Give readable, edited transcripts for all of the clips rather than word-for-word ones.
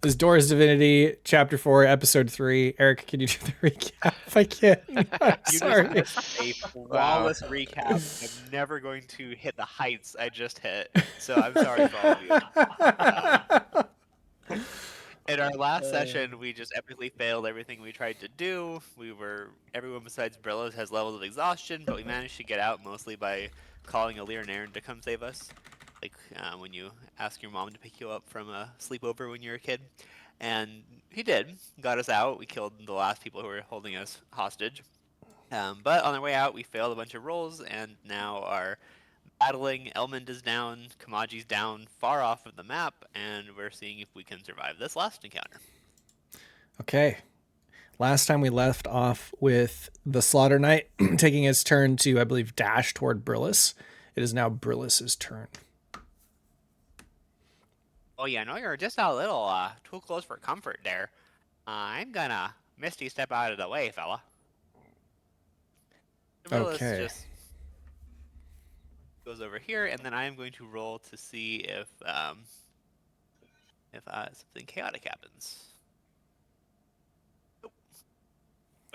This door is Divinity, Chapter 4, Episode 3. Eric, can you do the recap? I can't. I'm You just sorry. missed a flawless recap. I'm never going to hit the heights I just hit, so I'm sorry for all of you. In our last session, we just epically failed everything we tried to do. Everyone besides Brillas has levels of exhaustion, but we managed to get out mostly by calling a Aaron to come save us. Like when you ask your mom to pick you up from a sleepover when you're a kid. And he did, got us out. We killed the last people who were holding us hostage. But on our way out, we failed a bunch of rolls and now are battling. Elmond is down, Kamaji's down, far off of the map, and we're seeing if we can survive this last encounter. Okay. Last time we left off with the Slaughter Knight taking his turn to, I believe, dash toward Brillis. It is now Brillis's turn. Oh yeah, no, you're just a little too close for comfort there. I'm gonna Misty step out of the way, fella. Brillis Okay. just goes over here, and then I'm going to roll to see if something chaotic happens. Nope.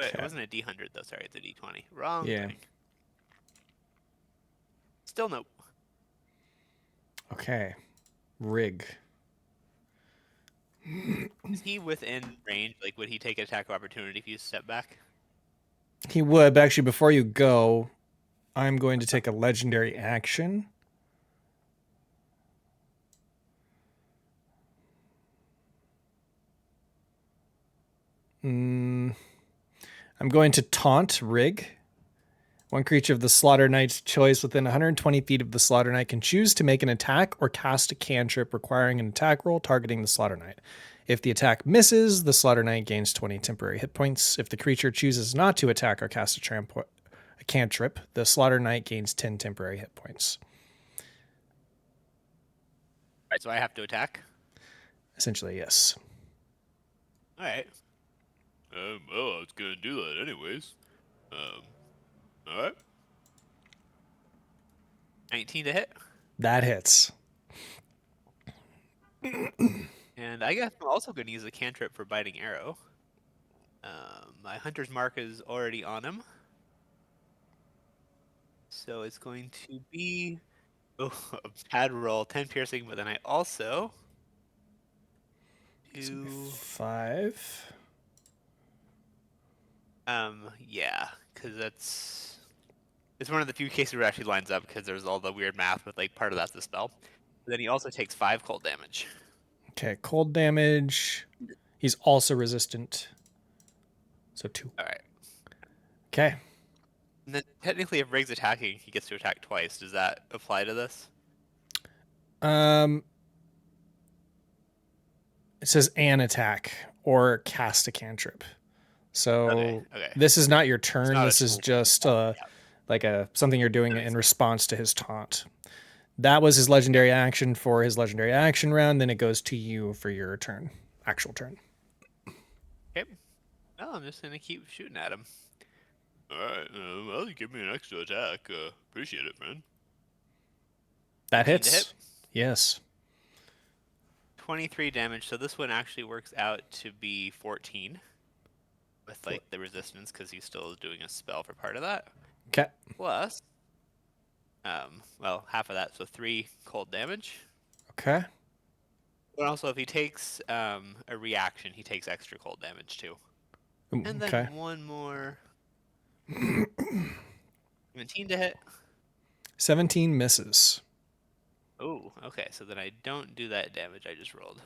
Wait, Okay. it wasn't a D100 though. Sorry, it's a D20. Wrong thing. Still nope. Okay. Rig. Is he within range? Like, would he take an attack of opportunity if you step back? He would, but actually, before you go, I'm going to take a legendary action. I'm going to taunt Rig. One creature of the Slaughter Knight's choice within 120 feet of the Slaughter Knight can choose to make an attack or cast a cantrip requiring an attack roll targeting the Slaughter Knight. If the attack misses, the Slaughter Knight gains 20 temporary hit points. If the creature chooses not to attack or cast a cantrip, the Slaughter Knight gains 10 temporary hit points. All right, so I have to attack? Essentially, yes. All right. Well, I was going to do that anyways. All right. 19 to hit. That hits. And I guess I'm also going to use a cantrip for Biting Arrow. My Hunter's Mark is already on him. So it's going to be a bad roll, 10 piercing, but then I also do 5. Yeah, because it's one of the few cases where it actually lines up because there's all the weird math with like part of that's the spell. But then he also takes 5 cold damage. Okay, cold damage. He's also resistant. So 2. All right. Okay. And then technically, if Rig's attacking, he gets to attack twice. Does that apply to this? It says an attack or cast a cantrip. So Okay. this is not your turn. not This is just like something you're doing in response to his taunt. That was his legendary action for his legendary action round. Then it goes to you for your turn, actual turn. Okay. Well, I'm just gonna keep shooting at him. All right. Well, you give me an extra attack. Appreciate it, friend. That 18 to hits. hit. Yes. 23 damage. So this one actually works out to be 14 with like the resistance because he's still doing a spell for part of that. Okay. Plus, well, half of that, so 3 cold damage. Okay. But also, if he takes a reaction, he takes extra cold damage too. Ooh, And then one more. 17 to hit. 17 misses. Oh, okay. So then I don't do that damage I just rolled.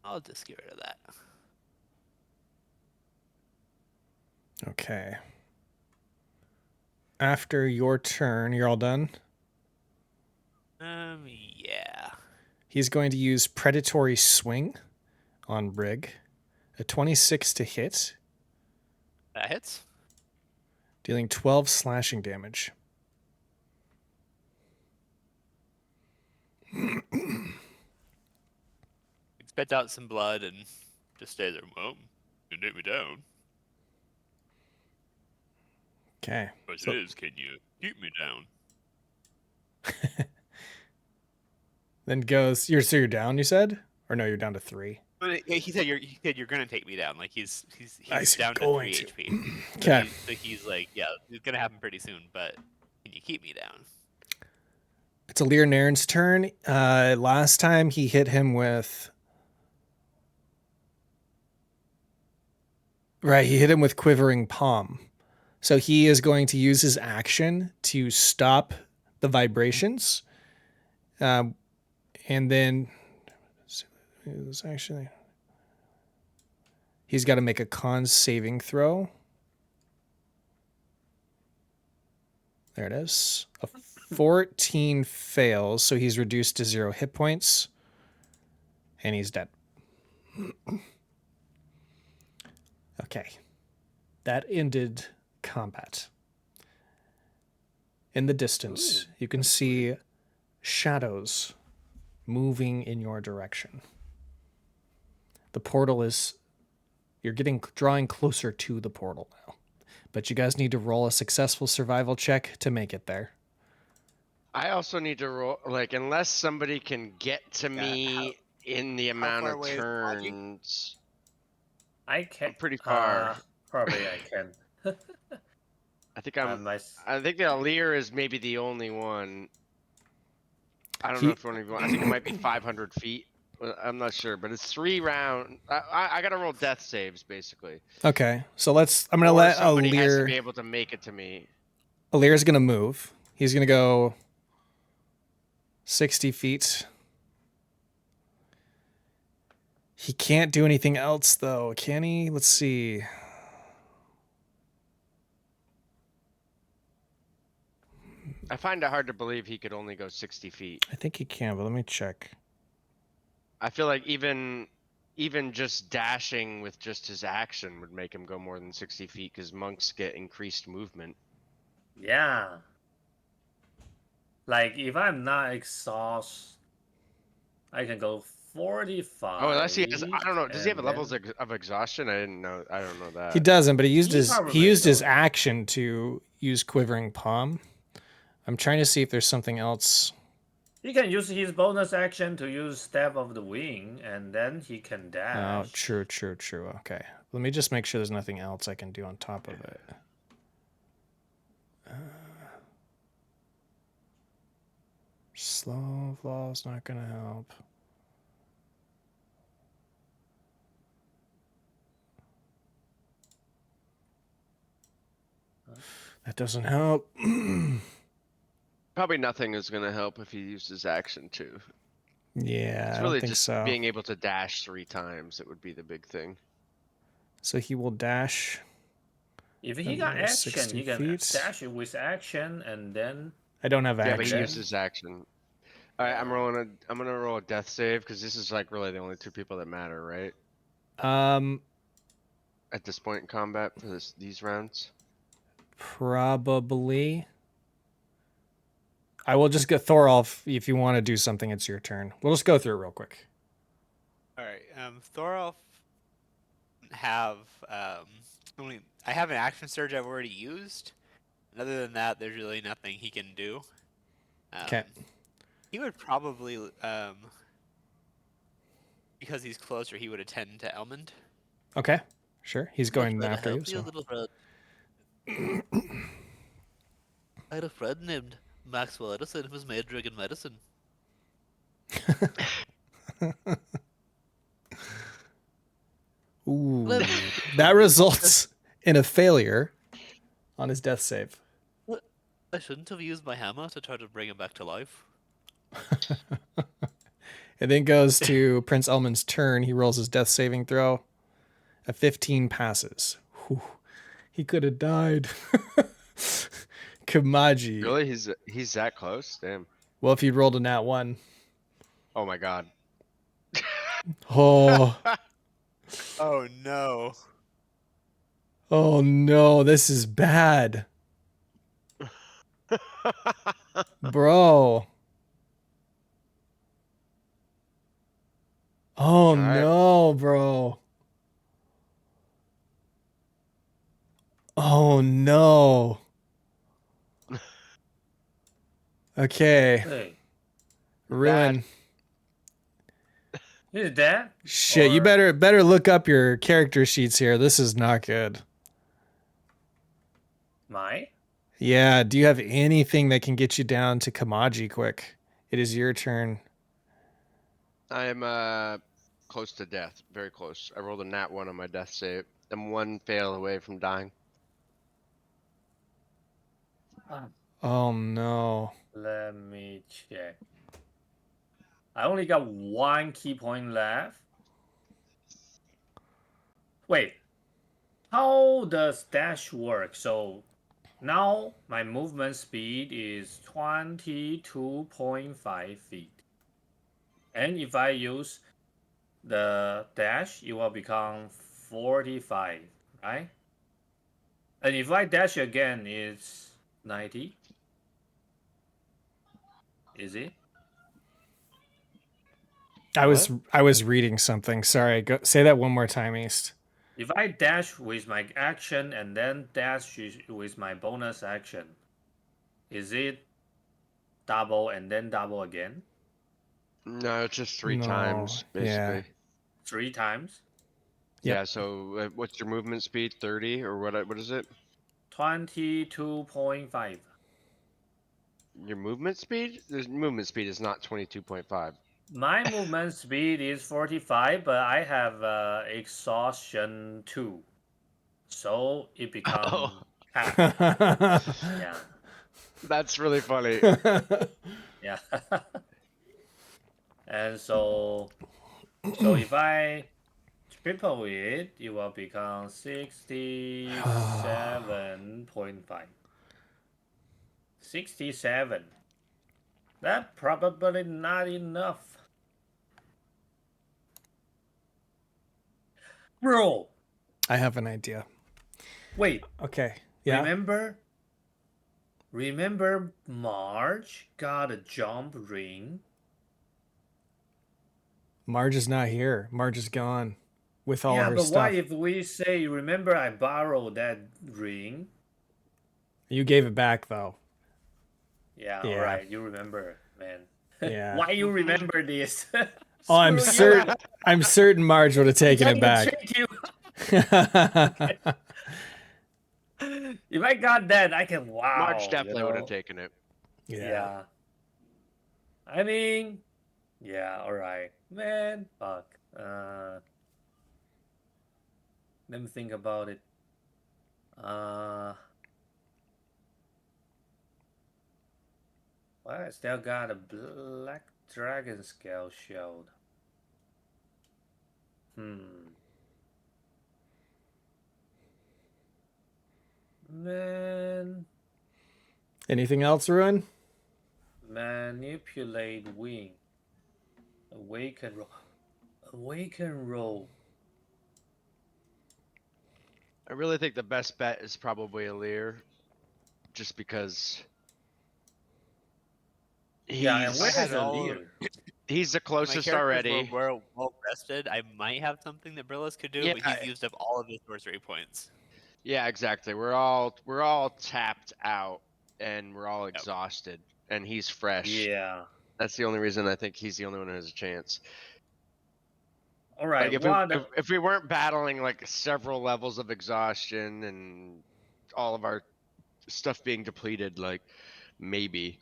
I'll just get rid of that. Okay. After your turn, you're all done? Yeah. He's going to use Predatory Swing on Rig. A 26 to hit. That hits. Dealing 12 slashing damage. He spits out some blood and just stays there. Well, you hit me down. Okay. Question is, can you keep me down? Then goes, so you're down, you said? Or no, you're down to 3. But he said you're gonna take me down. Like he's I see, down to going 3 to. HP. Okay. So he's like, yeah, it's gonna happen pretty soon. But can you keep me down? It's Alir Nairn's turn. Last time he hit him with... Right, he hit him with Quivering Palm. So he is going to use his action to stop the vibrations. And then... Actually, he's got to make a con saving throw. There it is. A 14 fails, so he's reduced to 0 hit points. And he's dead. Okay. That ended combat. In the distance, you can see shadows moving in your direction. The portal is... You're drawing closer to the portal now. But you guys need to roll a successful survival check to make it there. I also need to roll, like, unless somebody can get to me in the amount far of away is the lodging? turns. I can. I'm pretty far. Probably I can. I think I think the Alir is maybe the only one. I don't know if only one. I think it might be 500 feet. I'm not sure, but it's 3 rounds. I gotta roll death saves basically. Okay, so I'm gonna Or let somebody has to be Alir... able to make it to me. Alir's gonna move. He's gonna go 60 feet. He can't do anything else though, can he? Let's see. I find it hard to believe he could only go 60 feet. I think he can, but let me check. I feel like even just dashing with just his action would make him go more than 60 feet because monks get increased movement. Yeah. Like if I'm not exhausted, I can go 45. Oh, unless he has, I don't know. Does he have levels of exhaustion? I didn't know. I don't know that. He doesn't, but he used his does. action to use Quivering Palm. I'm trying to see if there's something else. He can use his bonus action to use Stab of the Wing, and then he can dash. Oh, true. Okay. Let me just make sure there's nothing else I can do on top of it. Slow Flaw's not going to help. That doesn't help. Probably nothing is going to help if he used his action too. Yeah, it's I really don't think just so. being able to dash 3 times that would be the big thing. So he will dash. If he got action, he can dash it with action, and then... I don't have action. Yeah, but he uses action. All right, I'm gonna roll a death save because this is like really the only 2 people that matter, right? At this point in combat for these rounds. Probably. I will just get Thorolf. If you want to do something, it's your turn. We'll just go through it real quick. All right. Thorolf have I have an action surge I've already used. And other than that, there's really nothing he can do. Okay. He would probably because he's closer, he would attend to Elmond. Okay. Sure. He's going after you. So. Little friend. I had a friend named Maxwell Edison who was made dragon medicine. Ooh. That results in a failure on his death save. I shouldn't have used my hammer to try to bring him back to life. It then goes to Prince Elmond's turn. He rolls his death saving throw. A 15 passes. Whew. He could have died. Kamaji. Really? He's that close? Damn. Well, if he'd rolled a nat 1. Oh my god. Oh. Oh no. Oh no, this is bad. Bro. Oh no, bro. Oh no. Okay. Hey. Ruin. He's dead? Shit, you better look up your character sheets here. This is not good. My? Yeah, do you have anything that can get you down to Kamaji quick? It is your turn. I am close to death. Very close. I rolled a nat 1 on my death save. I'm 1 fail away from dying. Oh no. Let me check. I only got 1 key point left. Wait. How does dash work? So now my movement speed is 22.5 feet. And if I use the dash, it will become 45, right? And if I dash again, it's 90. Is it? I was reading something. Sorry. Say that one more time, East. If I dash with my action and then dash with my bonus action, is it double and then double again? No, it's just 3 No, times, basically. yeah. 3 times? Yep. Yeah, so what's your movement speed? 30 or what is it? 22.5. Your movement speed? The movement speed is not 22.5. My movement speed is 45, but I have exhaustion 2. So it becomes half. Yeah. That's really funny. Yeah. And so if I triple it, it will become 67.5. 67. That probably not enough. Bro. I have an idea. Wait. Okay. Yeah. Remember Marge got a jump ring? Marge is not here. Marge is gone with all her but stuff. why if we say, remember I borrowed that ring? You gave it back though. Yeah. All right. You remember, man. Yeah. Why you remember this? Oh, I'm certain. I'm certain Marge would have taken it back. If I got that, I can. Wow. Marge definitely would have taken it. Yeah. I mean, yeah. All right, man. Fuck. Let me think about it. Well, I still got a black dragon scale shield. Man. Anything else, Ruin? Manipulate wing. Awaken roll. I really think the best bet is probably a Lear. Just because and where is Lear? He's the closest already. We're well rested. I might have something that Brillis could do, but he's used up all of his sorcery points. Yeah, exactly. We're all tapped out and we're all exhausted, and he's fresh. Yeah. That's the only reason I think he's the only one who has a chance. All right. Like if we weren't battling like several levels of exhaustion and all of our stuff being depleted, like maybe.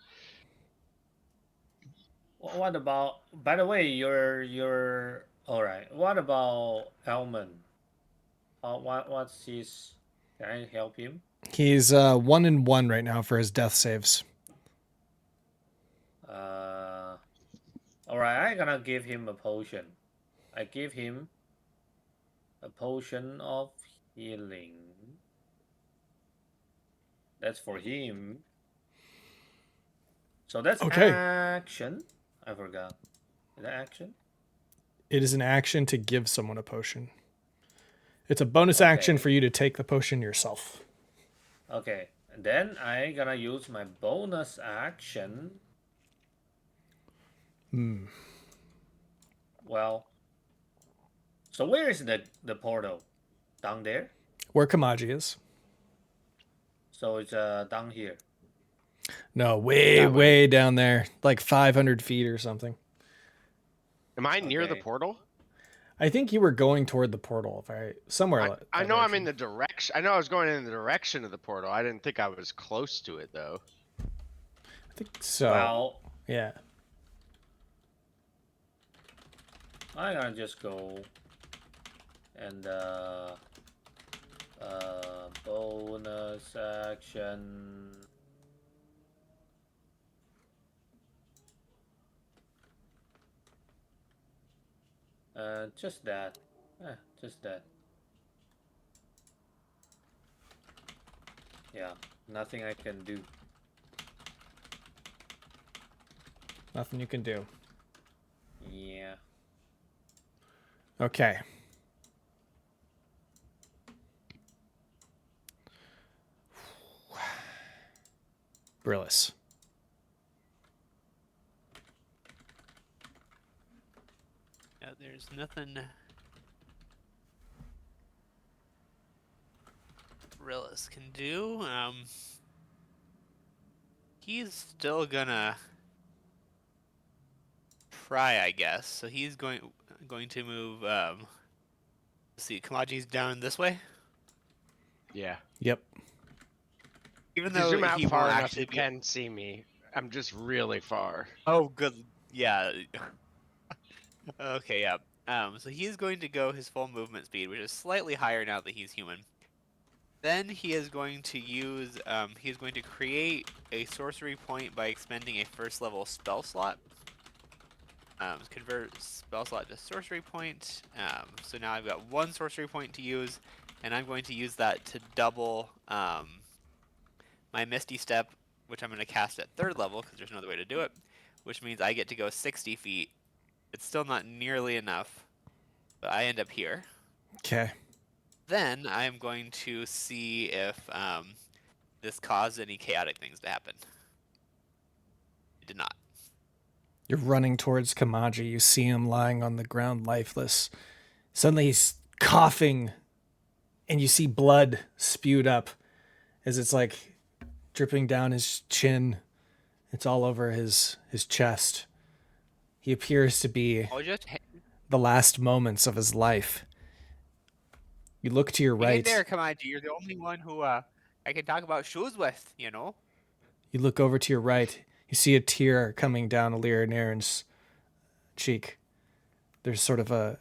What about? By the way, you're all right. What about Elman? What's his? Can I help him? He's 1-1 right now for his death saves. All right. I'm gonna give him a potion. I give him a potion of healing. That's for him. So that's action. I forgot. Is that action? It is an action to give someone a potion. It's a bonus action for you to take the potion yourself. Okay. And then I'm gonna use my bonus action. Well, so where is the portal? Down there? Where Kamaji is. So it's down here. No, way down there. Like 500 feet or something. Am I near the portal? I think you were going toward the portal. Somewhere. I know I'm in the direction. I know I was going in the direction of the portal. I didn't think I was close to it though. I think so. Well, yeah. I'm gonna just go and bonus action. Just that. Just that. Yeah, nothing I can do. Nothing you can do. Yeah. Okay. Brillis. Yeah, there's nothing Brillis can do. He's still gonna try, I guess. So he's going to move. Let's see, Kamaji's down this way. Yeah. Yep. Even If you though zoom out he far won't enough, actually you can see me. I'm just really far. Oh, good. Yeah. Okay. Yeah. So he's going to go his full movement speed, which is slightly higher now that he's human. Then he is going to use. He's going to create a sorcery point by expending a first level spell slot. Convert spell slot to sorcery point. So now I've got one sorcery point to use, and I'm going to use that to double my Misty Step, which I'm going to cast at 3rd level because there's no other way to do it, which means I get to go 60 feet. It's still not nearly enough, but I end up here. Okay. Then I'm going to see if this caused any chaotic things to happen. It did not. You're running towards Kamaji. You see him lying on the ground, lifeless. Suddenly he's coughing, and you see blood spewed up as it's like dripping down his chin. It's all over his chest. He appears to be the last moments of his life. You look to your right. Hey there, Kamaji. You're the only one who I can talk about shoes with, you know? You look over to your right. You see a tear coming down Alir Nairn's cheek. There's sort of a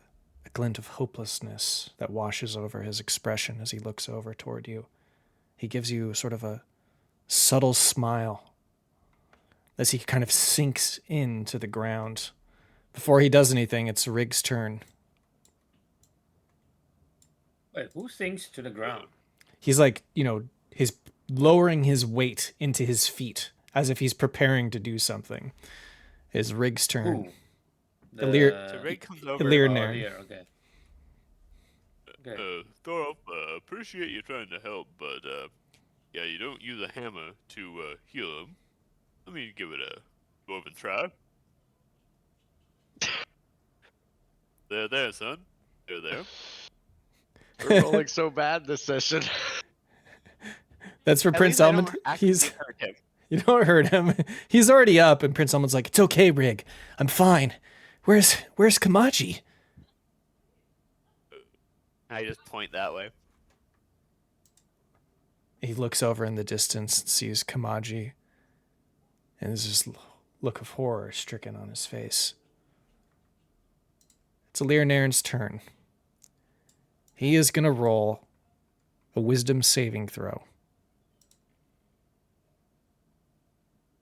glint of hopelessness that washes over his expression as he looks over toward you. He gives you sort of a subtle smile as he kind of sinks into the ground. Before he does anything, it's Rig's turn. Wait, who sinks to the ground? He's like, he's lowering his weight into his feet as if he's preparing to do something. It's Rig's turn. So Rig comes over. Alir Nairn. Okay. Thorolf, appreciate you trying to help, but yeah, you don't use a hammer to heal him. Let me give it a dwarven try. There, son. There. We're rolling so bad this session. That's for Prince Elmond. You don't hurt him. He's already up, and Prince Elmond's like, "It's okay, Rig. I'm fine. Where's Kamaji?" I just point that way. He looks over in the distance and sees Kamaji, and there's this look of horror stricken on his face. It's Alir Nairn's turn. He is going to roll a wisdom saving throw.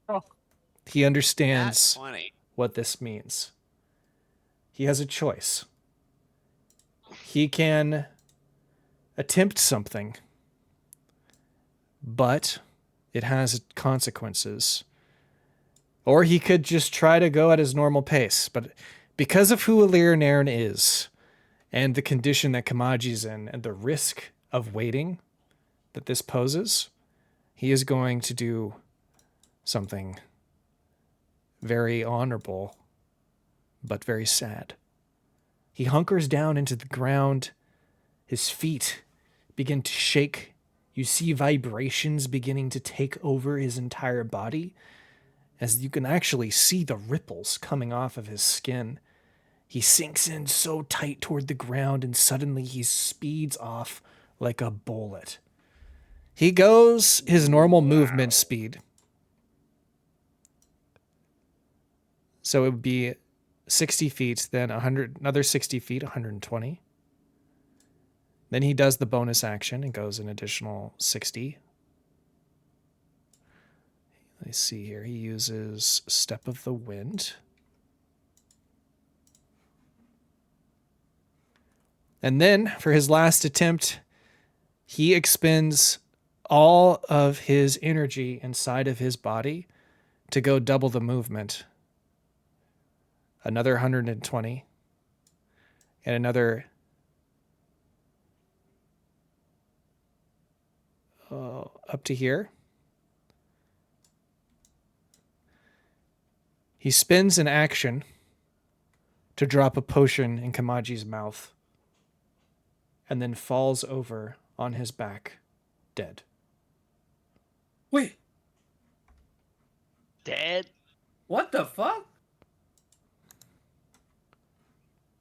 Oh. He understands what this means. He has a choice. He can attempt something, but it has consequences. Or he could just try to go at his normal pace. But because of who Alir Nairn is, and the condition that Kamaji's in, and the risk of waiting that this poses, he is going to do something very honorable, but very sad. He hunkers down into the ground. His feet begin to shake. You see vibrations beginning to take over his entire body, as you can actually see the ripples coming off of his skin. He sinks in so tight toward the ground, and suddenly he speeds off like a bullet. He goes his normal movement speed. So it would be 60 feet, then 100, another 60 feet, 120. Then he does the bonus action and goes an additional 60. Let's see here. He uses Step of the Wind. And then for his last attempt, he expends all of his energy inside of his body to go double the movement. Another 120. And another up to here. He spends an action to drop a potion in Kamaji's mouth and then falls over on his back, dead. Wait, Dead? what the fuck?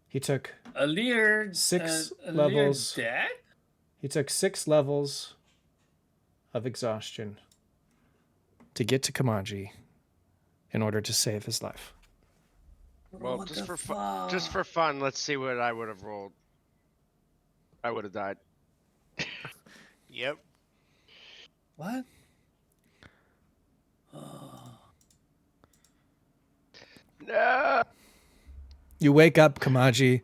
He took Alir, six Alir levels. dead? He took 6 levels of exhaustion to get to Kamaji in order to save his life. Well, What just the for fun, let's see what I would have rolled. I would have died. Yep. What? No. You wake up, Kamaji,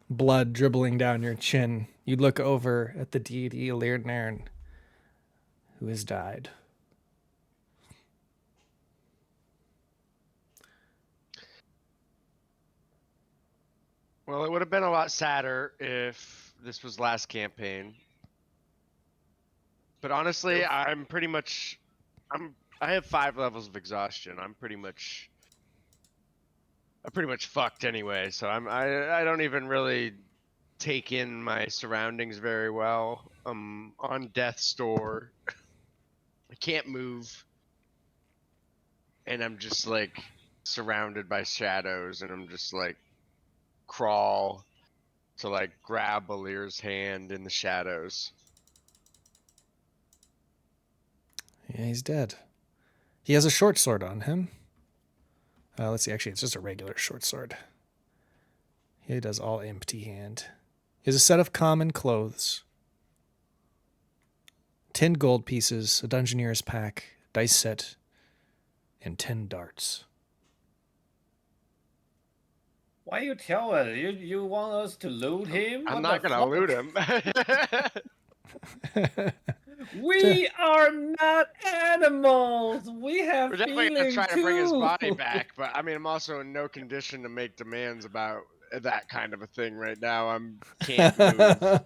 blood dribbling down your chin. You look over at the deity Alir Nairn, who has died. Well, it would have been a lot sadder if this was last campaign. But honestly, I have 5 levels of exhaustion. I'm pretty much fucked anyway. So I don't even really take in my surroundings very well. I'm on death's door. I can't move. And I'm just like surrounded by shadows, and I'm just like crawl to like grab Alir's hand in the shadows. Yeah, he's dead. He has a short sword on him. Let's see, actually, it's just a regular short sword. He does all empty hand. He has a set of common clothes, 10 gold pieces, a dungeoneer's pack, dice set, and 10 darts. Why you tell us? You want us to loot him? I'm What not the gonna loot fuck? him. We are not animals. We have We're definitely gonna feelings try too. to bring his body back, but I mean, I'm also in no condition to make demands about that kind of a thing right now. Can't move.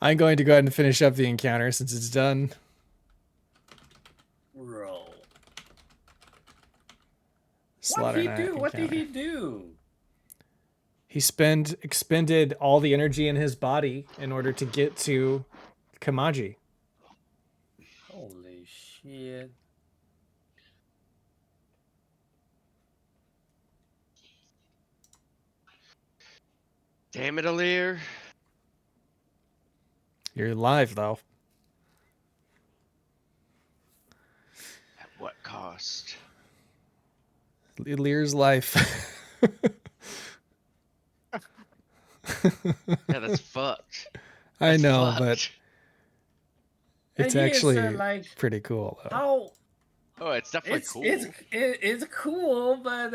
I'm going to go ahead and finish up the encounter since it's done. Bro. Slaughter What he Knight do? What did encounter. he do? He expended all the energy in his body in order to get to Kamaji. Holy shit. Damn it, Alir. You're alive, though. At what cost? Lear's life. Yeah, that's fucked. I That's know, fucked. but it's And he is, actually like, pretty cool, though. how Oh, it's definitely cool. it's cool, but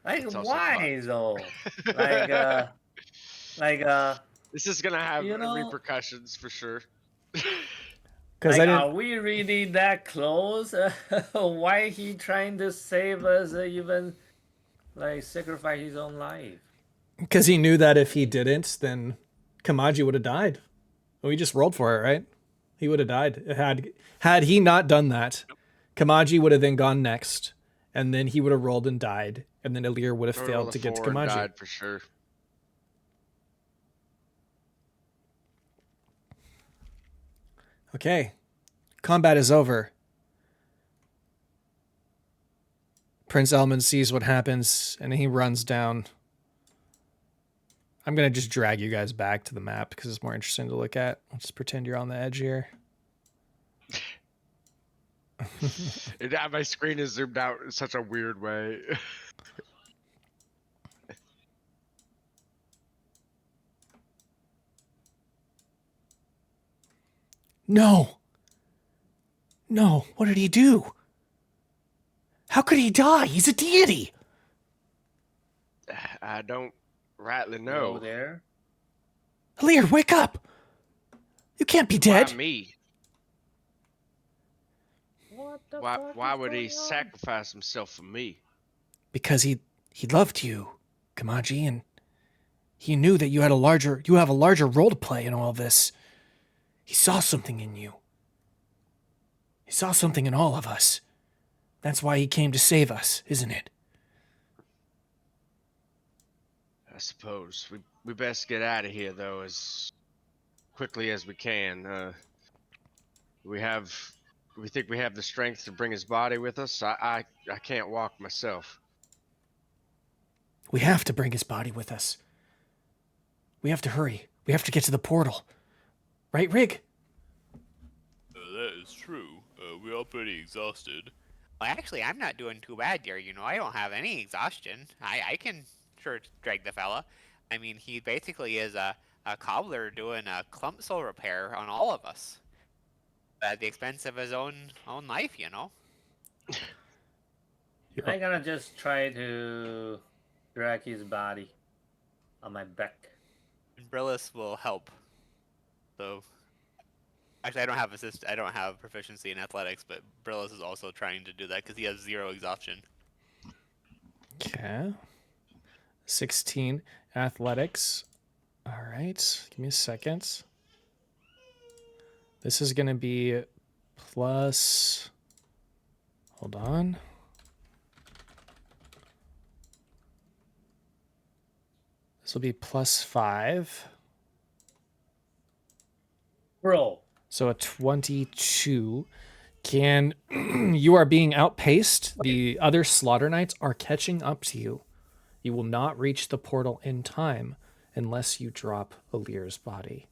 like It's also why fucked. though? Like This is gonna have you know, repercussions for sure. Because like, are we really that close? Why he trying to save us? Even like sacrifice his own life? Because he knew that if he didn't, then Kamaji would have died. We just rolled for it, right? He would have died. Had he not done that, Kamaji would have then gone next, and then he would have rolled and died, and then Alir would have failed to get to Kamaji. Died for sure. Okay, combat is over. Prince Elman sees what happens, and he runs down. I'm going to just drag you guys back to the map because it's more interesting to look at. I'll just pretend you're on the edge here. My screen is zoomed out in such a weird way. No. No, what did he do? How could he die? He's a deity. I don't rightly Hello know. there. Lear, wake up. You can't be dead. Why me? What the Why would he sacrifice himself for me? Because he loved you, Kamaji, and he knew that you have a larger role to play in all this. He saw something in you. He saw something in all of us. That's why he came to save us, isn't it? I suppose we best get out of here though as quickly as we can. We think we have the strength to bring his body with us. I can't walk myself. We have to bring his body with us. We have to hurry. We have to get to the portal. Right, Rig? That is true. We're all pretty exhausted. Well, actually, I'm not doing too bad there. You know, I don't have any exhaustion. I can sure drag the fella. I mean, he basically is a cobbler doing a clump soul repair on all of us. At the expense of his own life, you know? I'm gonna just try to drag his body on my back. And Brillis will help. So, actually, I don't have proficiency in athletics, but Brillis is also trying to do that because he has 0 exhaustion. Okay. 16 athletics. All right. Give me a second. This is going to be plus... Hold on. This will be plus 5. Bro. So a 22. Can you are being outpaced. The other Slaughter Knights are catching up to you. You will not reach the portal in time unless you drop Alir's body.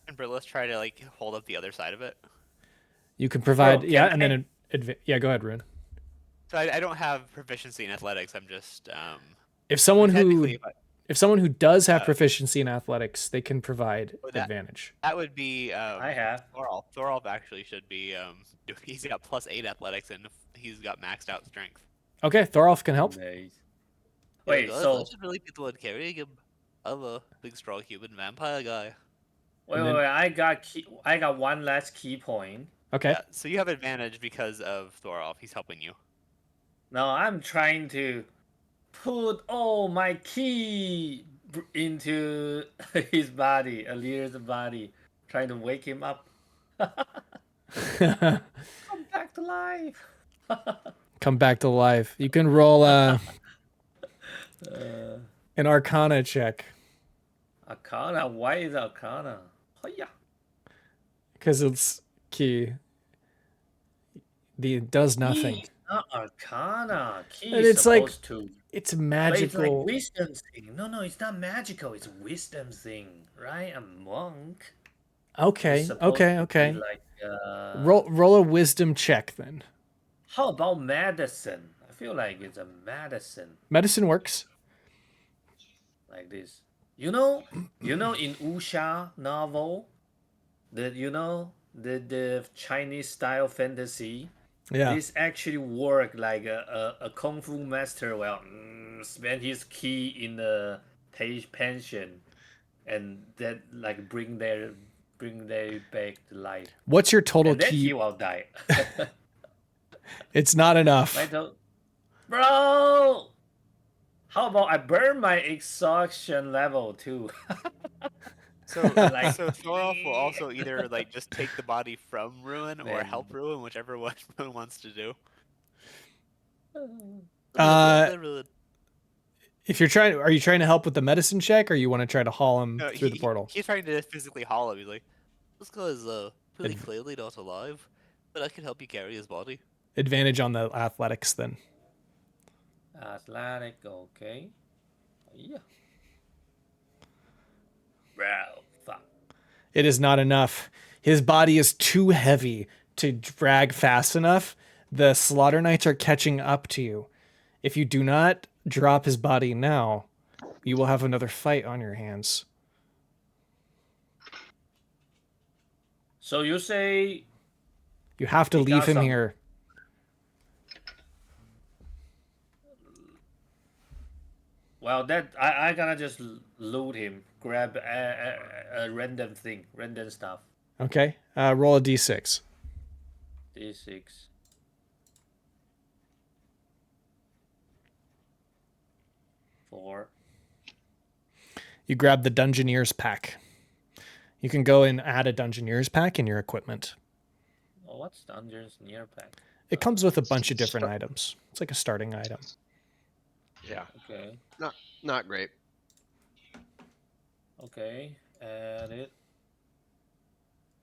And Brillis try to like hold up the other side of it. You can provide, Oh, yeah, can and then yeah, go ahead, Rune. So I don't have proficiency in athletics. I'm just If someone technically, if someone who does have proficiency in athletics, they can provide that- advantage. that would be I have. Thorolf. Thorolf actually should be he's got plus 8 athletics and he's got maxed out strength. Okay, Thorolf can help. Nice. Yeah, Wait, guys, so I should really be the one carrying him. I'm a big strong human vampire guy. And then- wait, I got one last key point. Okay. Yeah, so you have advantage because of Thorolf. He's helping you. Now I'm trying to put all my key into his body, Alir's body, trying to wake him up. Come back to life. Come back to life. You can roll an Arcana check. Arcana? Why is Arcana? Oh yeah. Because it's key. It does nothing. Key, not Arcana. Key And is it's like- supposed to. It's But it's magical. like wisdom thing. No, it's not magical. It's wisdom thing, right? A monk. Okay, It's supposed to be okay. Like, Roll a wisdom check then. how about medicine? I feel like it's a medicine Medicine works. like this. You know, in Wuxia novel, the Chinese style fantasy. Yeah. This actually work like a kung fu master will spend his key in the pension, and that like bring their back to life. What's your total And then he key? will die. It's not enough. Bro, how about I burn my exhaustion level too? So so Thorolf will also either like just take the body from Ruin or help Ruin, whichever one Ruin wants to do. If you're trying, are you trying to help with the medicine check, or you want to try to haul him through the portal? He's trying to physically haul him. He's like, this guy's pretty clearly not alive, but I can help you carry his body. Advantage on the athletics then. Athletic, okay. Yeah. Bro, fuck. It is not enough. His body is too heavy to drag fast enough. The Slaughter Knights are catching up to you. If you do not drop his body now, you will have another fight on your hands. So you say You have to he leave got him some- here. Well, that I gonna just loot him, grab a random thing, random stuff. Okay. Roll a d6. D6. 4. You grab the Dungeoneer's pack. You can go and add a Dungeoneer's pack in your equipment. Oh, what's Dungeons near pack? It comes with a bunch of different items. It's like a starting item. Yeah. Okay. Not great. Okay. Add it.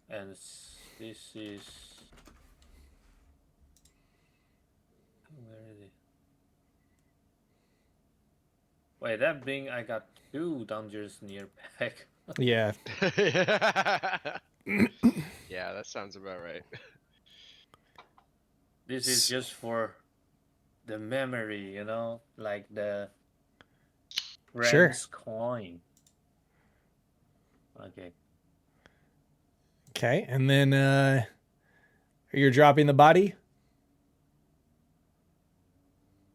And this is. Where is it? Wait, that being I got 2 Dungeons near pack. Yeah. Yeah, that sounds about right. This is just for the memory, you know, like the Sure. Rams coin. Okay. Okay. And then you're dropping the body?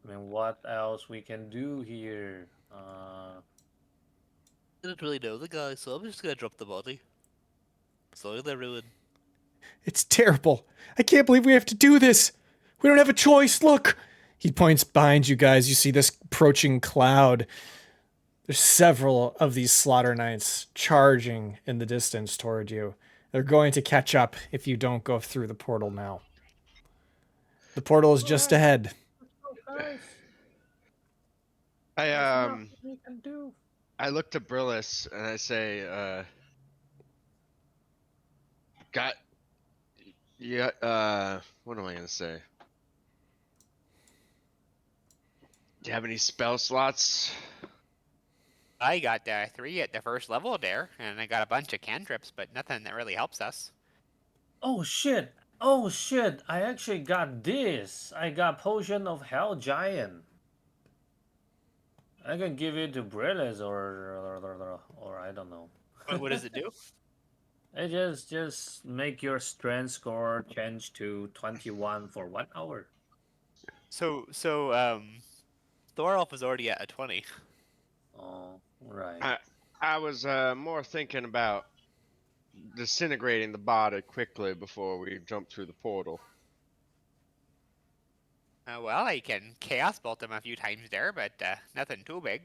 I mean, what else we can do here? I didn't really know the guy, so I'm just gonna drop the body. Sorry, they're ruined. It's terrible. I can't believe we have to do this. We don't have a choice. Look. He points behind you guys. You see this approaching cloud. There's several of these Slaughter Knights charging in the distance toward you. They're going to catch up if you don't go through the portal now. The portal is just ahead. I look to Brillis and I say, what am I gonna say? Do you have any spell slots? I got 3 at the first level there, and I got a bunch of cantrips, but nothing that really helps us. Oh shit! Oh shit! I actually got this. I got Potion of Hell Giant. I can give it to Brillis or I don't know. What does it do? It just make your strength score change to 21 for 1 hour. So Thorolf was already at a 20. Oh, right. I was more thinking about disintegrating the body quickly before we jump through the portal. Well, I can chaos bolt him a few times there, but nothing too big.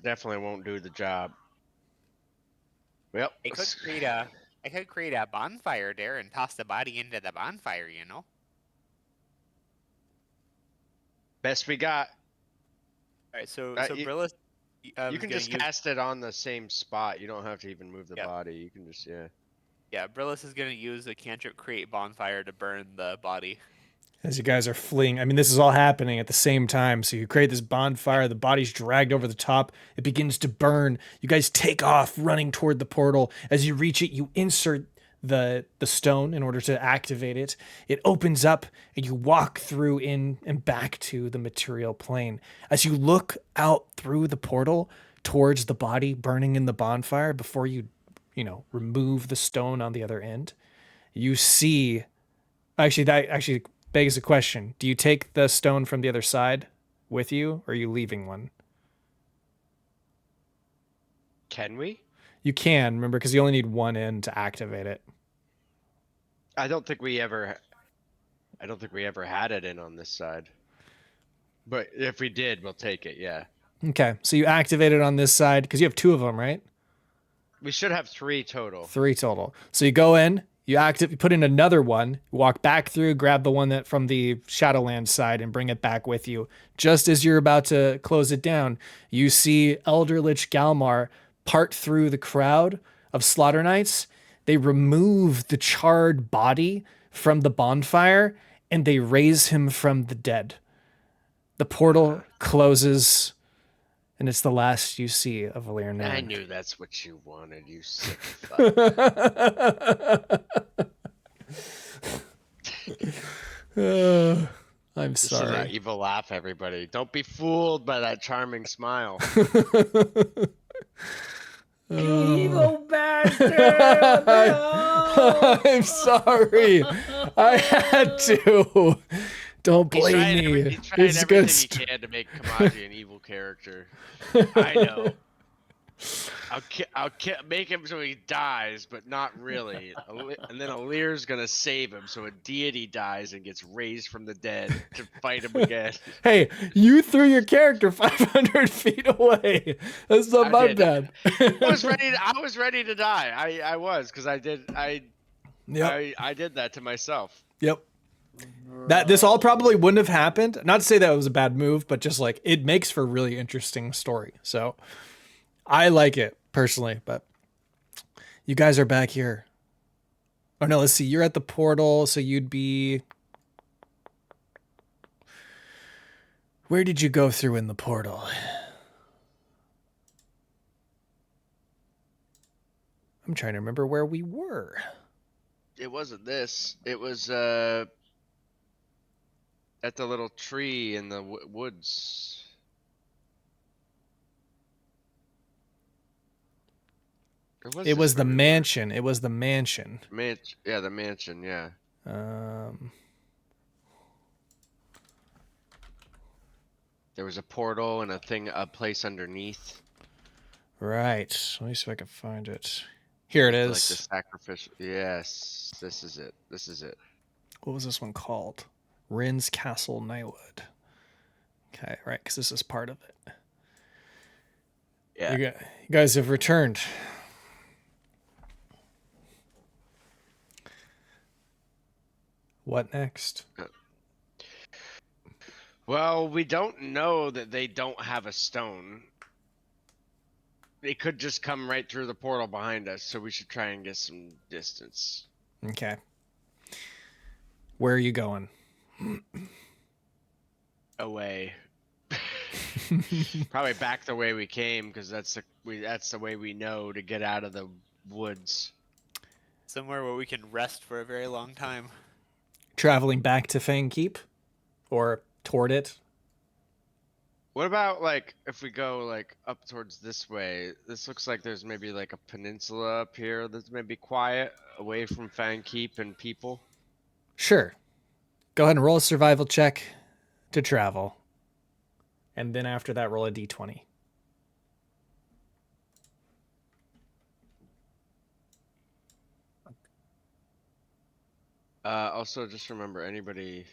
Definitely won't do the job. Well, I could create a bonfire there and toss the body into the bonfire, you know. best we got. All right, so you, Brillis, you can just cast it on the same spot. You don't have to even move the Yep. body. You can just Yeah, Brillis is gonna use the cantrip create bonfire to burn the body. As you guys are fleeing, I mean, this is all happening at the same time. So you create this bonfire, the body's dragged over the top, it begins to burn. You guys take off running toward the portal. As you reach it, you insert the stone in order to activate it. It opens up and you walk through in and back to the material plane. As you look out through the portal towards the body burning in the bonfire before you remove the stone on the other end, you see, that begs a question. Do you take the stone from the other side with you, or are you leaving one? Can we? You can, remember, because you only need one end to activate it. I don't think we ever had it in on this side. But if we did, we'll take it, yeah. Okay, so you activate it on this side, because you have two of them, right? We should have 3 total. 3 total. So you go in, you put in another one, walk back through, grab the one that from the Shadowlands side and bring it back with you. Just as you're about to close it down, you see Elder Lich Galmar part through the crowd of Slaughter Knights. They remove the charred body from the bonfire and they raise him from the dead. The portal closes, and it's the last you see of Lear Nairn. I knew that's what you wanted, you sick fuck. I'm sorry. That evil laugh, everybody. Don't be fooled by that charming smile. Evil bastard! No! I'm sorry. I had to. Don't blame me. He's trying everything he can to make Kamaji an evil character. I know. I'll make him so he dies, but not really. And then Alir's gonna save him, so a deity dies and gets raised from the dead to fight him again. Hey, you threw your character 500 feet away. That's not my bad. I was ready to die. I was, because I did that to myself. Yep. This all probably wouldn't have happened. Not to say that it was a bad move, but just like it makes for a really interesting story. So I like it personally, but you guys are back here. Oh no, let's see. You're at the portal, so you'd be... Where did you go through in the portal? I'm trying to remember where we were. It wasn't this. It was at the little tree in the woods. It was the mansion. It was the mansion. Yeah, the mansion. Yeah. There was a portal and a place underneath. Right. Let me see if I can find it. Here it is. Like the sacrificial. Yes, this is it. This is it. What was this one called? Rin's Castle, Nightwood. Okay, right, because this is part of it. Yeah. You guys have returned. What next? Well, we don't know that they don't have a stone. They could just come right through the portal behind us, so we should try and get some distance. Okay. Where are you going? Away. Probably back the way we came, because that's the way we know to get out of the woods. Somewhere where we can rest for a very long time. Traveling back to Fang Keep? Or toward it? What about, like, if we go, like, up towards this way? This looks like there's maybe, like, a peninsula up here that's maybe quiet, away from Fang Keep and people. Sure. Go ahead and roll a survival check to travel. And then after that, roll a d20. Also, just remember, anybody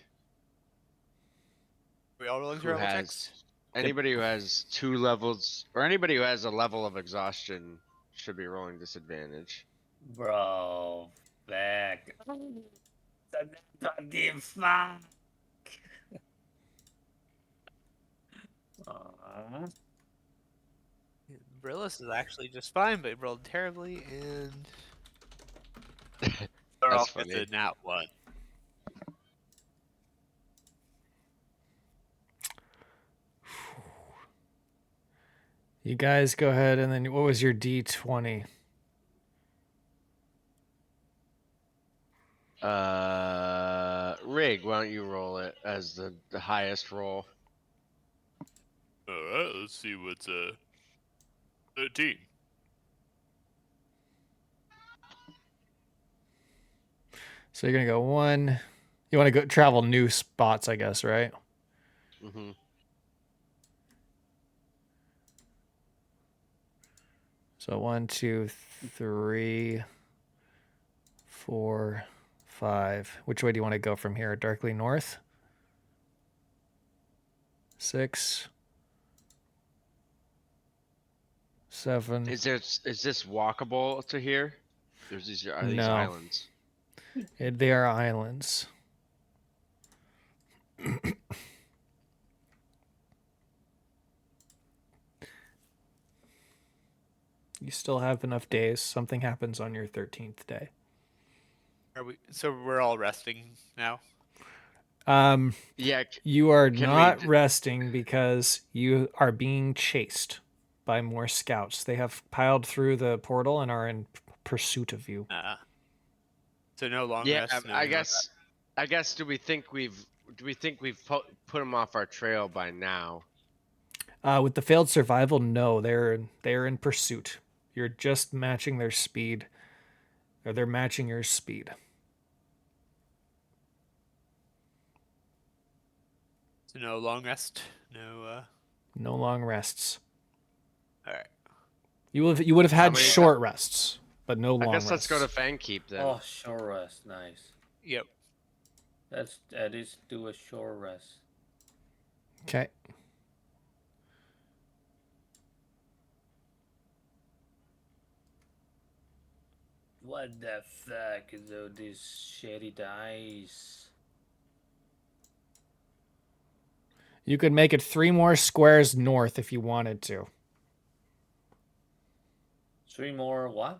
We all rolling survival checks? Anybody who has 2 levels, or anybody who has a level of exhaustion should be rolling disadvantage. Bro, back. Fuck. Brillis is actually just fine, but he rolled terribly, and That's funny. Did not one. You guys go ahead, and then what was your d20? Rig, why don't you roll it as the highest roll? Alright, let's see what's 13. So you're gonna go 1. You want to go travel new spots, I guess, right? Mm-hmm. So 1, 2, 3, 4, 5. Which way do you want to go from here? Darkly north? 6, 7. Is this walkable to here? Are these islands? They are islands. You still have enough days. Something happens on your 13th day. So we're all resting now? Yeah. You are Can not we- resting because you are being chased by more scouts. They have piled through the portal and are in pursuit of you. So no long Yeah, rest. No I guess. Do we think we've put them off our trail by now? With the failed survival, no, they're in pursuit. You're just matching their speed, or they're matching your speed. So no long rest. No. No long rests. All right. You would have had many short rests, but no long I guess rests. let's go to Fang Keep then. Oh, short rest, nice. Yep. Let's at least do a short rest. Okay. What the fuck is all these shitty dice? You could make it 3 more squares north if you wanted to. 3 more what?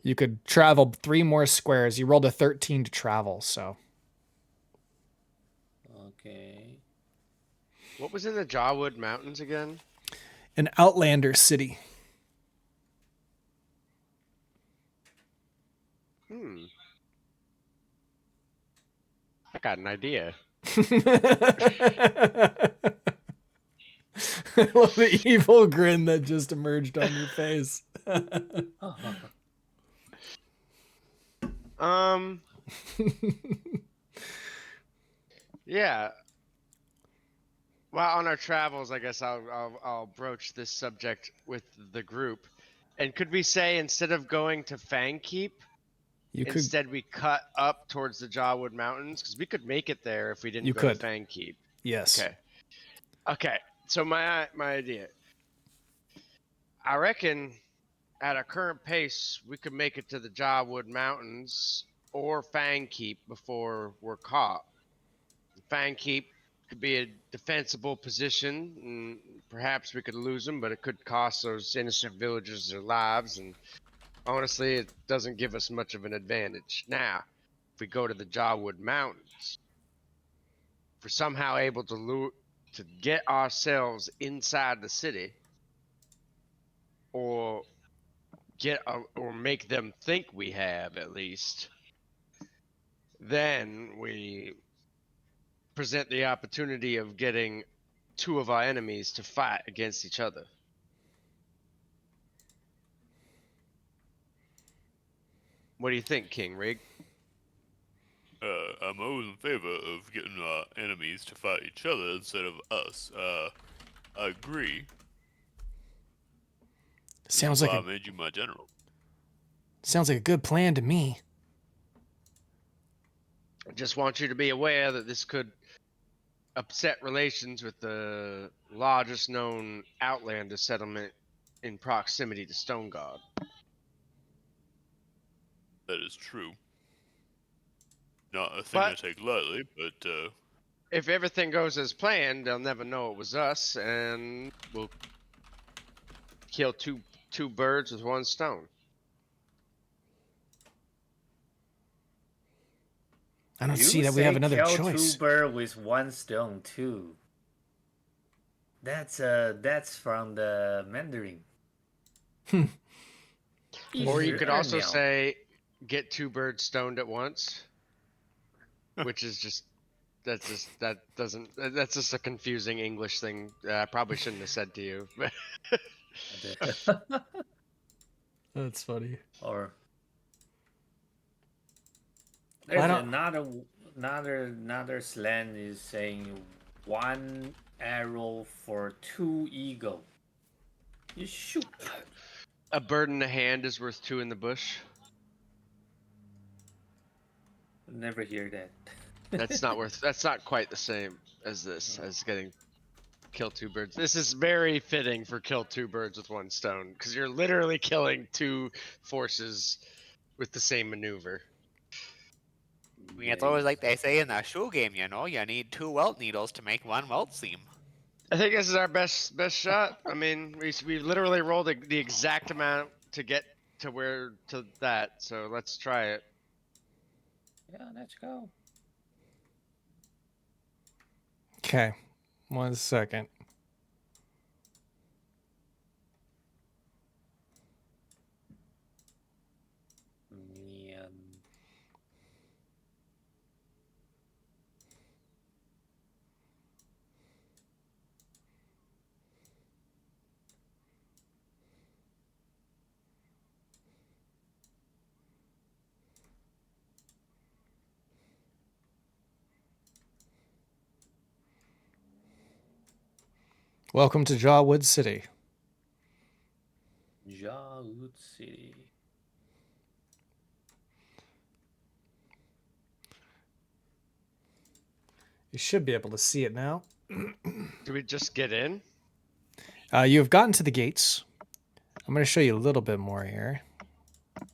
You could travel 3 more squares. You rolled a 13 to travel, so. Okay. What was in the Jawood Mountains again? An Outlander city. I got an idea. I love the evil grin that just emerged on your face. Yeah. Well, on our travels, I guess I'll broach this subject with the group. And could we say instead of going to Fang Keep, instead we cut up towards the Jawood Mountains? Because we could make it there if we didn't go to Fang Keep. Yes. Okay. So my idea. I reckon at our current pace, we could make it to the Jawood Mountains or Fang Keep before we're caught. Fang Keep could be a defensible position, and perhaps we could lose them, but it could cost those innocent villagers their lives, and honestly, it doesn't give us much of an advantage. Now, if we go to the Jawood Mountains, if we're somehow able to get ourselves inside the city, or or make them think we have at least, then we present the opportunity of getting 2 of our enemies to fight against each other. What do you think, King Rig? I'm always in favor of getting our enemies to fight each other instead of us. I agree. Sounds like I made you my general. Sounds like a good plan to me. I just want you to be aware that this could upset relations with the largest known Outlander settlement in proximity to Stone God. That is true. Not a thing to take lightly, but if everything goes as planned, they'll never know it was us, and we'll kill two birds with one stone. I don't see that we have another kill choice. 2 birds with 1 stone too. That's from the Mandarin. Or you could also say, get 2 birds stoned at once, which is that's just a confusing English thing. I probably shouldn't have said to you. That's funny. Or there's another slang is saying 1 arrow for 2 eagle. You shoot. A bird in the hand is worth 2 in the bush. Never hear that. That's not quite the same as this, as getting kill 2 birds. This is very fitting for kill 2 birds with 1 stone, because you're literally killing 2 forces with the same maneuver. I mean, it's always like they say in the shoe game, you know, you need 2 welt needles to make 1 welt seam. I think this is our best shot. I mean, we literally rolled the exact amount to get to that, so let's try it. Yeah, let's go. Okay. 1 second. Man. Welcome to Jawood City. Jawood City. You should be able to see it now. Do we just get in? You have gotten to the gates. I'm going to show you a little bit more here. You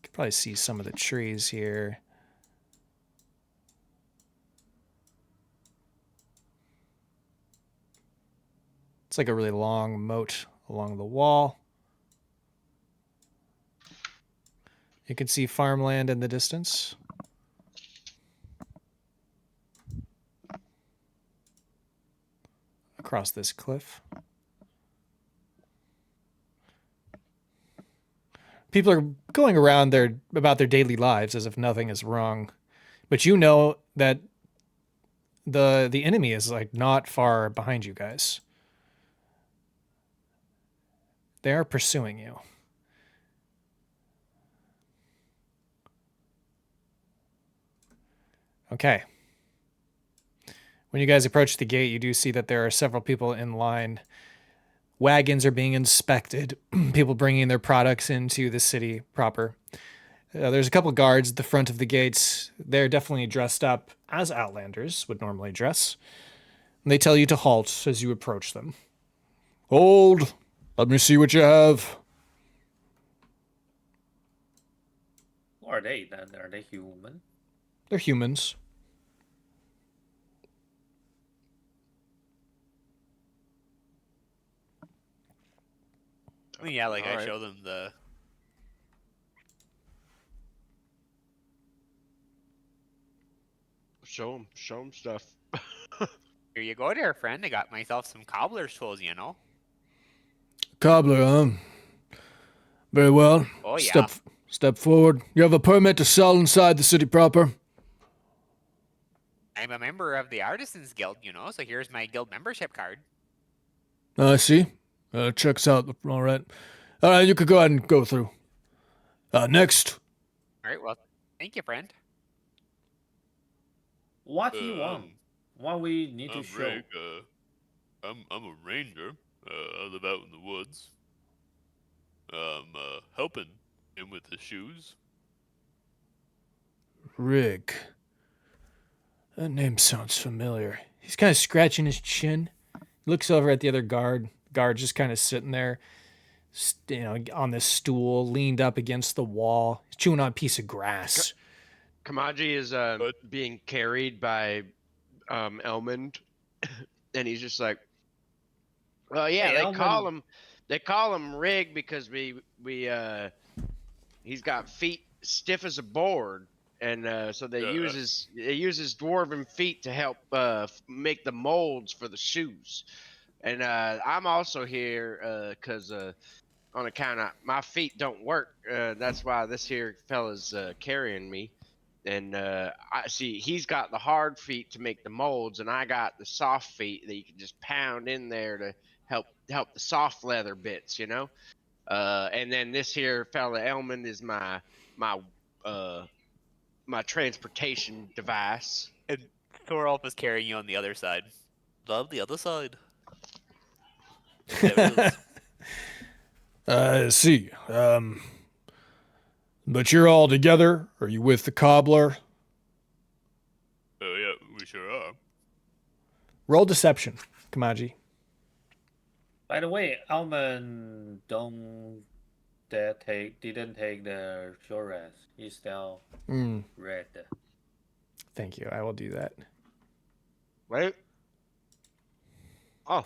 can probably see some of the trees here. It's like a really long moat along the wall. You can see farmland in the distance. Across this cliff. People are going around about their daily lives as if nothing is wrong. But you know that the enemy is like not far behind you guys. They are pursuing you. Okay. When you guys approach the gate, you do see that there are several people in line. Wagons are being inspected. People bringing their products into the city proper. There's a couple guards at the front of the gates. They're definitely dressed up as Outlanders would normally dress. And they tell you to halt as you approach them. Hold. Let me see what you have. Who are they then? Are they human? They're humans. I mean, yeah, like All I right. show them the. Show him stuff. Here you go, dear friend. I got myself some cobbler's tools, you know. Cobbler, very well. Oh yeah. Step forward. You have a permit to sell inside the city proper? I'm a member of the Artisans Guild, you know. So here's my guild membership card. I see. Checks out. All right. All right, you could go ahead and go through. Next. All right. Well, thank you, friend. What do you want? What we need to I'm show? Rick, I'm a ranger. I live out in the woods. I'm helping him with his shoes. Rig. That name sounds familiar. He's kind of scratching his chin. Looks over at the other guard. Guard just kind of sitting there, on this stool, leaned up against the wall, chewing on a piece of grass. Kamaji is being carried by Elmond, and he's just like, "Well, yeah, Hey, they call him Rig because he's got feet stiff as a board, and so they use his dwarven feet to help make the molds for the shoes. And I'm also here because on account of my feet don't work. That's why this here fella's carrying me." And I see he's got the hard feet to make the molds, and I got the soft feet that you can just pound in there to help the soft leather bits, you know. And then this here fella Elmond is my transportation device. And Thorolf is carrying you on the other side. Love the other side. I see. But you're all together? Are you with the cobbler? Yeah, we sure are. Roll deception, Kamaji. By the way, Almond didn't take the short rest. He's still red. Thank you. I will do that. Wait. Oh,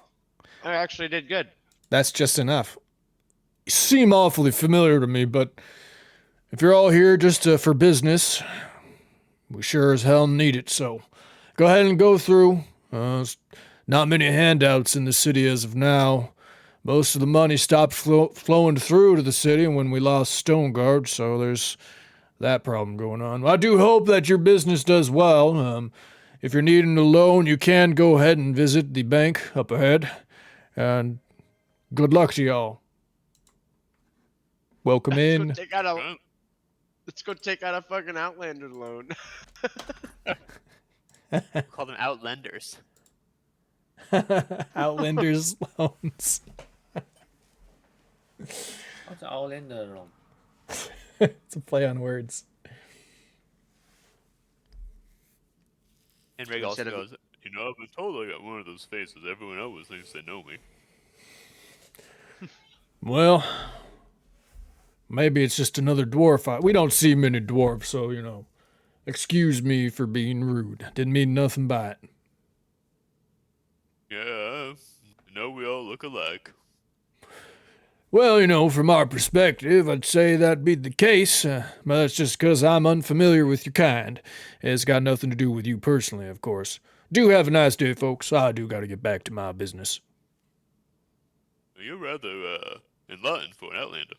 I actually did good. That's just enough. You seem awfully familiar to me, but if you're all here just for business, We sure as hell need it, so go ahead and go through. Not many handouts in the city as of now. Most of the money stopped flowing through to the city when we lost Stoneguard, so there's that problem going on. I do hope that your business does well. If you're needing a loan, you can go ahead and visit the bank up ahead. And good luck to y'all. Welcome in. Let's go take out a fucking Outlander loan. Call them Outlanders. Outlanders loans. What's Outlander loan? It's a play on words. And Rig also Instead of- goes, You know, I've been told I got one of those faces. Everyone always thinks they know me. Well, maybe it's just another dwarf. We don't see many dwarfs, so, excuse me for being rude. Didn't mean nothing by it. Yeah, I know we all look alike. Well, from our perspective, I'd say that'd be the case, but that's just because I'm unfamiliar with your kind. It's got nothing to do with you personally, of course. Do have a nice day, folks. I do gotta get back to my business. You're rather, enlightened for an Outlander.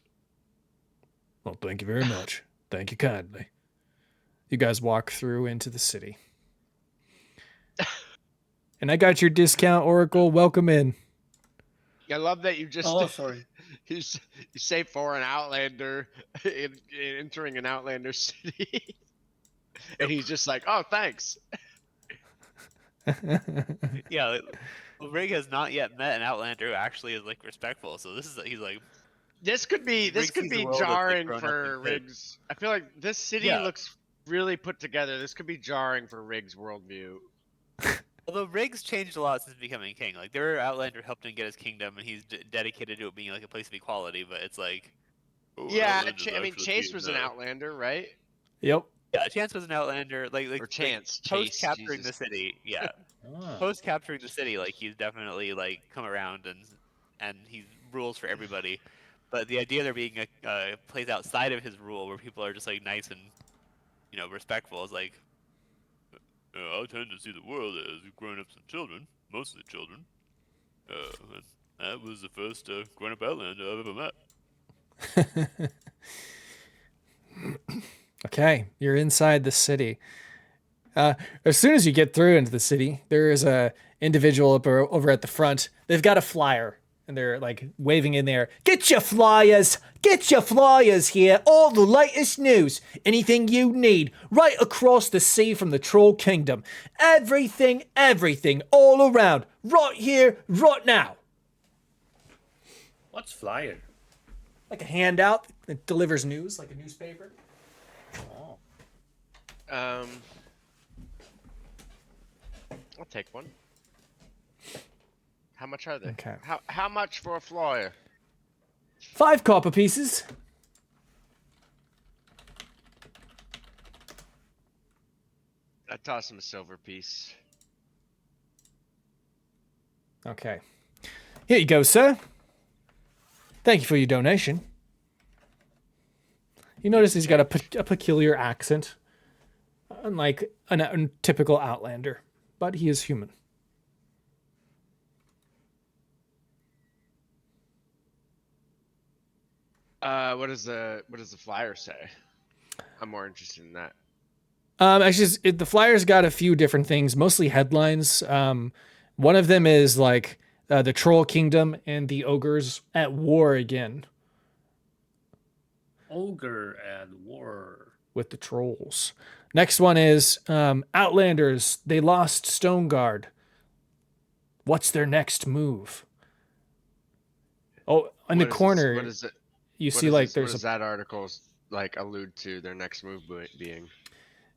Well, thank you very much. Thank you kindly. You guys walk through into the city. And I got your discount, Oracle. Welcome in. I love that you just. Oh, sorry. You say for an Outlander entering an Outlander city, and he's just like, "Oh, thanks." yeah, Rig has not yet met an Outlander who actually is respectful. So he's like, This could be sees the world as, jarring grown up for and big. Riggs. I feel like this city Yeah. looks really put together. This could be jarring for Riggs' worldview. Although Riggs changed a lot since becoming king. There were Outlander helped him get his kingdom, and he's dedicated to it being a place of equality. But it's Oh, Yeah, Outlanders I mean actually Chase being, was an Outlander, right? Yep. yeah, Chance was an Outlander. Or Chance, post Chase, capturing Jesus. the city. Yeah, Ah. post capturing the city, he's definitely come around and he rules for everybody. But the idea of there being a place outside of his rule where people are just nice and respectful is I tend to see the world as grown-ups and children, mostly children. And that was the first grown-up Outlander I've ever met. Okay, you're inside the city. As soon as you get through into the city, there is a individual over at the front. They've got a flyer, and they're waving in there. Get your flyers here. All the latest news, anything you need, right across the sea from the Troll Kingdom. Everything, all around, right here, right now. What's flyer? Like a handout that delivers news, like a newspaper. Oh. I'll take one. How much are they? Okay. How much for a flyer? 5 copper pieces. I toss him a silver piece. Okay. Here you go, sir. Thank you for your donation. You notice he's got a peculiar accent, unlike a typical Outlander, but he is human. What does the flyer say? I'm more interested in that. Actually, the flyer's got a few different things, mostly headlines. One of them is the Troll Kingdom and the ogres at war again. Ogre at war. With the trolls. Next one is Outlanders. They lost Stoneguard. What's their next move? Oh, in the corner, What is it? you see What there's does that article allude to their next move being?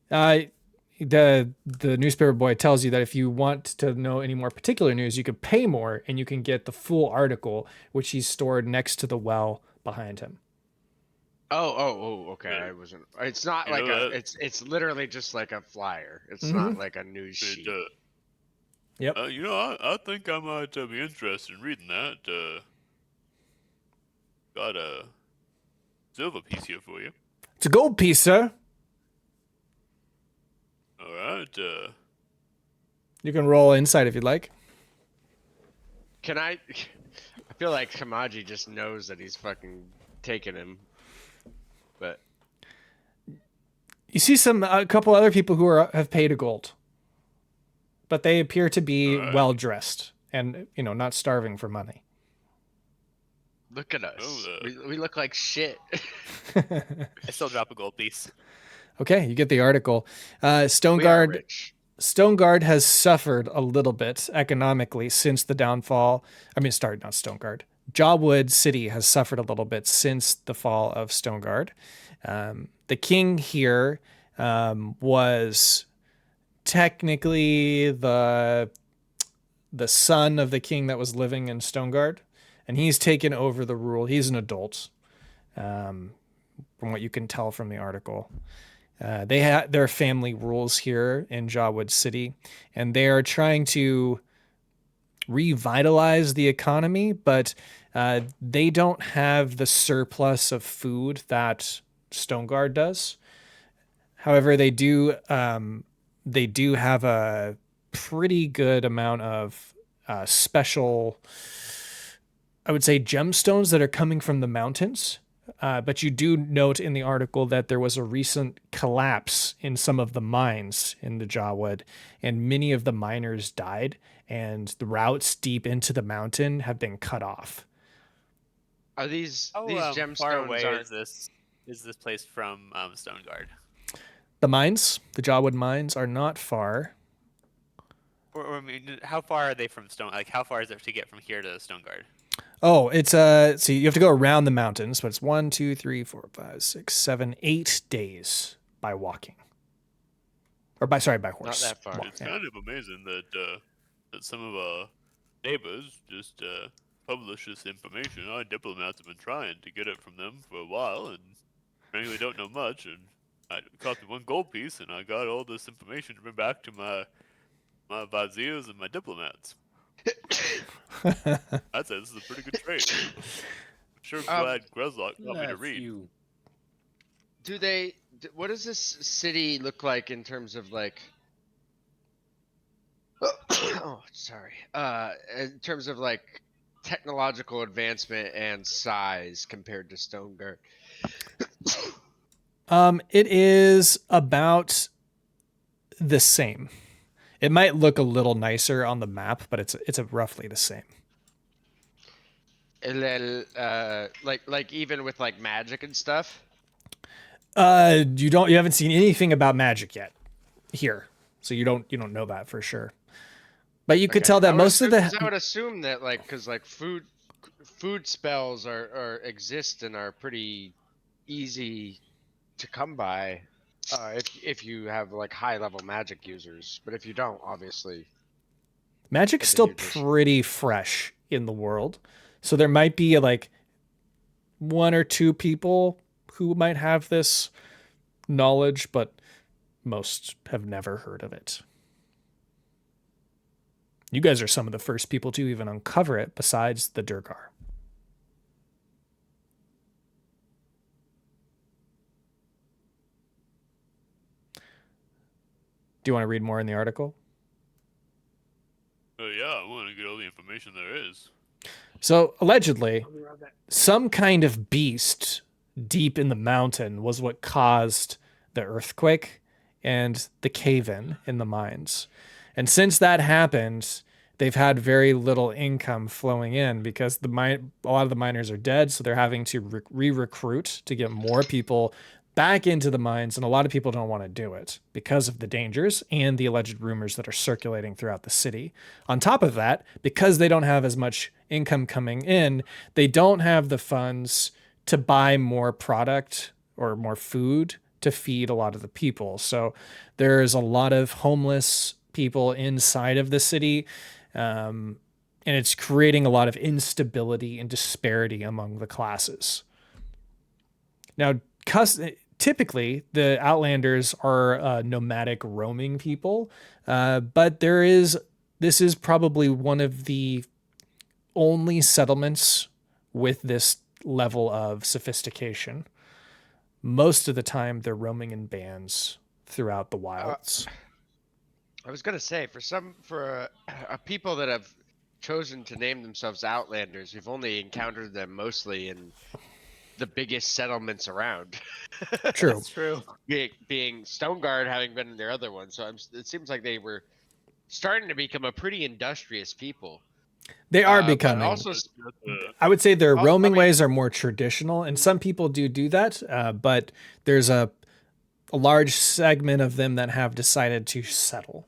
The newspaper boy tells you that if you want to know any more particular news, you could pay more and you can get the full article, which he's stored next to the well behind him. Oh, okay. Yeah. I wasn't. It's not You like know it's literally just like a flyer. It's not like a news sheet. Yep. I think I might be interested in reading that. Got a silver piece here for you. It's a gold piece, sir. All right. You can roll insight if you'd like. Can I? I feel like Kamaji just knows that he's fucking taking him, but You see a couple other people who have paid a gold, but they appear to be All right. well dressed and not starving for money. look at us. Oh, We look like shit. I still drop a gold piece. Okay, you get the article. We are Stoneguard rich. Stoneguard has suffered a little bit economically since the downfall. Not Stoneguard. Jawood City has suffered a little bit since the fall of Stoneguard. The king here was technically the son of the king that was living in Stoneguard, and he's taken over the rule. He's an adult, from what you can tell from the article. They have their family rules here in Jawood City, and they are trying to revitalize the economy, but they don't have the surplus of food that Stoneguard does. However, they do have a pretty good amount of special, I would say, gemstones that are coming from the mountains. But you do note in the article that there was a recent collapse in some of the mines in the Jawood, and many of the miners died, and the routes deep into the mountain have been cut off. Are these How gemstones? far away Aren't... is this place from Stoneguard? The Jawood mines, are not far. Or I mean, how far are they from Stone? Like, how far is it to get from here to Stoneguard? Oh, it's so you have to go around the mountains, but it's 1, 2, 3, 4, 5, 6, 7, 8 days by walking. By horse. Not that far. It's kind of amazing that some of our neighbors just publish this information. Our diplomats have been trying to get it from them for a while, and frankly don't know much. And I cost me 1 gold piece, and I got all this information to bring back to my viziers and my diplomats. I'd say this is a pretty good trade. I'm sure glad Grezlock got me to read. What does this city look like in terms of like? Oh, sorry. In terms of like technological advancement and size compared to Stoneguard. It is about the same. It might look a little nicer on the map, but it's roughly the same. And then, like even with like magic and stuff. You haven't seen anything about magic yet here, so you don't know that for sure. But you could tell that most of the. I would assume that because food spells exist and are pretty easy to come by. If you have like high level magic users, but if you don't, obviously. Magic's still pretty fresh in the world, so there might be like 1 or 2 people who might have this knowledge, but most have never heard of it. You guys are some of the first people to even uncover it, besides the Durgar. Do you want to read more in the article? Yeah, I want to get all the information there is. So, allegedly, some kind of beast deep in the mountain was what caused the earthquake and the cave-in the mines. And since that happened, they've had very little income flowing in because a lot of the miners are dead, so they're having to re-recruit to get more people back into the mines, and a lot of people don't want to do it because of the dangers and the alleged rumors that are circulating throughout the city. On top of that, because they don't have as much income coming in, they don't have the funds to buy more product or more food to feed a lot of the people. So there's a lot of homeless people inside of the city, and it's creating a lot of instability and disparity among the classes. Now, typically, the Outlanders are nomadic roaming people, but this is probably one of the only settlements with this level of sophistication. Most of the time, they're roaming in bands throughout the wilds. I was gonna say for a people that have chosen to name themselves Outlanders, we've only encountered them mostly in the biggest settlements around. True. That's true. Being Stoneguard having been in their other one, so it seems like they were starting to become a pretty industrious people. They are But becoming. also, I would say their roaming I mean, ways are more traditional, and some people do that. But there's a large segment of them that have decided to settle.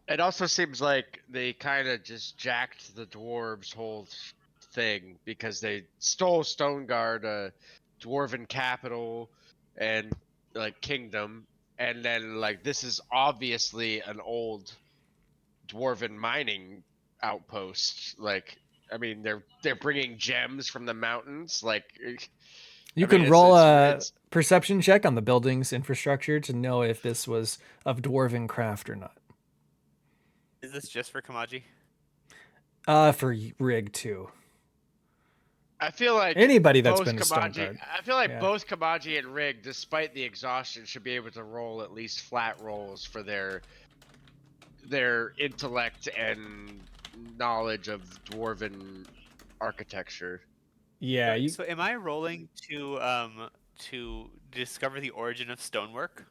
it also seems like they kind of just jacked the dwarves' whole thing because they stole Stoneguard, a dwarven capital, and like kingdom, and then like this is obviously an old dwarven mining outpost. Like, I mean, they're bringing gems from the mountains. Like, You I mean, can roll a it's perception check on the building's infrastructure to know if this was of dwarven craft or not. Is this just for Kamaji? For Rig too. I feel like Anybody that's both been a Kamaji, Stoneguard. I feel like Yeah. both Kamaji and Rig, despite the exhaustion, should be able to roll at least flat rolls for their intellect and knowledge of dwarven architecture. Yeah, you, So am I rolling to discover the origin of stonework?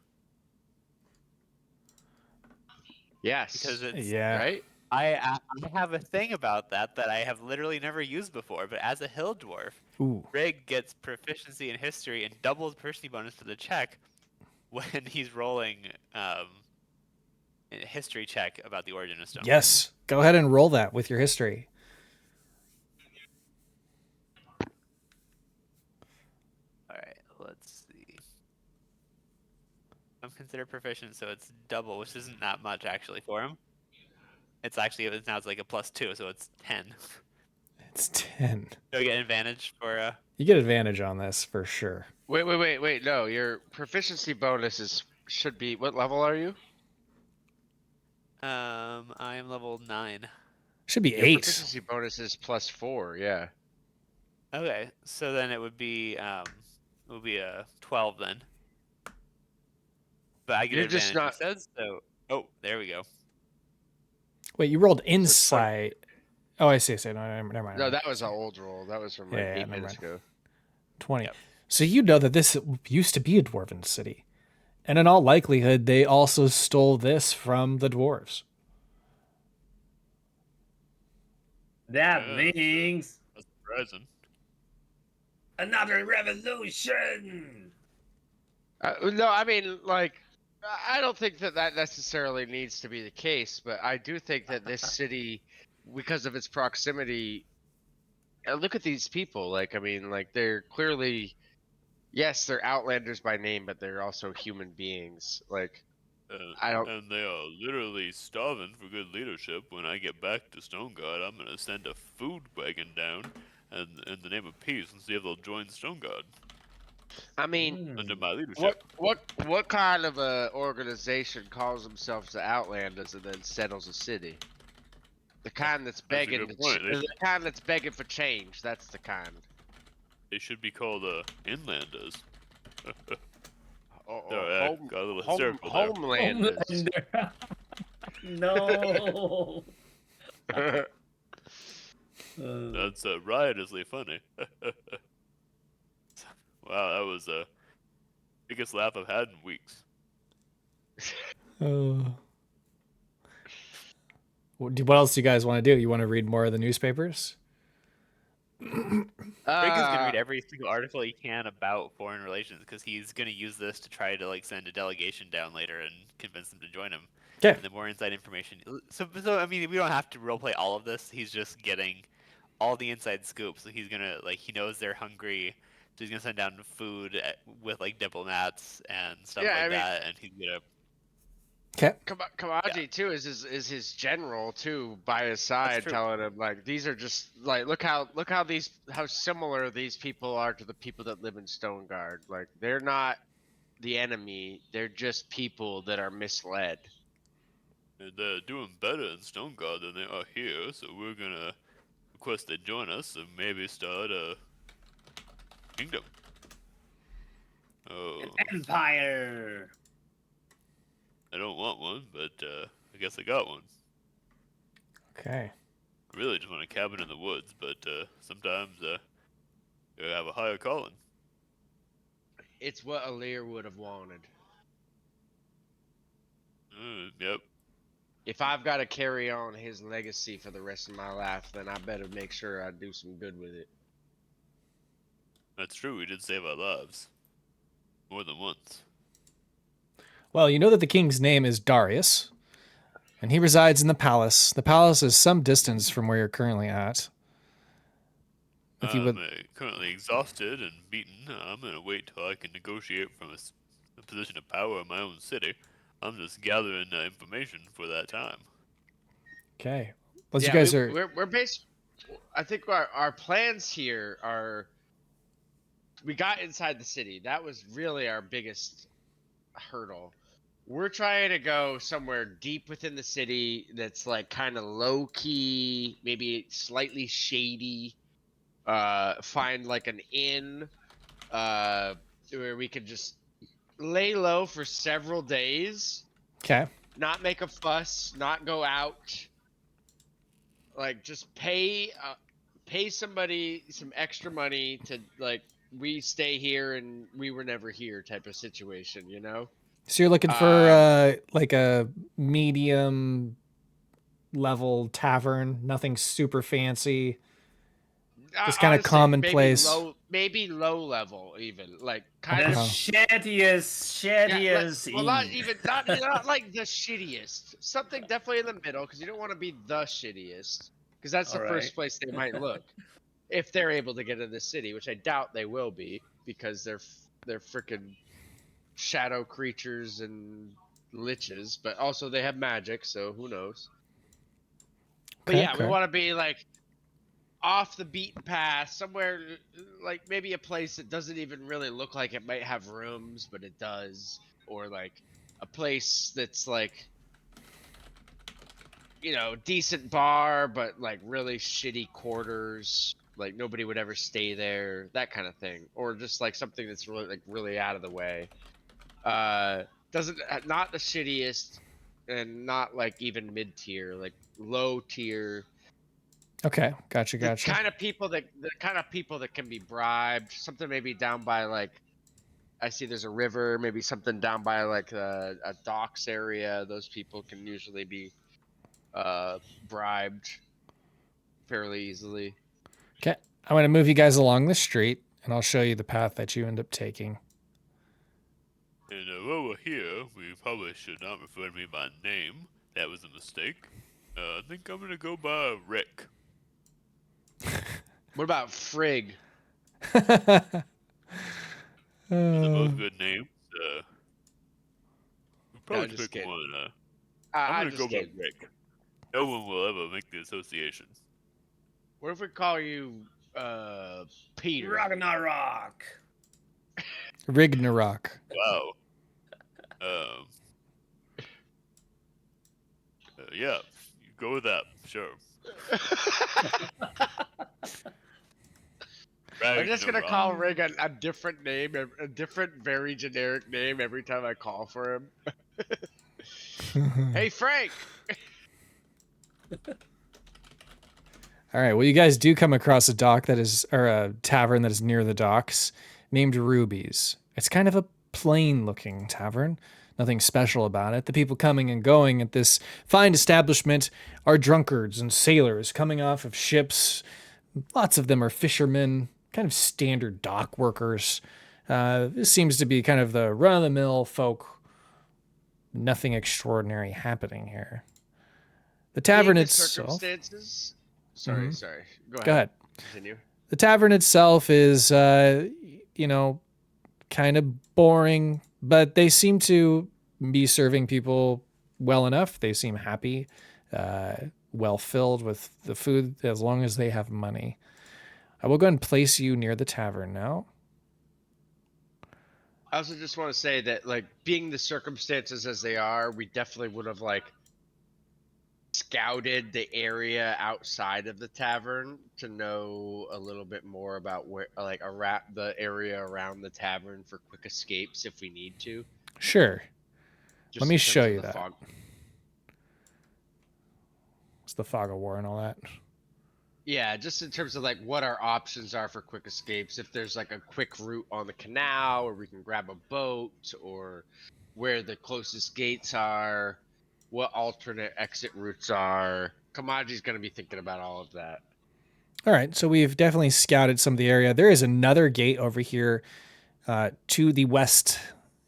Yes. Because it's yeah. Right? I have a thing about that I have literally never used before, but as a hill dwarf, Ooh. Rig gets proficiency in history and doubles proficiency bonus to the check when he's rolling a history check about the origin of stone. Yes. Go ahead and roll that with your history. All right, let's see. I'm considered proficient, so it's double, which isn't that much actually for him. It's like a +2, so it's 10. It's 10. Do I get an advantage for You get advantage on this for sure. Wait. No, your proficiency bonus should be. What level are you? I am level 9. Should be Your 8. proficiency bonus is +4. Yeah. Okay, so then it would be a 12 then. But I get You're advantage. just not. It says so. Oh, there we go. Wait, you rolled So it's insight. Oh, I see. No, never mind. No, that was an old roll. That was from like Yeah, 8 never minutes mind. ago. 20. Yep. So you know that this used to be a dwarven city. And in all likelihood, they also stole this from the dwarves. That Yeah, means That's surprising. another revolution. No, I mean, like, I don't think that necessarily needs to be the case, but I do think that this city, because of its proximity, look at these people. Like, I mean, like, they're clearly, yes, they're Outlanders by name, but they're also human beings. Like, I don't. And they are literally starving for good leadership. When I get back to Stoneguard, I'm gonna send a food wagon down, and in the name of peace, and see if they'll join Stoneguard I mean, under my leadership. what kind of a organization calls themselves the Outlanders and then settles a city? The kind that's That's a begging. good point. The kind that's begging for change. That's the kind. They should be called Inlanders. Or Sorry, I got a little hysterical there. homelanders. No. That's riotously funny. Wow, that was the biggest laugh I've had in weeks. What else do you guys want to do? You want to read more of the newspapers? Rig is gonna read every single article he can about foreign relations because he's gonna use this to try to like send a delegation down later and convince them to join him. Okay. And the more inside information. So I mean, we don't have to roleplay all of this. He's just getting all the inside scoops. So he's gonna he knows they're hungry, so he's gonna send down food with like diplomats and stuff that, and he's gonna. Okay. Kamaji too is his general too by his side, telling him like these are just like look how similar these people are to the people that live in Stoneguard. Like they're not the enemy; they're just people that are misled. And they're doing better in Stoneguard than they are here, so we're gonna request they join us and maybe start a kingdom. Oh, Empire. I don't want one, but I guess I got one. Okay. I really just want a cabin in the woods, but sometimes you have a higher calling. It's what Alir would have wanted. Yep. If I've got to carry on his legacy for the rest of my life, then I better make sure I do some good with it. That's true. We did save our lives. More than once. Well, you know that the king's name is Darius, and he resides in the palace. The palace is some distance from where you're currently at. If you would... currently exhausted and beaten. I'm going to wait till I can negotiate from a position of power in my own city. I'm just gathering information for that time. Okay. Well, you guys are... We're based... I think our plans here are... We got inside the city. That was really our biggest hurdle. We're trying to go somewhere deep within the city that's like kind of low key, maybe slightly shady. Find like an inn where we could just lay low for several days. Okay. Not make a fuss, not go out. Like just pay somebody some extra money to like we stay here and we were never here type of situation, you know? So you're looking for like a medium level tavern, nothing super fancy. Just kind of commonplace. Maybe low level even, like kind The of shittiest. well, not like the shittiest. Something definitely in the middle, because you don't want to be the shittiest, because that's the first place they might look if they're able to get in the city, which I doubt they will be, because they're freaking shadow creatures and liches, but also they have magic, so who knows. But yeah, we want to be like off the beaten path, somewhere like maybe a place that doesn't even really look like it might have rooms, but it does, or like a place that's like, you know, decent bar, but like really shitty quarters, like nobody would ever stay there, that kind of thing, or just like something that's really out of the way. Not the shittiest, and not like even mid tier, like low tier. Okay, gotcha. The kind of people that can be bribed. Something maybe down by like, I see there's a river, maybe something down by like a docks area. Those people can usually be bribed fairly easily. Okay, I'm gonna move you guys along the street, and I'll show you the path that you end up taking. And while we're here, we probably should not refer to me by name. That was a mistake. I think I'm gonna go by Rick. What about Frigg? Those are both good names. We'll probably pick one. I'm gonna go by Rick. No one will ever make the association. What if we call you Peter? Ragnarok. Ragnarok. Wow. Yeah, you go with that. Sure. I'm just gonna call Rig a different name, a different, very generic name every time I call for him. Hey, Frank. All right. Well, you guys do come across a tavern that is near the docks, named Ruby's. It's kind of a plain-looking tavern. Nothing special about it. The people coming and going at this fine establishment are drunkards and sailors coming off of ships. Lots of them are fishermen, kind of standard dock workers. This seems to be kind of the run-of-the-mill folk. Nothing extraordinary happening here. The tavern itself... Sorry. Go ahead. Continue. The tavern itself is, kind of boring, but they seem to be serving people well enough. They seem happy, well filled with the food as long as they have money. I will go ahead and place you near the tavern now. I also just want to say that, like, being the circumstances as they are, we definitely would have, like, scouted the area outside of the tavern to know a little bit more about where, like, the area around the tavern for quick escapes if we need to. Sure. Let me show you that. the fog of war and all that. Yeah, just in terms of like what our options are for quick escapes. If there's like a quick route on the canal, or we can grab a boat, or where the closest gates are, what alternate exit routes are. Kamaji's going to be thinking about all of that. All right, so we've definitely scouted some of the area. There is another gate over here to the west.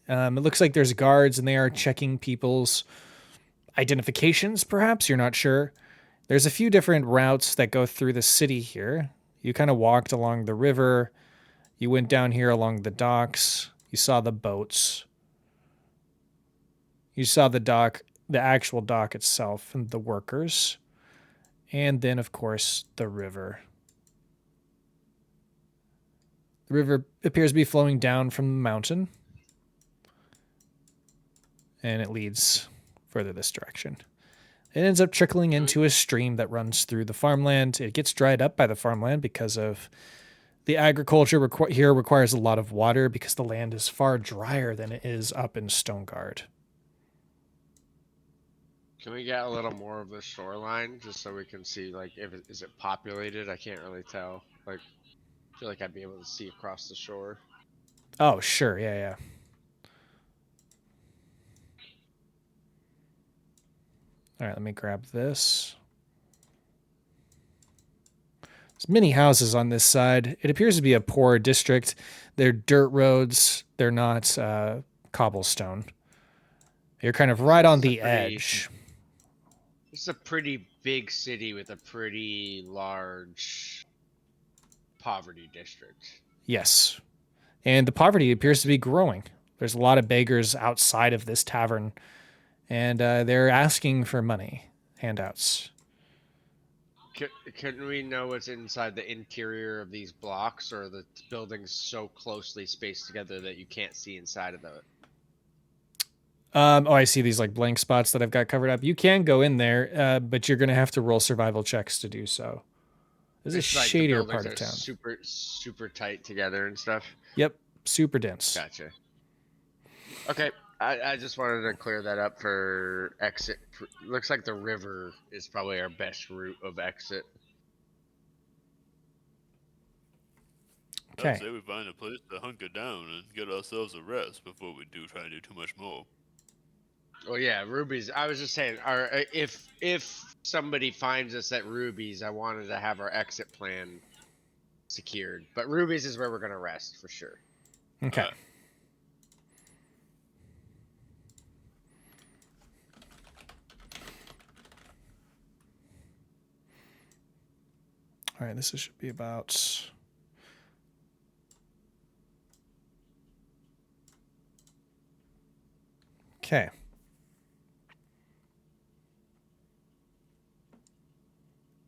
It looks like there's guards, and they are checking people's identifications, perhaps. You're not sure. There's a few different routes that go through the city here. You kind of walked along the river. You went down here along the docks. You saw the boats. You saw the dock, the actual dock itself, and the workers. And then, of course, the river. The river appears to be flowing down from the mountain. And it leads further this direction. It ends up trickling into a stream that runs through the farmland. It gets dried up by the farmland because of the agriculture here requires a lot of water because the land is far drier than it is up in Stoneguard. Can we get a little more of the shoreline just so we can see, like, is it populated? I can't really tell. Like, I feel like I'd be able to see across the shore. Oh, sure. Yeah. All right, let me grab this. There's many houses on this side. It appears to be a poor district. They're dirt roads. They're not cobblestone. You're kind of right on the edge. This is a pretty big city with a pretty large poverty district. Yes. And the poverty appears to be growing. There's a lot of beggars outside of this tavern, and they're asking for money, handouts. Can we know what's inside the interior of these blocks, or are the buildings so closely spaced together that you can't see inside of them? Oh, I see these like blank spots that I've got covered up. You can go in there, but you're going to have to roll survival checks to do so. This is a shadier part of town. Super tight together and stuff. Yep, super dense. Gotcha. Okay, I just wanted to clear that up for exit. Looks like the river is probably our best route of exit. Okay. I'd say we find a place to hunker down and get ourselves a rest before we do try to do too much more. Well, yeah, Ruby's. I was just saying, if somebody finds us at Ruby's, I wanted to have our exit plan secured. But Ruby's is where we're gonna rest for sure. Okay. All right, this should be about... Okay.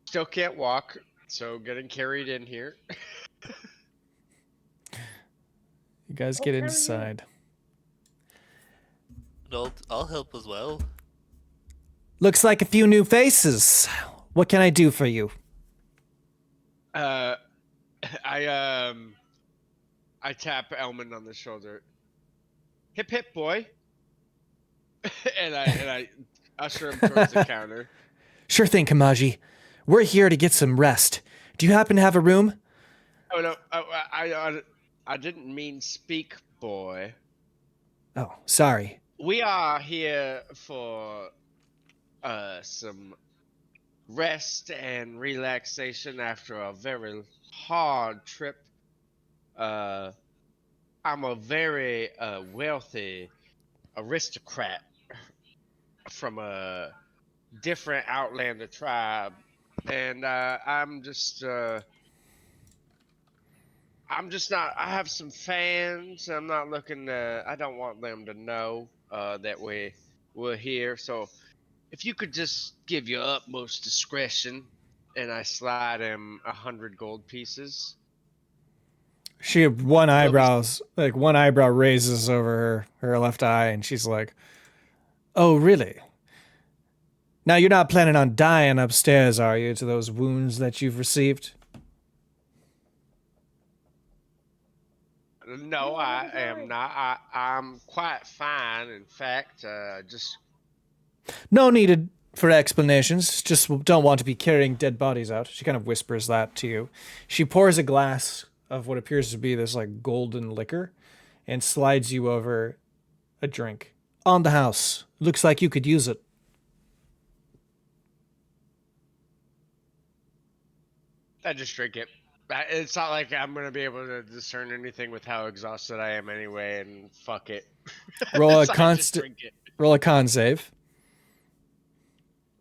Still can't walk, so getting carried in here. You guys get inside. I'll help as well. Looks like a few new faces. What can I do for you? I tap Elman on the shoulder. Hip hip boy. and I usher him towards the counter. Sure thing, Kamaji. We're here to get some rest. Do you happen to have a room? Oh no, I didn't mean speak, boy. Oh, sorry. We are here for some rest and relaxation after a very hard trip. I'm a very wealthy aristocrat from a different Outlander tribe, and I'm just not. I have some fans. I'm not looking to. I don't want them to know that we're here. So, if you could just give your utmost discretion, and I slide him 100 gold pieces. She one eyebrow raises over her left eye, and she's like, "Oh, really? Now you're not planning on dying upstairs, are you, to those wounds that you've received?" No, I am not. I'm quite fine. In fact, just No need for explanations. Just don't want to be carrying dead bodies out. She kind of whispers that to you. She pours a glass of what appears to be this like golden liquor and slides you over a drink. On the house. Looks like you could use it. I just drink it. It's not like I'm going to be able to discern anything with how exhausted I am anyway, and fuck it. Roll a So I con just drink it. Roll a con save.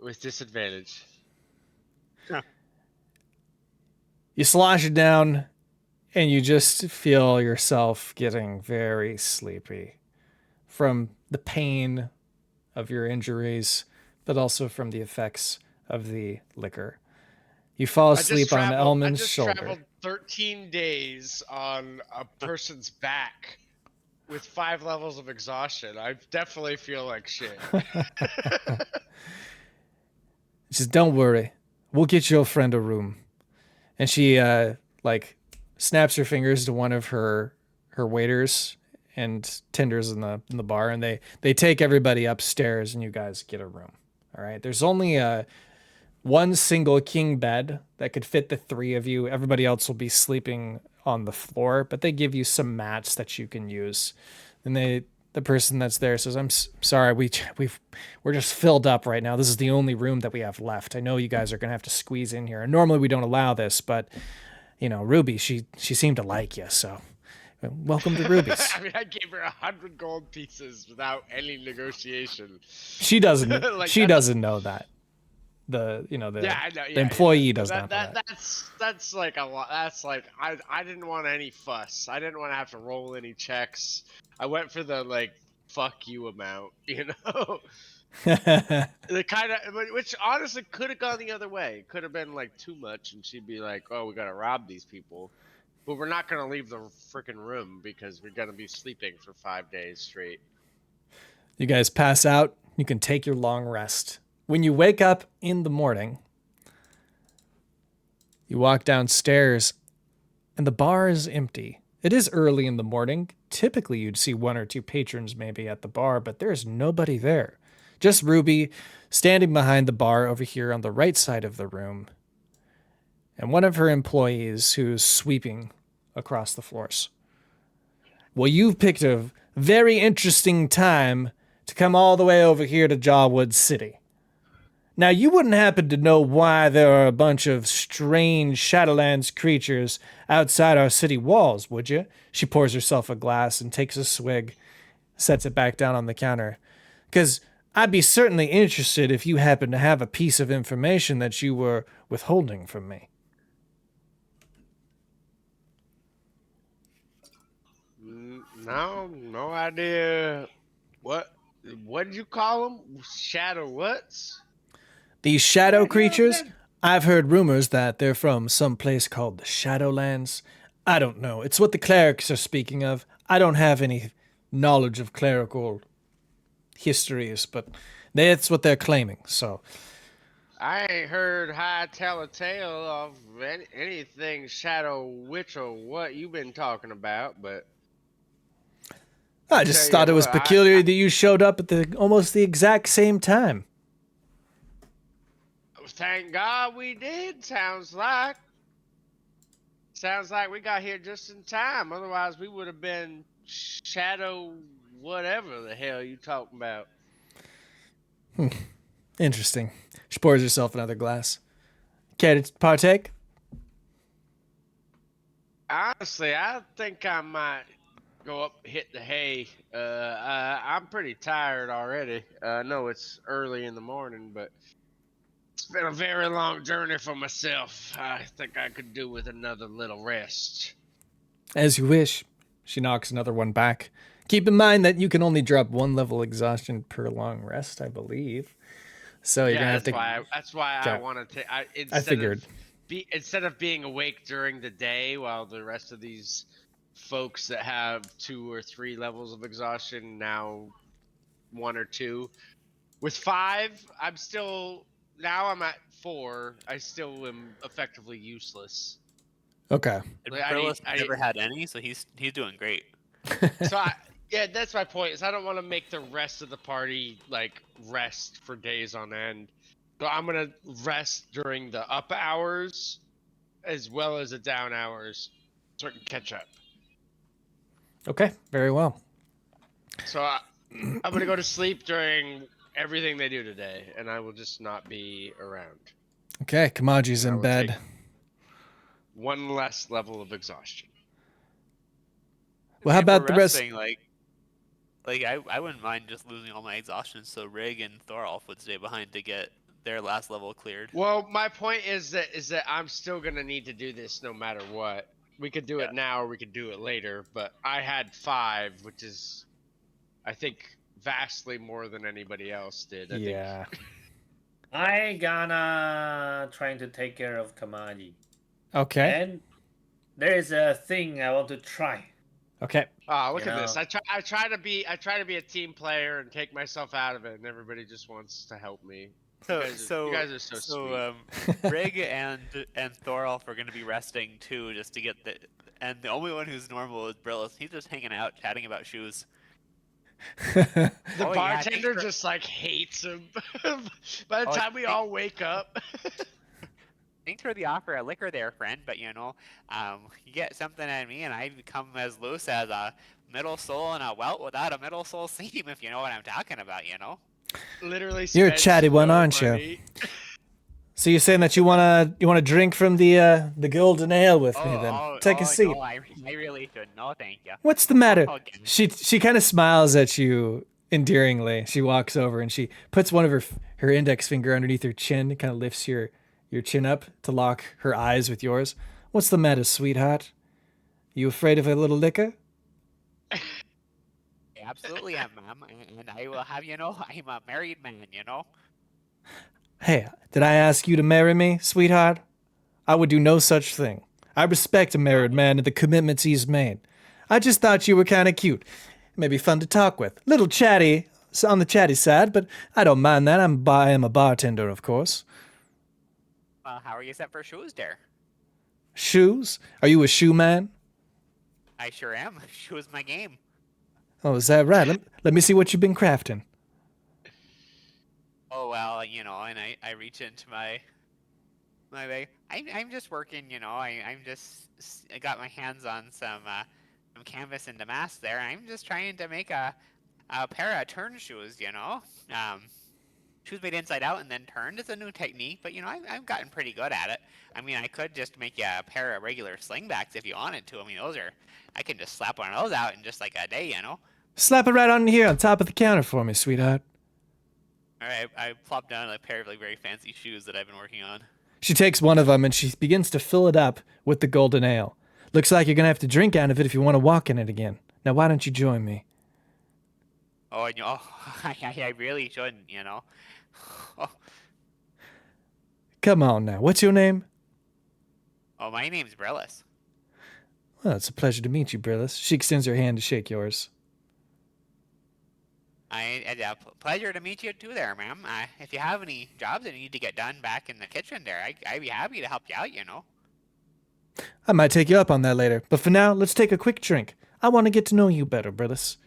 With disadvantage. You slosh it down, and you just feel yourself getting very sleepy from the pain of your injuries, but also from the effects of the liquor. You fall asleep on Elman's shoulder. I just traveled 13 days on a person's back with 5 levels of exhaustion. I definitely feel like shit. She says, "Don't worry, we'll get your friend a room." And she like snaps her fingers to one of her waiters and tenders in the bar, and they take everybody upstairs, and you guys get a room. All right. There's only one single king bed that could fit the 3 of you. Everybody else will be sleeping on the floor, but they give you some mats that you can use. And the person that's there says, "I'm sorry, we're just filled up right now. This is the only room that we have left. I know you guys are gonna have to squeeze in here. And normally we don't allow this, but Ruby, she seemed to like you, so welcome to Ruby's." I mean, I gave her 100 gold pieces without any negotiation. She doesn't. Like, she doesn't know that. The employee does not know that. That's like a lot. That's like I didn't want any fuss. I didn't want to have to roll any checks. I went for the like fuck you amount, The kind of, which honestly could have gone the other way. It could have been like too much, and she'd be like, "Oh, we gotta rob these people," but we're not gonna leave the freaking room because we're gonna be sleeping for 5 days straight. You guys pass out. You can take your long rest. When you wake up in the morning, you walk downstairs, and the bar is empty. It is early in the morning. Typically, you'd see 1 or 2 patrons maybe at the bar, but there's nobody there. Just Ruby standing behind the bar over here on the right side of the room, and one of her employees who's sweeping across the floors. Well, you've picked a very interesting time to come all the way over here to Jawood City. Now, you wouldn't happen to know why there are a bunch of strange Shadowlands creatures outside our city walls, would you? She pours herself a glass and takes a swig, sets it back down on the counter. Because I'd be certainly interested if you happen to have a piece of information that you were withholding from me. No idea. What did you call them? Shadow what's? These shadow creatures, I've heard rumors that they're from some place called the Shadowlands. I don't know. It's what the clerics are speaking of. I don't have any knowledge of clerical histories, but that's what they're claiming, so. I ain't heard high tell a tale of anything Shadow Witch or what you've been talking about, but... I just thought it was peculiar that you showed up at almost the exact same time. Thank God we did, sounds like. Sounds like we got here just in time. Otherwise, we would have been shadow whatever the hell you talking about. Interesting. She pours herself another glass. Care to partake? Honestly, I think I might go up and hit the hay. I'm pretty tired already. I know it's early in the morning, but it's been a very long journey for myself. I think I could do with another little rest. As you wish. She knocks another one back. Keep in mind that you can only drop 1 level exhaustion per long rest, I believe. So you're gonna have to. That's why I want to take. I figured. Instead of being awake during the day while the rest of these folks that have 2 or 3 levels of exhaustion now 1 or 2. With 5, I'm still. Now I'm at 4. I still am effectively useless. Okay. Brillis never had any, so he's doing great. So that's my point. Is I don't want to make the rest of the party like rest for days on end. So I'm gonna rest during the up hours as well as the down hours so I can catch up. Okay, very well. So I'm gonna go to sleep during everything they do today, and I will just not be around. Okay, Kamaji's And I in will bed. take one less level of exhaustion. Well, how If we're about the rest? resting, like I wouldn't mind just losing all my exhaustion, so Rig and Thorolf would stay behind to get their last level cleared. Well, my point is that I'm still gonna need to do this no matter what. We could do it now or we could do it later, but I had 5, which is, I think, vastly more than anybody else did. I think. I gonna trying to take care of Kamadi. Okay. And there is a thing I want to try. Okay. Oh, look at this! I try to be a team player and take myself out of it, and everybody just wants to help me. You guys are so sweet. Rig and Thorolf are going to be resting too, just to get and the only one who's normal is Brillis. He's just hanging out, chatting about shoes. The bartender just like hates him. By the time we all wake up. Thanks for the offer of liquor there, friend, but you get something out of me and I become as loose as a middle soul in a welt without a middle soul seam, if you know what I'm talking about, Literally. You're a chatty one, aren't you? So you're saying that you wanna drink from the golden ale with me then? Take a seat. No, I really should. No, thank you. What's the matter? She kind of smiles at you endearingly. She walks over and she puts one of her index finger underneath her chin, kind of lifts your chin up to lock her eyes with yours. What's the matter, sweetheart? You afraid of a little liquor? Absolutely am, ma'am, and I will have I'm a married man, Hey, did I ask you to marry me, sweetheart? I would do no such thing. I respect a married man and the commitments he's made. I just thought you were kind of cute. Maybe fun to talk with. Little chatty, on the chatty side, but I don't mind that. I am a bartender, of course. How are you set for shoes, there? Shoes? Are you a shoe man? I sure am. Shoes my game. Oh, is that right? Let me see what you've been crafting. Oh, well, and I reach into my bag. I'm just working, I got my hands on some canvas and damask there. I'm just trying to make a pair of turn shoes, shoes made inside out and then turned is a new technique, but I've gotten pretty good at it. I mean, I could just make you a pair of regular slingbacks if you wanted to. I mean, I can just slap one of those out in just like a day, Slap it right on here on top of the counter for me, sweetheart. All right, I plop down a pair of very fancy shoes that I've been working on. She takes one of them and she begins to fill it up with the golden ale. Looks like you're going to have to drink out of it if you want to walk in it again. Now, why don't you join me? Oh, I really shouldn't, Come on now. What's your name? Oh, my name's Brillis. Well, it's a pleasure to meet you, Brillis. She extends her hand to shake yours. It's a pleasure to meet you too there, ma'am. If you have any jobs that you need to get done back in the kitchen there, I'd be happy to help you out, I might take you up on that later, but for now, let's take a quick drink. I want to get to know you better, Brillis.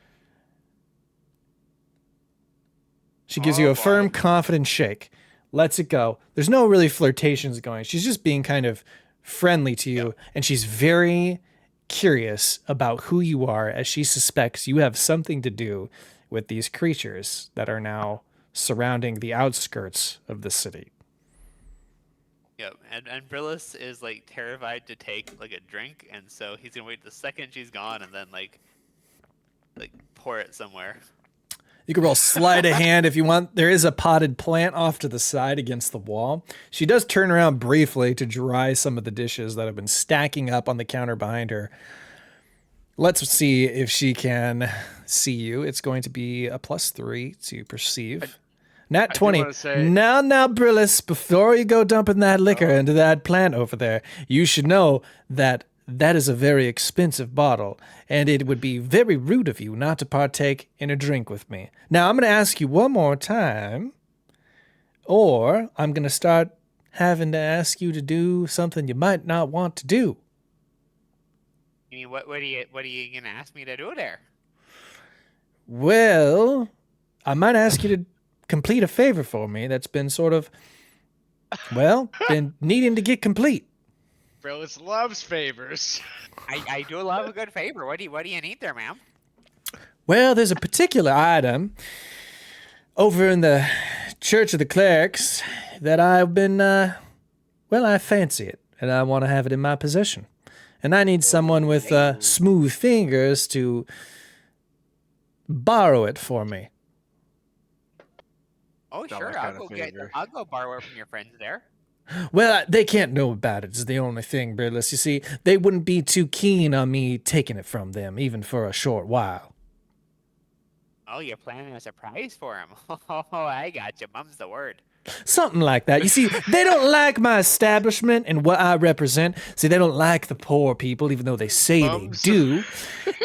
She gives you a firm, confident shake. Lets it go. There's no really flirtations going. She's just being kind of friendly to you, and she's very curious about who you are, as she suspects you have something to do with these creatures that are now surrounding the outskirts of the city. Yep, and Brillis is terrified to take a drink, and so he's gonna wait the second she's gone and then pour it somewhere. You can roll sleight of hand if you want. There is a potted plant off to the side against the wall. She does turn around briefly to dry some of the dishes that have been stacking up on the counter behind her. Let's see if she can see you. It's going to be a +3 to perceive. Nat 20. Now, Brillis, before you go dumping that liquor into that plant over there, you should know that is a very expensive bottle, and it would be very rude of you not to partake in a drink with me. Now, I'm going to ask you one more time, or I'm going to start having to ask you to do something you might not want to do. You mean, what are you going to ask me to do there? Well, I might ask you to complete a favor for me that's been sort of Well, then needing to get complete. Brillis loves favors. I do love a good favor. What do you need there, ma'am? Well, there's a particular item over in the Church of the Clerics that I've been, I fancy it, and I want to have it in my possession. And I need someone with smooth fingers to borrow it for me. Oh, sure. I'll go borrow it from your friends there. Well, they can't know about it, is the only thing, Brillis. You see, they wouldn't be too keen on me taking it from them, even for a short while. Oh, you're planning a surprise for him. Oh, I got you. Mum's the word. Something like that. You see, they don't like my establishment and what I represent. See, they don't like the poor people, even though they say they do.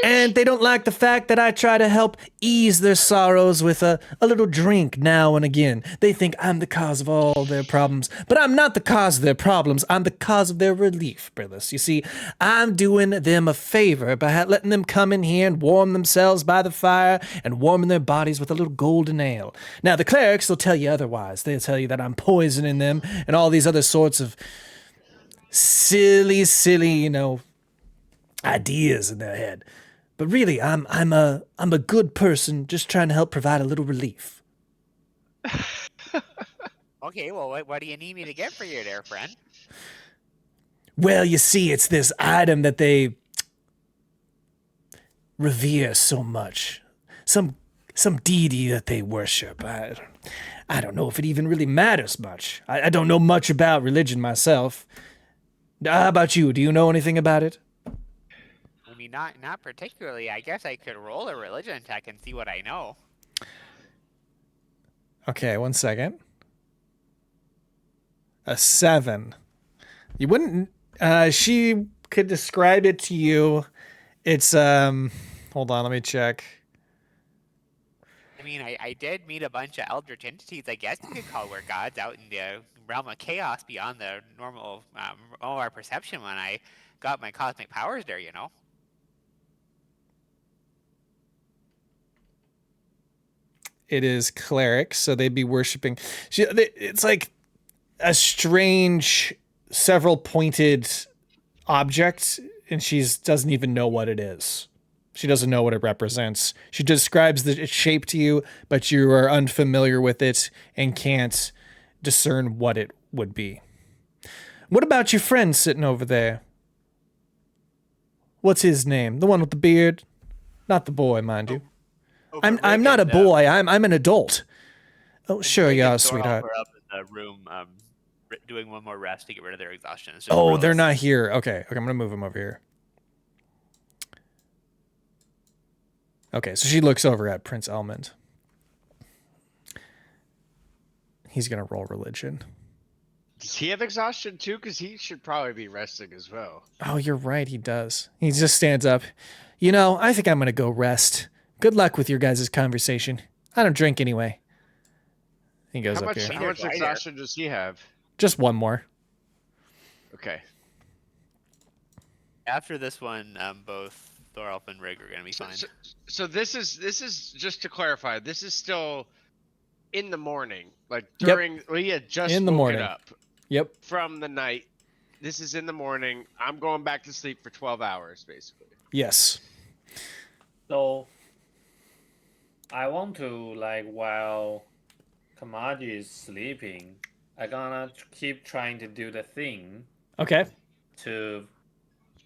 And they don't like the fact that I try to help ease their sorrows with a little drink now and again. They think I'm the cause of all their problems. But I'm not the cause of their problems. I'm the cause of their relief, Brillis. You see, I'm doing them a favor by letting them come in here and warm themselves by the fire and warming their bodies with a little golden ale. Now, the clerics will tell you otherwise. They'll tell you that I'm poisoning them and all these other sorts of silly, ideas in their head. But really, I'm a good person just trying to help provide a little relief. Okay, well, what do you need me to get for you there, friend? Well, you see, it's this item that they revere so much. Some deity that they worship. I don't know if it even really matters much. I don't know much about religion myself. How about you? Do you know anything about it? I mean, not particularly. I guess I could roll a religion check and see what I know. Okay, 1 second. A 7. You wouldn't... she could describe it to you. It's, hold on, let me check. I mean, I did meet a bunch of eldritch entities, I guess you could call were gods, out in the realm of chaos beyond the normal, our perception when I got my cosmic powers there, you know? It is clerics, so they'd be worshiping... It's like a strange, several pointed object, and she doesn't even know what it is. She doesn't know what it represents. She describes its shape to you, but you are unfamiliar with it and can't discern what it would be. What about your friend sitting over there? What's his name? The one with the beard? Not the boy, mind you. I'm not a boy. I'm an adult. Oh, sure, yeah, sweetheart. We're up in the room, doing one more rest to get rid of their exhaustion. Oh, they're not here. Okay, I'm gonna move them over here. Okay, so she looks over at Prince Elmond. He's gonna roll religion. Does he have exhaustion too? Because he should probably be resting as well. Oh, you're right, he does. He just stands up. You know, I think I'm gonna go rest. Good luck with your guys' conversation. I don't drink anyway. He goes up here. How much exhaustion does he have? Just one more. Okay. After this one, both Thorolf and Rig are gonna be fine. So this is just to clarify. This is still in the morning, like during we had just in the morning up. Yep. From the night. This is in the morning. I'm going back to sleep for 12 hours, basically. Yes. So I want to, like, while Kamaji is sleeping, I'm gonna keep trying to do the thing. Okay. To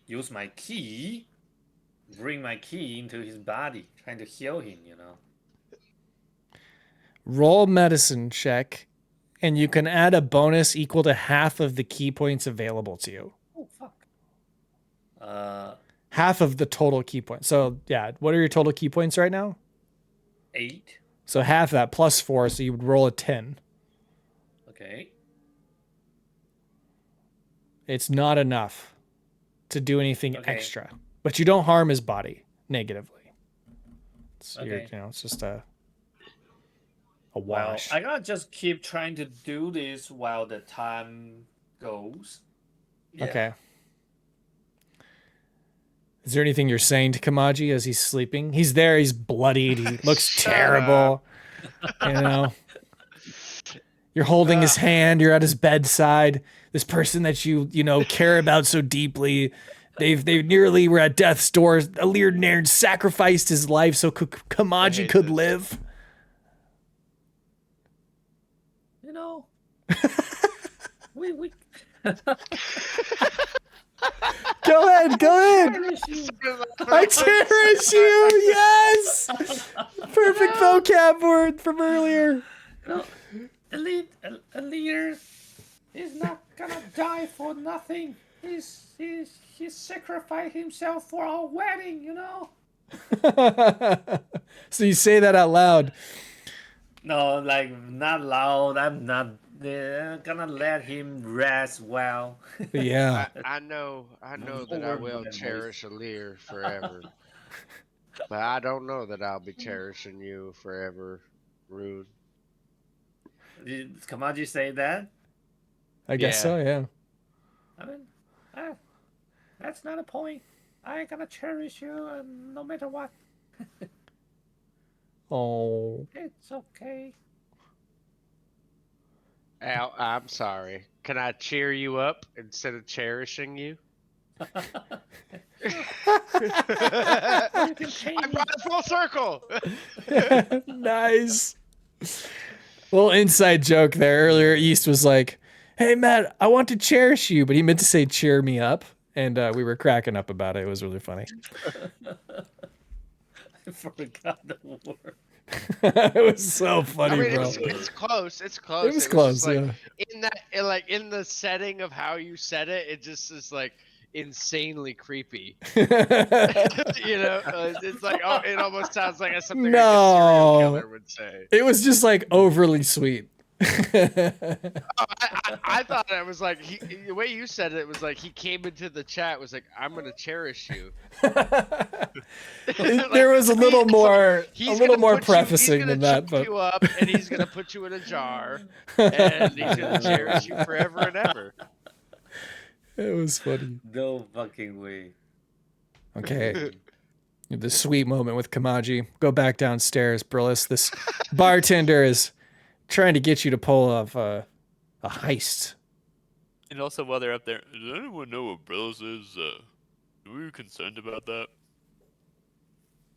use my key, bring my key into his body, trying to heal him, you know. Roll medicine check, and you can add a bonus equal to half of the key points available to you. Oh, fuck. Half of the total key points. So, yeah, what are your total key points right now? 8. So half that plus 4, so you would roll a 10. Okay. It's not enough to do anything extra. But you don't harm his body negatively. It's, it's just a wash. Well, I gotta just keep trying to do this while the time goes. Yeah. Okay. Is there anything you're saying to Kamaji as he's sleeping? He's there, he's bloodied, he looks terrible. You know? You're holding his hand. You're at his bedside. This person that you care about so deeply. They've nearly were at death's door. Alir Nairn sacrificed his life so Kamaji could live. You know, we Go ahead. cherish you. I cherish you. Yes. Perfect vocab word from earlier. No, Alir is not gonna die for nothing. He sacrificed himself for our wedding, you know. So you say that out loud. No, like not loud. I'm not gonna let him rest well. Yeah. I know that I will cherish Alir forever. But I don't know that I'll be cherishing you forever, Rude. Did Kamaji say that? I guess so, yeah. I mean, that's not a point. I gonna cherish you no matter what. Oh. It's okay. Al, I'm sorry. Can I cheer you up instead of cherishing you? I brought it full circle. Nice. Little inside joke there. Earlier, East was like, "Hey, Matt, I want to cherish you," but he meant to say cheer me up. And we were cracking up about it. It was really funny. I forgot the word. It was so funny, I mean, bro. it's close. It's close. It was close, just, yeah. In the setting of how you said it, it just is like insanely creepy. It's like, oh, it almost sounds like something like a serial killer would say. It was just like overly sweet. I thought it was like the way you said it was like he came into the chat was like, I'm gonna cherish you. There was a little more prefacing than that, but you up and he's gonna put you in a jar and he's gonna cherish you forever and ever. It was funny. No fucking way. Okay. The sweet moment with Kamaji. Go back downstairs, Brillis. This bartender is trying to get you to pull off a heist. And also, while they're up there, does anyone know what Brillis is? Are we concerned about that?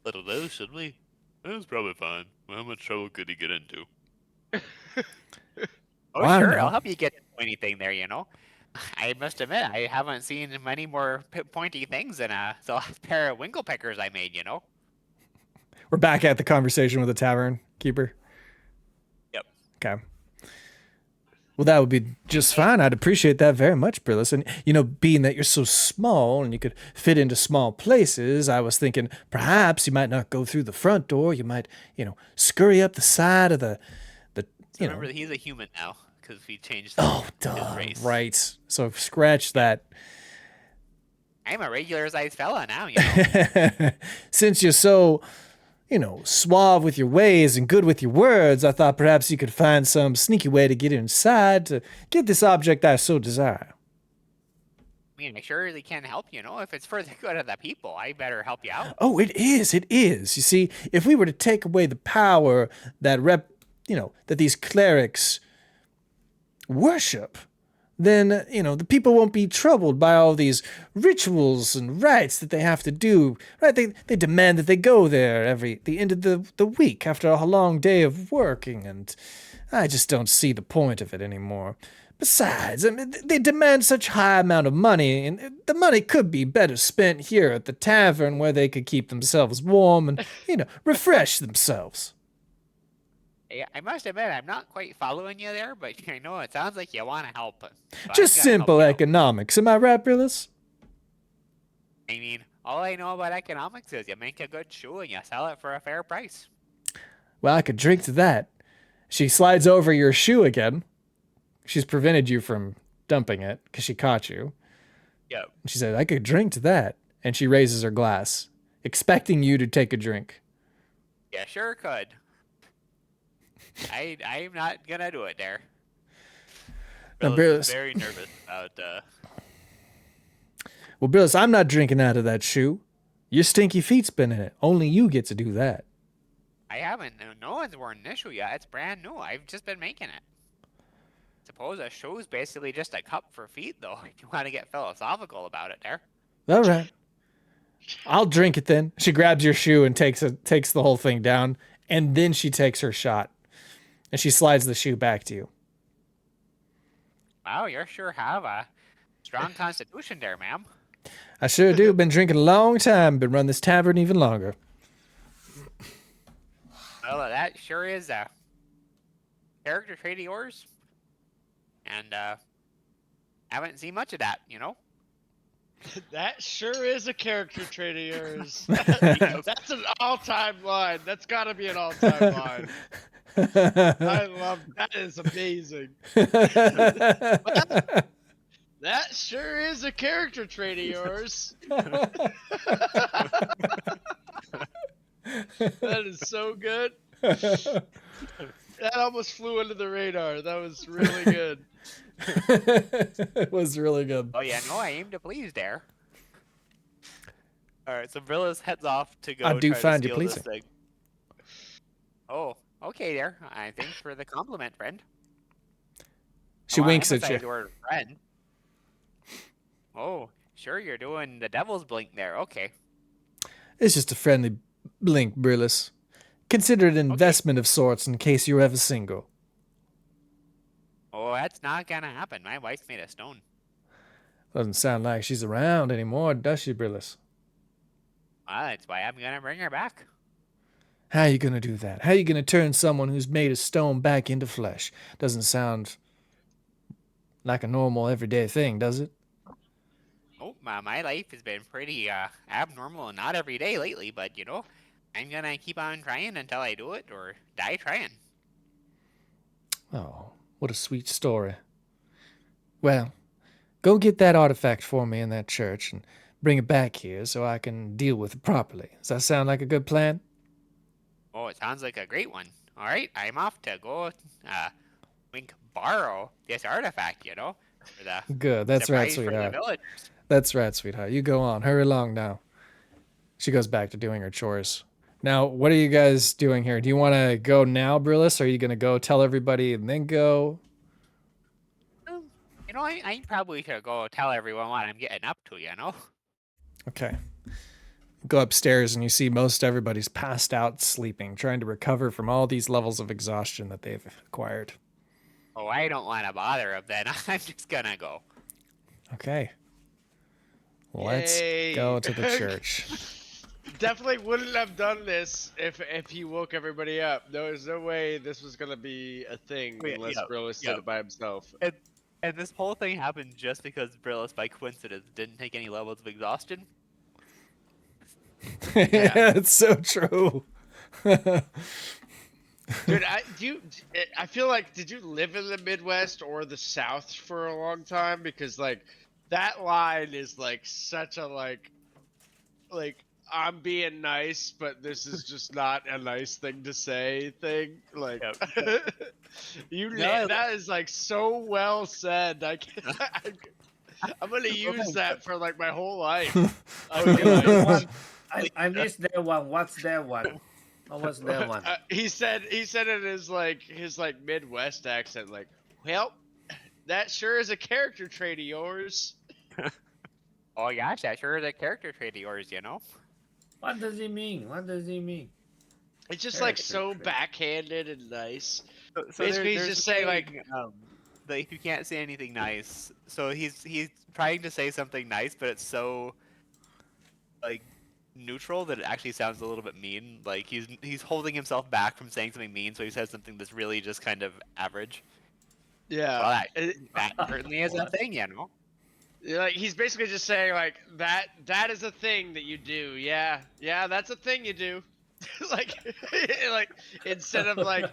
I don't know, should we? That's probably fine. Well, how much trouble could he get into? Oh, Well, sure, I'll help you get anything there, you know. I must admit, I haven't seen many more pointy things than the last pair of Winklepeckers I made, you know. We're back at the conversation with the tavern keeper. Yep. Okay. Well, that would be just fine. I'd appreciate that very much, Brillis. And, being that you're so small and you could fit into small places, I was thinking perhaps you might not go through the front door. You might, scurry up the side of the Remember, he's a human now because we changed his race. Right. So scratch that. I'm a regular-sized fella now, you know. Since you're so... suave with your ways and good with your words, I thought perhaps you could find some sneaky way to get inside to get this object I so desire. I mean, I surely can help, if it's for the good of the people. I better help you out. Oh, it is. You see, if we were to take away the power that that these clerics worship, then, the people won't be troubled by all these rituals and rites that they have to do, right? They demand that they go there the end of the week after a long day of working, and I just don't see the point of it anymore. Besides, I mean, they demand such high amount of money, and the money could be better spent here at the tavern where they could keep themselves warm and, refresh themselves. I must admit, I'm not quite following you there, but I know it sounds like you want to help. So Just simple economics, am I right, Brillis? I mean, all I know about economics is you make a good shoe and you sell it for a fair price. Well, I could drink to that. She slides over your shoe again. She's prevented you from dumping it because she caught you. Yep. She said, I could drink to that. And she raises her glass, expecting you to take a drink. Yeah, sure could. I'm not gonna do it there. Now, Brillis is very nervous about. Well, Brillis, I'm not drinking out of that shoe. Your stinky feet's been in it. Only you get to do that. I haven't. No one's worn this shoe yet. It's brand new. I've just been making it. Suppose a shoe's basically just a cup for feet, though. If you want to get philosophical about it, there. All right. I'll drink it then. She grabs your shoe and takes the whole thing down, and then she takes her shot. And she slides the shoe back to you. Wow, you sure have a strong constitution there, ma'am. I sure do. Been drinking a long time. Been running this tavern even longer. Well, that sure is a character trait of yours. And, haven't seen much of that, you know? That sure is a character trait of yours. That's an all-time line. That's gotta be an all-time line. I love that. Is amazing. That sure is a character trait of yours. That is so good. That almost flew under the radar. That was really good. It was really good. Oh, yeah, no, I aim to please there. Alright, so Brillis heads off to go I do try find to you steal this pleasing. thing. Oh, okay there. Thanks for the compliment, friend. She winks at emphasize you. the word friend. Oh, sure, you're doing the devil's blink there. Okay. It's just a friendly blink, Brillis. Consider it an investment of sorts in case you're ever single. Oh, that's not gonna happen. My wife's made of stone. Doesn't sound like she's around anymore, does she, Brillis? Well, that's why I'm gonna bring her back. How are you going to do that? How are you going to turn someone who's made of stone back into flesh? Doesn't sound like a normal everyday thing, does it? Oh, my life has been pretty abnormal and not every day lately, but you know, I'm gonna keep on trying until I do it or die trying. Oh, what a sweet story. Well, go get that artifact for me in that church and bring it back here so I can deal with it properly. Does that sound like a good plan? Oh, it sounds like a great one. All right, I'm off to go borrow this artifact, you know, for the Good, that's right, surprise for the sweetheart. villagers. That's right, sweetheart. You go on. Hurry along now. She goes back to doing her chores. Now, what are you guys doing here? Do you want to go now, Brillis, or are you going to go tell everybody and then go? You know, I probably should go tell everyone what I'm getting up to, you know? Okay. Go upstairs and you see most everybody's passed out sleeping, trying to recover from all these levels of exhaustion that they've acquired. Oh, I don't want to bother them then. I'm just gonna go. Okay. Let's Yay. go to the church. Definitely wouldn't have done this if he woke everybody up. There's no way this was gonna be a thing unless Brillis did it by himself. And this whole thing happened just because Brillis, by coincidence, didn't take any levels of exhaustion. Yeah, it's so true. Dude, I feel like, did you live in the Midwest or the South for a long time? Because like that line is like such a like I'm being nice, but this is just not a nice thing to say thing. Like that is like so well said. I'm gonna use that for like my whole life. I missed that one. What's that one? Oh, what's that one? He said it in his Midwest accent, like, well, that sure is a character trait of yours. Oh gosh, that sure is a character trait of yours, you know? What does he mean? What does he mean? It's just like so backhanded and nice. So basically, he's just saying like if you can't say anything nice, so he's trying to say something nice, but it's so like neutral that it actually sounds a little bit mean. Like he's holding himself back from saying something mean, so he says something that's really just kind of average. Yeah, well, that certainly is a thing, you know. Like he's basically just saying like that is a thing that you do. Yeah, that's a thing you do. like instead of like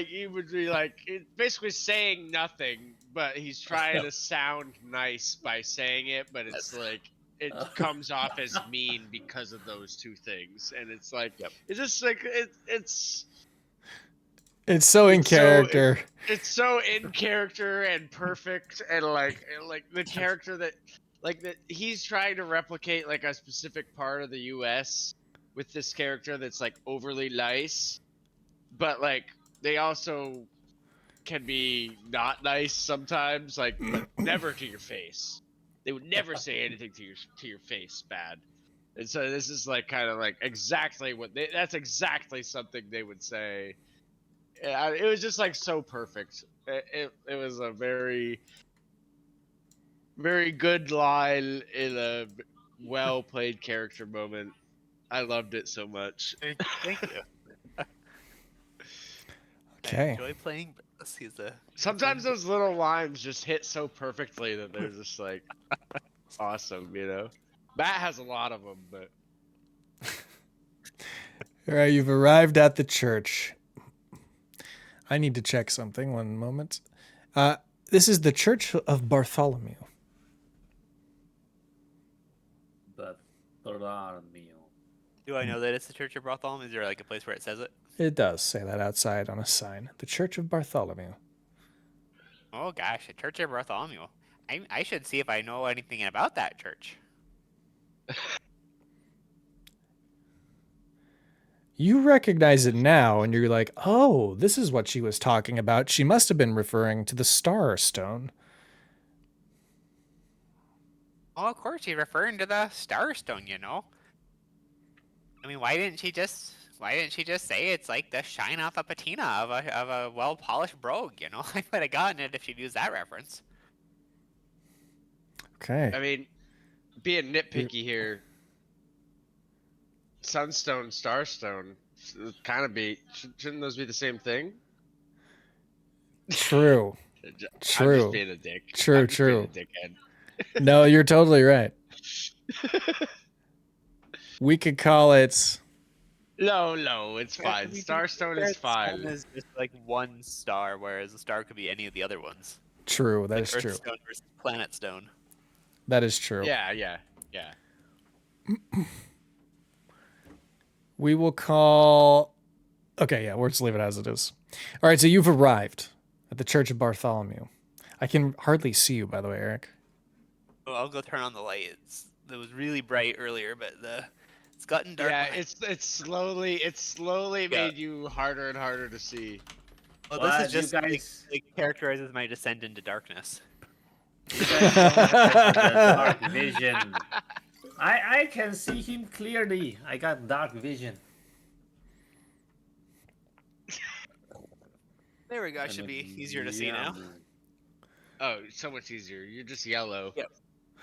he would be like basically saying nothing, but he's trying to sound nice by saying it, but it's like it comes off as mean because of those two things, and it's like it's just like it's so in character. It's so in character and perfect, and like the character that he's trying to replicate like a specific part of the U.S. with this character that's like overly nice, but like they also can be not nice sometimes, like, but never to your face. They would never say anything to your face bad. And so this is like kind of like exactly what that's exactly something they would say. It was just like so perfect. It was a very, very good line in a well played character moment. I loved it so much. Thank you. I Okay. enjoy playing. He's a Sometimes those little lines just hit so perfectly that they're just like awesome, you know. Matt has a lot of them, but All right, you've arrived at the church. I need to check something. One moment. This is the Church of Bartholomew. Bartholomew. Do I know that it's the Church of Bartholomew? Is there like a place where it says it? It does say that outside on a sign. The Church of Bartholomew. Oh gosh, the Church of Bartholomew. I should see if I know anything about that church. You recognize it now, and you're like, oh, this is what she was talking about. She must have been referring to the Star Stone. Oh, of course, she's referring to the Starstone, you know. I mean, why didn't she just say it's like the shine off a patina of a well polished brogue, you know? I might have gotten it if she'd used that reference. Okay. I mean, being nitpicky here, Sunstone, Starstone, kind of shouldn't those be the same thing? True. I'm True. just being a dick. True, I'm just being true. a dickhead. No, you're totally right. We could call it... No, it's fine. I mean, Starstone is fine. Sun is just like one star, whereas a star could be any of the other ones. True, that Like is true. Earthstone versus Planet Stone. That is true. Yeah. We will call... Okay, yeah, we'll just leave it as it is. All right, so you've arrived at the Church of Bartholomew. I can hardly see you, by the way, Eric. Oh, I'll go turn on the light. It was really bright earlier, but it's gotten dark. Yeah, it's slowly made you harder and harder to see. Well, Well, this is just you guys- like characterizes my descent into darkness. You guys don't have the dark vision. I can see him clearly. I got dark vision. There we go. It should be easier to see now. Oh, so much easier. You're just yellow.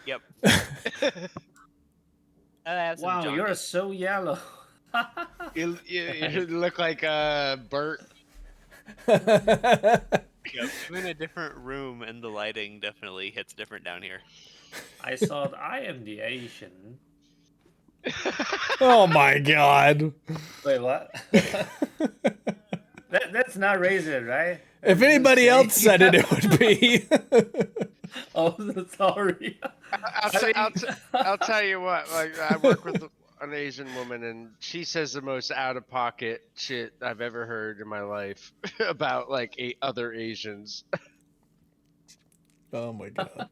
Yep. I have some Wow, you're jaundice. so yellow. You look like Bert. Yep. I'm in a different room, and the lighting definitely hits different down here. I thought I am the Asian. Oh my god. Wait, what? That's not racist, right? If anybody else said it, it would be. Oh, sorry. I'll tell you what. Like, I work with an Asian woman, and she says the most out-of-pocket shit I've ever heard in my life about like 8 other Asians. Oh my god.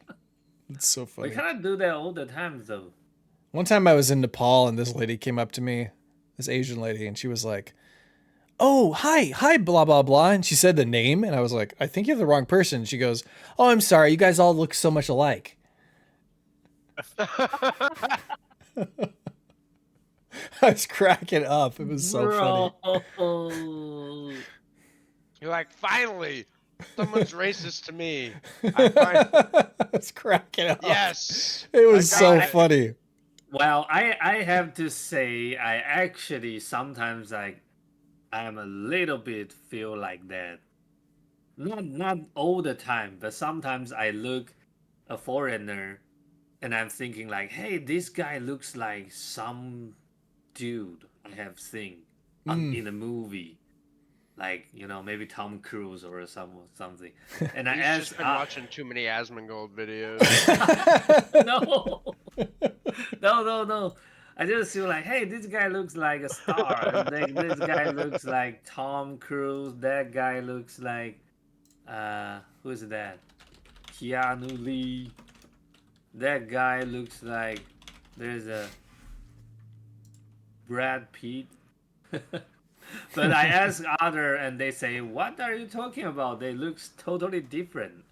It's so funny. We cannot do that all the time, though. One time I was in Nepal and this lady came up to me, this Asian lady, and she was like, oh, hi, blah, blah, blah. And she said the name, and I was like, I think you have the wrong person. She goes, oh, I'm sorry. You guys all look so much alike. I was cracking up. It was so funny. You're like, finally, someone's racist to me. I was cracking up. Yes. It was I so got it. funny. Well, I have to say, I actually sometimes I am a little bit feel like that. Not all the time, but sometimes I look a foreigner and I'm thinking like, hey, this guy looks like some dude I have seen in a movie. Like, you know, maybe Tom Cruise or something. And I He's asked, just been watching too many Asmongold videos. No. I just feel like, hey, this guy looks like a star. This guy looks like Tom Cruise. That guy looks like, who is that? Keanu Lee. That guy looks like, there's a Brad Pitt. But I ask other, and they say, "What are you talking about? They look totally different."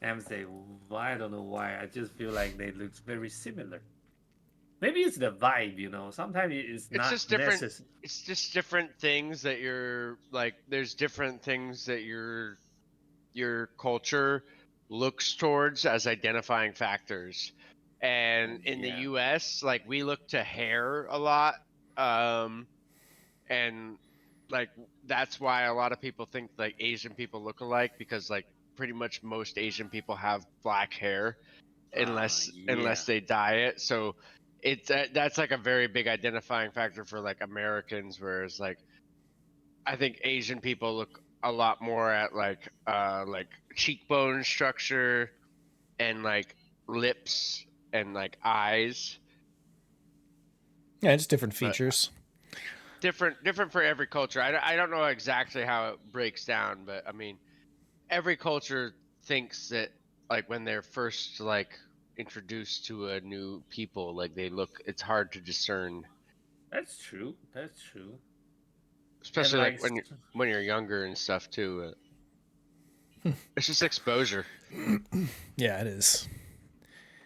And I'm saying, "Why? I don't know why. I just feel like they look very similar. Maybe it's the vibe, you know. Sometimes it's It's not just different. necessary." It's just different things that you're like. There's different things that your culture looks towards as identifying factors. And in the Yeah. US, like we look to hair a lot. And like that's why a lot of people think like Asian people look alike, because like pretty much most Asian people have black hair unless Yeah. they dye it. So it's that's like a very big identifying factor for like Americans, whereas like I think Asian people look a lot more at like cheekbone structure and like lips and like eyes. Yeah, it's different But features. different for every culture. I don't know exactly how it breaks down, but I mean every culture thinks that like when they're first like introduced to a new people, like they look, it's hard to discern, That's true. That's true. And especially like like, when you're younger and stuff too. It's just exposure. Yeah, it is.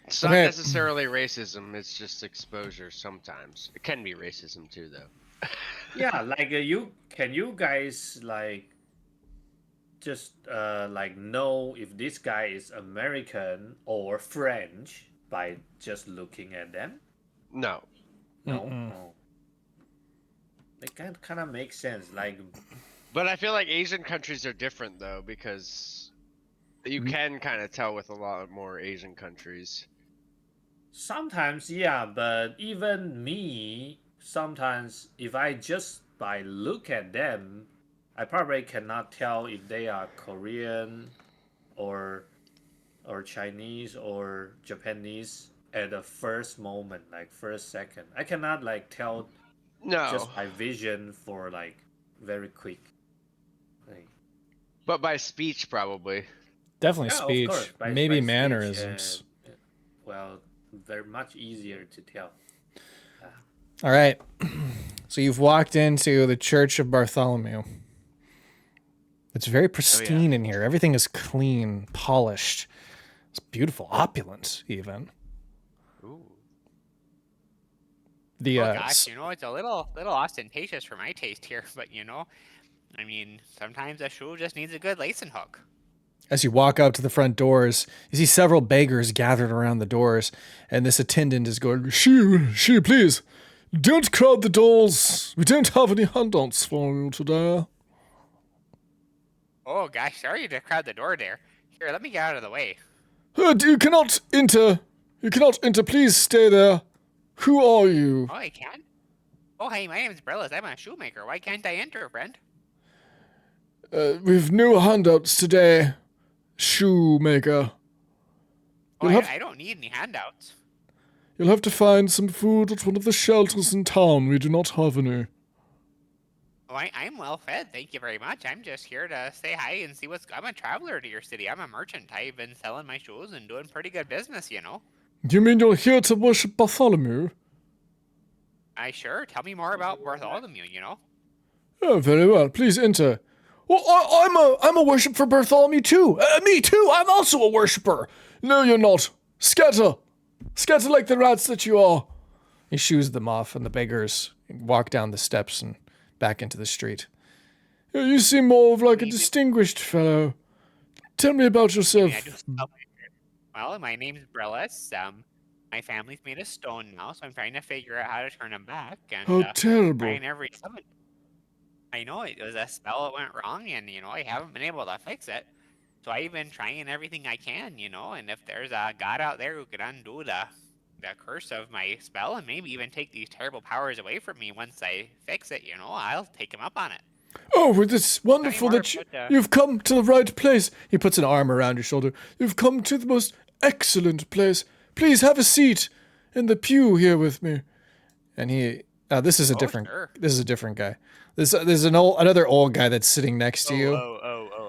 It's not Okay. necessarily racism, it's just exposure sometimes. It can be racism too though. yeah, like you guys like just like know if this guy is American or French by just looking at them? No. No. Mm-mm. Oh. It kind of makes sense. Like, But I feel like Asian countries are different though, because you can kind of tell with a lot more Asian countries. sometimes, yeah, but even me, sometimes if I just by look at them, I probably cannot tell if they are Korean or Chinese or Japanese at the first moment, like first second. I cannot like tell No. just by vision for like very quick. Like, But by speech probably. Definitely yeah, of course, speech. Maybe by speech, mannerisms. well, they're much easier to tell. All right. So you've walked into the Church of Bartholomew. It's very pristine in here. Everything is clean, polished. It's beautiful, opulent, even. Ooh. The Oh gosh, you know, it's a little ostentatious for my taste here, but you know, I mean, sometimes a shoe just needs a good lacing hook. As you walk out to the front doors, you see several beggars gathered around the doors, and this attendant is going, She, please, don't crowd the doors. We don't have any handouts for you today. Oh gosh, sorry to crowd the door there. Here, let me get out of the way. You cannot enter. You cannot enter. Please stay there. Who are you? Oh, I can? Oh, hey, my name's Brillis. I'm a shoemaker. Why can't I enter, friend? We've no handouts today, shoemaker. Oh, I don't need any handouts. You'll have to find some food at one of the shelters in town. We do not have any. Oh, I'm well fed, thank you very much. I'm just here to say hi and see what's... I'm a traveler to your city. I'm a merchant. I've been selling my shoes and doing pretty good business, you know. You mean you're here to worship Bartholomew? Sure. Tell me more about Bartholomew, you know. Oh, very well. Please enter. Well, I'm a worship for Bartholomew too. Me too. I'm also a worshiper. No, you're not. Scatter. Scatter like the rats that you are. He shoos them off, and the beggars walk down the steps and back into the street. You seem more of like a distinguished fellow. Tell me about yourself. Well, my name's Brillis. My family's made of stone now, so I'm trying to figure out how to turn them back. And, How terrible. trying every summon. I know it was a spell that went wrong, and, you know, I haven't been able to fix it. So I've been trying everything I can, you know, and if there's a god out there who could undo the curse of my spell and maybe even take these terrible powers away from me once I fix it, you know, I'll take him up on it. Oh, it's wonderful that you've come to the right place. He puts an arm around your shoulder. You've come to the most excellent place. Please have a seat in the pew here with me. And he, this is a different guy. There's another old guy that's sitting next to you.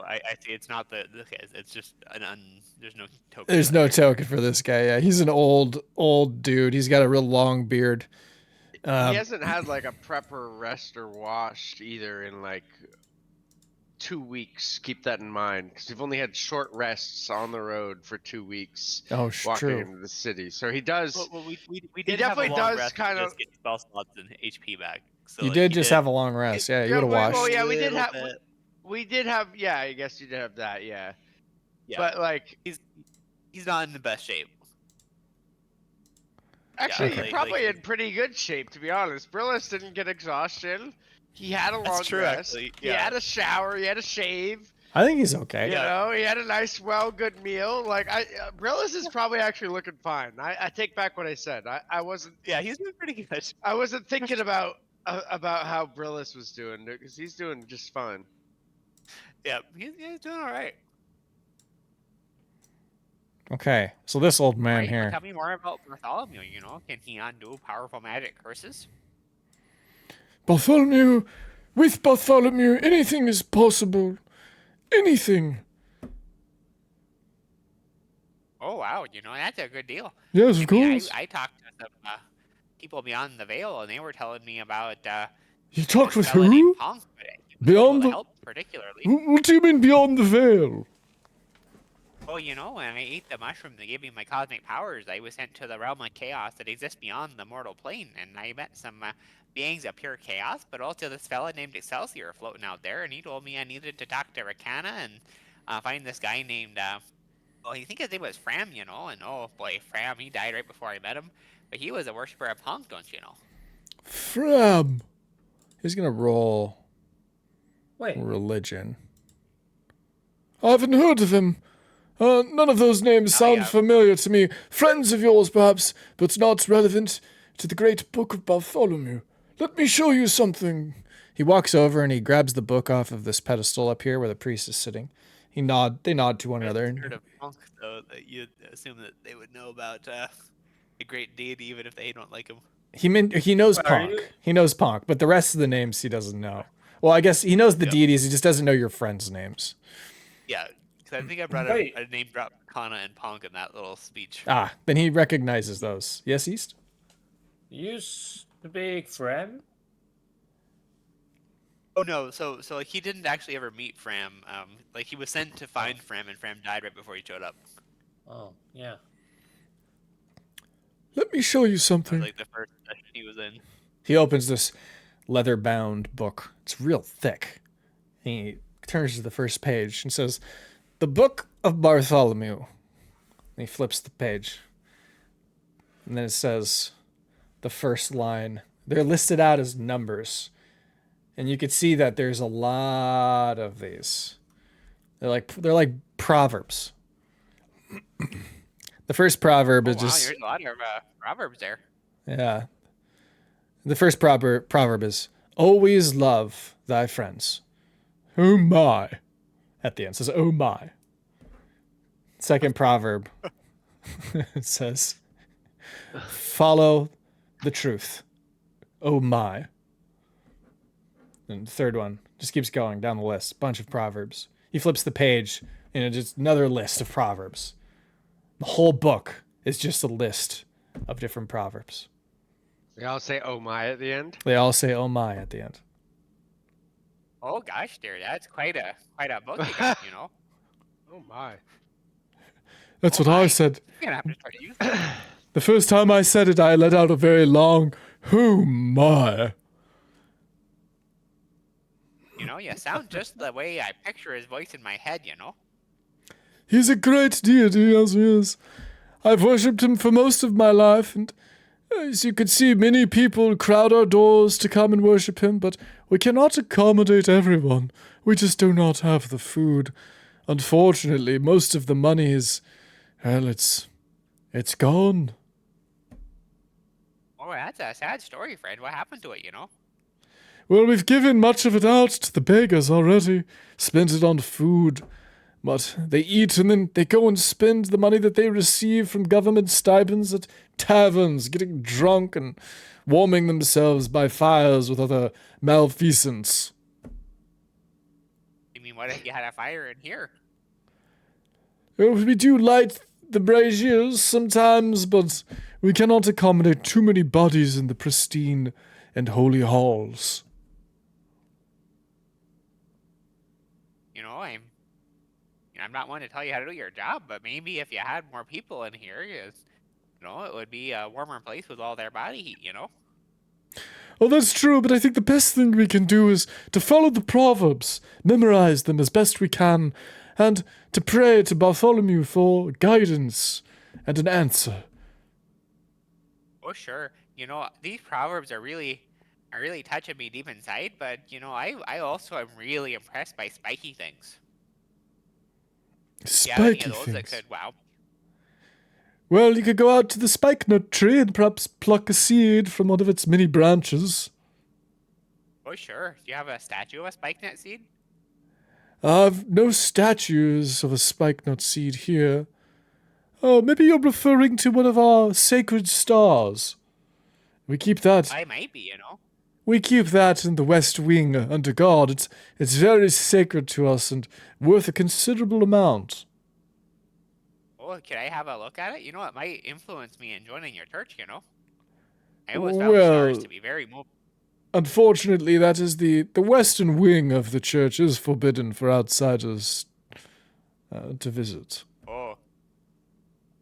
I see. It's not it's just there's no token. There's no token for this guy. Yeah, he's an old dude. He's got a real long beard. He hasn't had like a prep or rest or washed either in like 2 weeks. Keep that in mind, because we've only had short rests on the road for 2 weeks. Oh, walking true. into the city, so he does. Well, we did have a definitely long does rest to kind of. just get spell slots and HP back. So You like, did he just have a long rest. Yeah, you would have washed. Well, yeah, we did little have. bit. We did have. Yeah, I guess you did have that. Yeah. Yeah, But like, he's not in the best shape. actually, like- you're probably like- in pretty good shape, to be honest. Brillis didn't get exhaustion. He had a long That's true, rest. actually. He Yeah. had a shower. He had a shave. I think he's okay. You Yeah. know, he had a nice, good meal. Like, Brillis is probably actually looking fine. I take back what I said. I wasn't. Yeah, he's doing pretty good. I wasn't thinking about how Brillis was doing, because he's doing just fine. Yeah, he's doing all right. Okay, so this old man Right, well, here. tell me more about Bartholomew. You know, can he undo powerful magic curses? Bartholomew, with Bartholomew, anything is possible. Anything. Oh wow, you know that's a good deal. Yes, of I mean, course. I talked to some people beyond the veil, and they were telling me about You talked a with fella who? named Punk, but he was able Beyond to the- help particularly. What do you mean beyond the veil? Well, you know, when I ate the mushroom that gave me my cosmic powers, I was sent to the realm of chaos that exists beyond the mortal plane, and I met some beings of pure chaos, but also this fella named Excelsior floating out there, and he told me I needed to talk to Rakana and find this guy named, well, I think his name was Fram, you know, and oh boy, Fram, he died right before I met him, but he was a worshiper of Punk, don't you know? Fram. He's gonna roll Wait, religion. I haven't heard of him. None of those names sound yeah. familiar to me. Friends of yours, perhaps, but not relevant to the great book of Bartholomew. Let me show you something. He walks over and he grabs the book off of this pedestal up here where the priest is sitting. They nod to one another. I've heard of Punk, though, that you'd assume that they would know about a great deity, even if they don't like him. He knows Are Ponk. you- He knows Ponk, but the rest of the names he doesn't know. Well, I guess he knows the Yep. deities. He just doesn't know your friends' names. Yeah, because I think I brought Wait. a name drop Kana and Punk in that little speech. Ah, then he recognizes those. Yes, East? you speak Fram? Oh no, so like he didn't actually ever meet Fram. Like he was sent to find Fram, and Fram died right before he showed up. Oh, yeah. Let me show you It was something. like the first session he was in. He opens this leather-bound book. It's real thick. He turns to the first page and says, "The Book of Bartholomew." And he flips the page. And then it says, the first line. They're listed out as numbers. And you could see that there's a lot of these. They're like proverbs. The first proverb Oh is wow, just... there's a lot of proverbs there. Yeah. The first proverb is, always love thy friends. Oh my. At the end. It says, oh my. Second proverb. It says, follow the truth. Oh my. And the third one just keeps going down the list. Bunch of proverbs. He flips the page and it's just another list of proverbs. The whole book is just a list of different proverbs. They all say "Oh my" at the end. They all say "oh my" at the end. Oh gosh, dear, that's quite a book you got, you know. Oh my. That's Oh what I my. said. You're gonna have to start using that. The first time I said it, I let out a very long "oh my." You know, you sound just the way I picture his voice in my head, you know. He's a great deity, as he is. I've worshipped him for most of my life, and as you can see, many people crowd our doors to come and worship him, but we cannot accommodate everyone. We just do not have the food. Unfortunately, most of the money is, well, it's gone. Oh, that's a sad story, Fred. What happened to it, you know? Well, we've given much of it out to the beggars already, spent it on food. But they eat and then they go and spend the money that they receive from government stipends at taverns, getting drunk and warming themselves by fires with other malfeasance. I mean, what if you had a fire in here? We do light the braziers sometimes, but we cannot accommodate too many bodies in the pristine and holy halls. You know, I'm not one to tell you how to do your job, but maybe if you had more people in here, you know, it would be a warmer place with all their body heat, you know? Oh, that's true, but I think the best thing we can do is to follow the proverbs, memorize them as best we can, and to pray to Bartholomew for guidance and an answer. Oh, sure. You know, these proverbs are really touching me deep inside, but, you know, I also am really impressed by spiky things. Do you have any Spiky of those that things. could, wow. Well, you could go out to the spikenut tree and perhaps pluck a seed from one of its many branches. Oh, sure. Do you have a statue of a spikenut seed? I've no statues of a spikenut seed here. Oh, maybe you're referring to one of our sacred stars. We keep that. I might be, you know. We keep that in the West Wing under guard. It's very sacred to us and worth a considerable amount. Oh, can I have a look at it? You know, it might influence me in joining your church, you know. I always found stars to be very moving. Unfortunately, that is the western wing of the church is forbidden for outsiders to visit. Oh.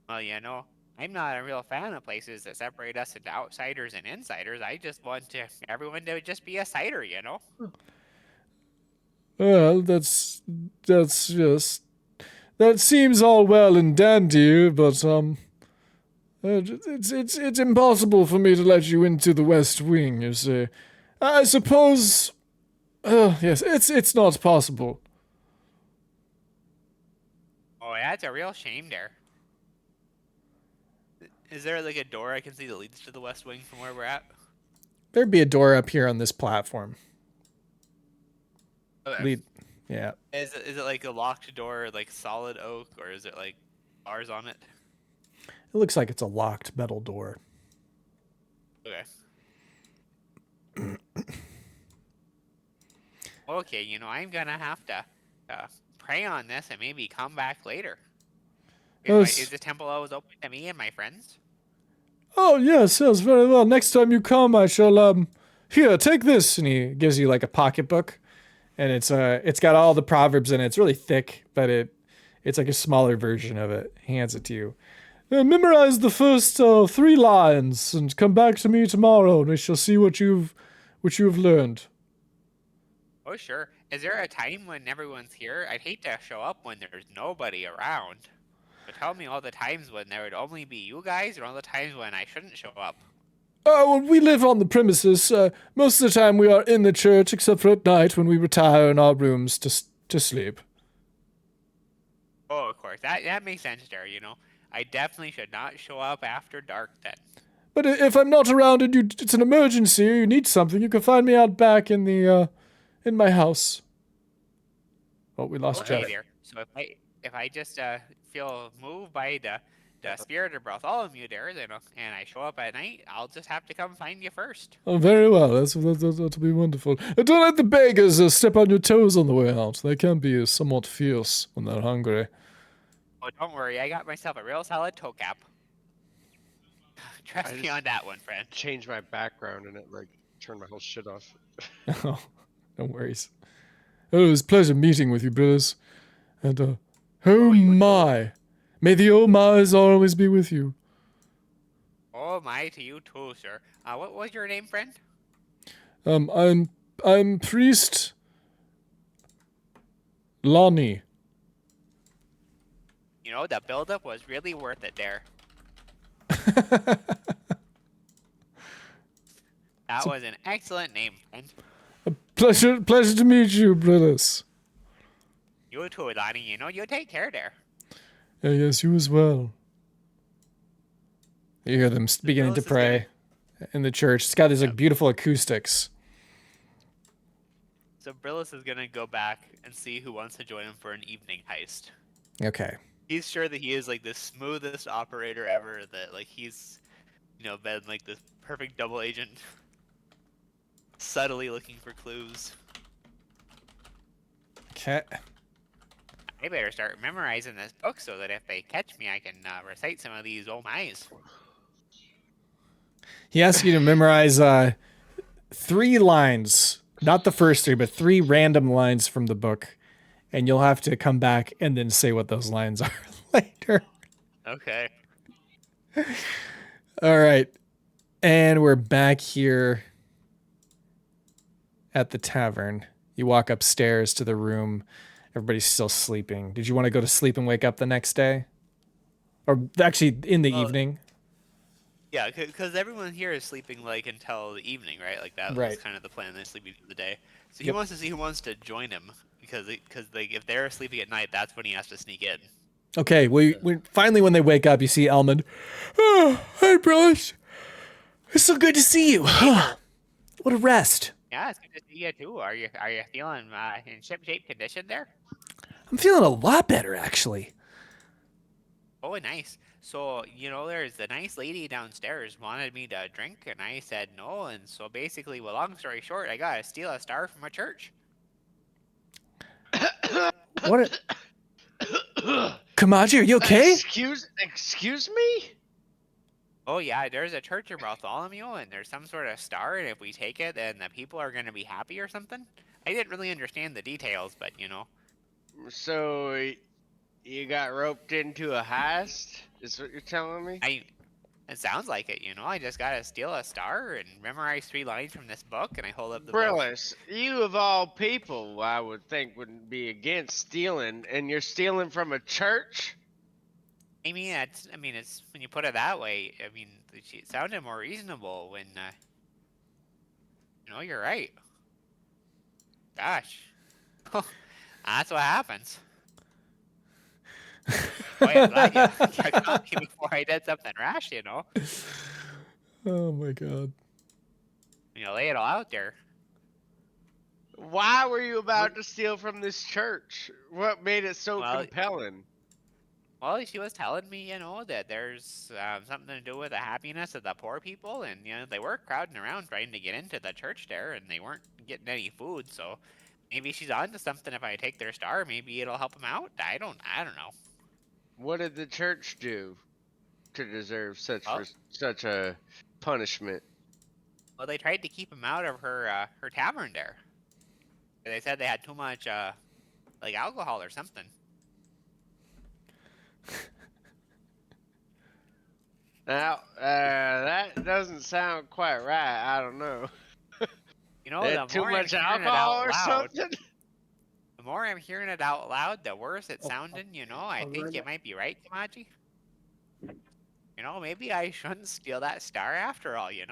Well, you know, I'm not a real fan of places that separate us into outsiders and insiders. I just want everyone to just be a sider, you know? Well, that's just... That seems all well and dandy, but, it's impossible for me to let you into the West Wing, you see. I suppose... yes, it's not possible. Oh, that's a real shame there. Is there, like, a door I can see that leads to the West Wing from where we're at? There'd be a door up here on this platform. Okay. Yeah. Is it like a locked door, like solid oak, or is it like bars on it? It looks like it's a locked metal door. Okay. Okay, you know, I'm gonna have to pray on this and maybe come back later. Is the temple always open to me and my friends? Oh, yes, very well. Next time you come, I shall, here, take this. And he gives you, like, a pocketbook. And it's got all the proverbs in it. It's really thick, but it's like a smaller version of it. He hands it to you. Memorize the first 3 lines and come back to me tomorrow, and we shall see what you've learned. Oh, sure. Is there a time when everyone's here? I'd hate to show up when there's nobody around. But tell me all the times when there would only be you guys, or all the times when I shouldn't show up. Oh, well, we live on the premises. Most of the time we are in the church, except for at night when we retire in our rooms to sleep. Oh, of course. That makes sense there, you know. I definitely should not show up after dark then. But if I'm not around and it's an emergency or you need something, you can find me out back in in my house. Oh, we lost Jeff. There. So if I just feel moved by the spirit of Bartholomew there, then, and I show up at night, I'll just have to come find you first. Oh, very well. That'll be wonderful. Don't let the beggars step on your toes on the way out. They can be somewhat fierce when they're hungry. Oh, don't worry. I got myself a real solid toe cap. Trust me on that one, friend. Change my background and it, like, turned my whole shit off. Oh, no worries. Oh, it was a pleasure meeting with you, brothers. And, oh my. May the oh my's always be with you. Oh my to you too, sir. What was your name, friend? I'm Priest Lonnie. You know, the buildup was really worth it there. That was an excellent name, friend. A pleasure to meet you, brothers. You too, Lonnie. You know, you take care there. Yes, you as well. You hear them beginning to pray in the church. It's got these like beautiful acoustics. So Brillis is gonna go back and see who wants to join him for an evening heist. Okay. He's sure that he is like the smoothest operator ever. That like he's, you know, been like this perfect double agent, subtly looking for clues. Okay. I better start memorizing this book so that if they catch me, I can recite some of these oh my's. He asks you to memorize 3 lines, not the first 3, but 3 random lines from the book, and you'll have to come back and then say what those lines are later. Okay. All right. And we're back here at the tavern. You walk upstairs to the room. Everybody's still sleeping. Did you want to go to sleep and wake up the next day? Or actually in the evening? Yeah, because everyone here is sleeping like until the evening, right? Like that was Right. kind of the plan. They're sleeping for the day. So he Yep. wants to see who wants to join him because like if they're sleeping at night, that's when he has to sneak in. Okay, we finally when they wake up, you see Elmond. Oh, hey, brothers. It's so good to see you. What a rest. Yeah, it's good to see you too. Are you feeling in ship-shape condition there? I'm feeling a lot better, actually. Oh, nice. So, there's a nice lady downstairs wanted me to drink, and I said no. And so basically, well, long story short, I got to steal a star from a church. What? Kamaji, are you okay? Excuse me? Oh, yeah, there's a church in Bartholomew, and there's some sort of star, and if we take it, then the people are going to be happy or something. I didn't really understand the details, but, So, you got roped into a heist? Is what you're telling me? It sounds like it, I just got to steal a star and memorize 3 lines from this book, and I hold up the book. Brillis, you of all people, I would think wouldn't be against stealing, and you're stealing from a church? I mean, it's when you put it that way. I mean, it sounded more reasonable when, you're right. Gosh, that's what happens. Boy, I'm glad you caught me before I did something rash. Oh my god. Lay it all out there. Why were you about to steal from this church? What made it so compelling? Well, she was telling me, that there's something to do with the happiness of the poor people, and they were crowding around trying to get into the church there, and they weren't getting any food. So maybe she's onto something. If I take their star, maybe it'll help them out. I don't know. What did the church do to deserve such a punishment? Well, they tried to keep him out of her tavern there. They said they had too much like alcohol or something. Now, that doesn't sound quite right. I don't know. Too much alcohol or something? The more I'm hearing it out loud, the worse it's sounding. I think you might be right, Kamaji. Maybe I shouldn't steal that star after all. It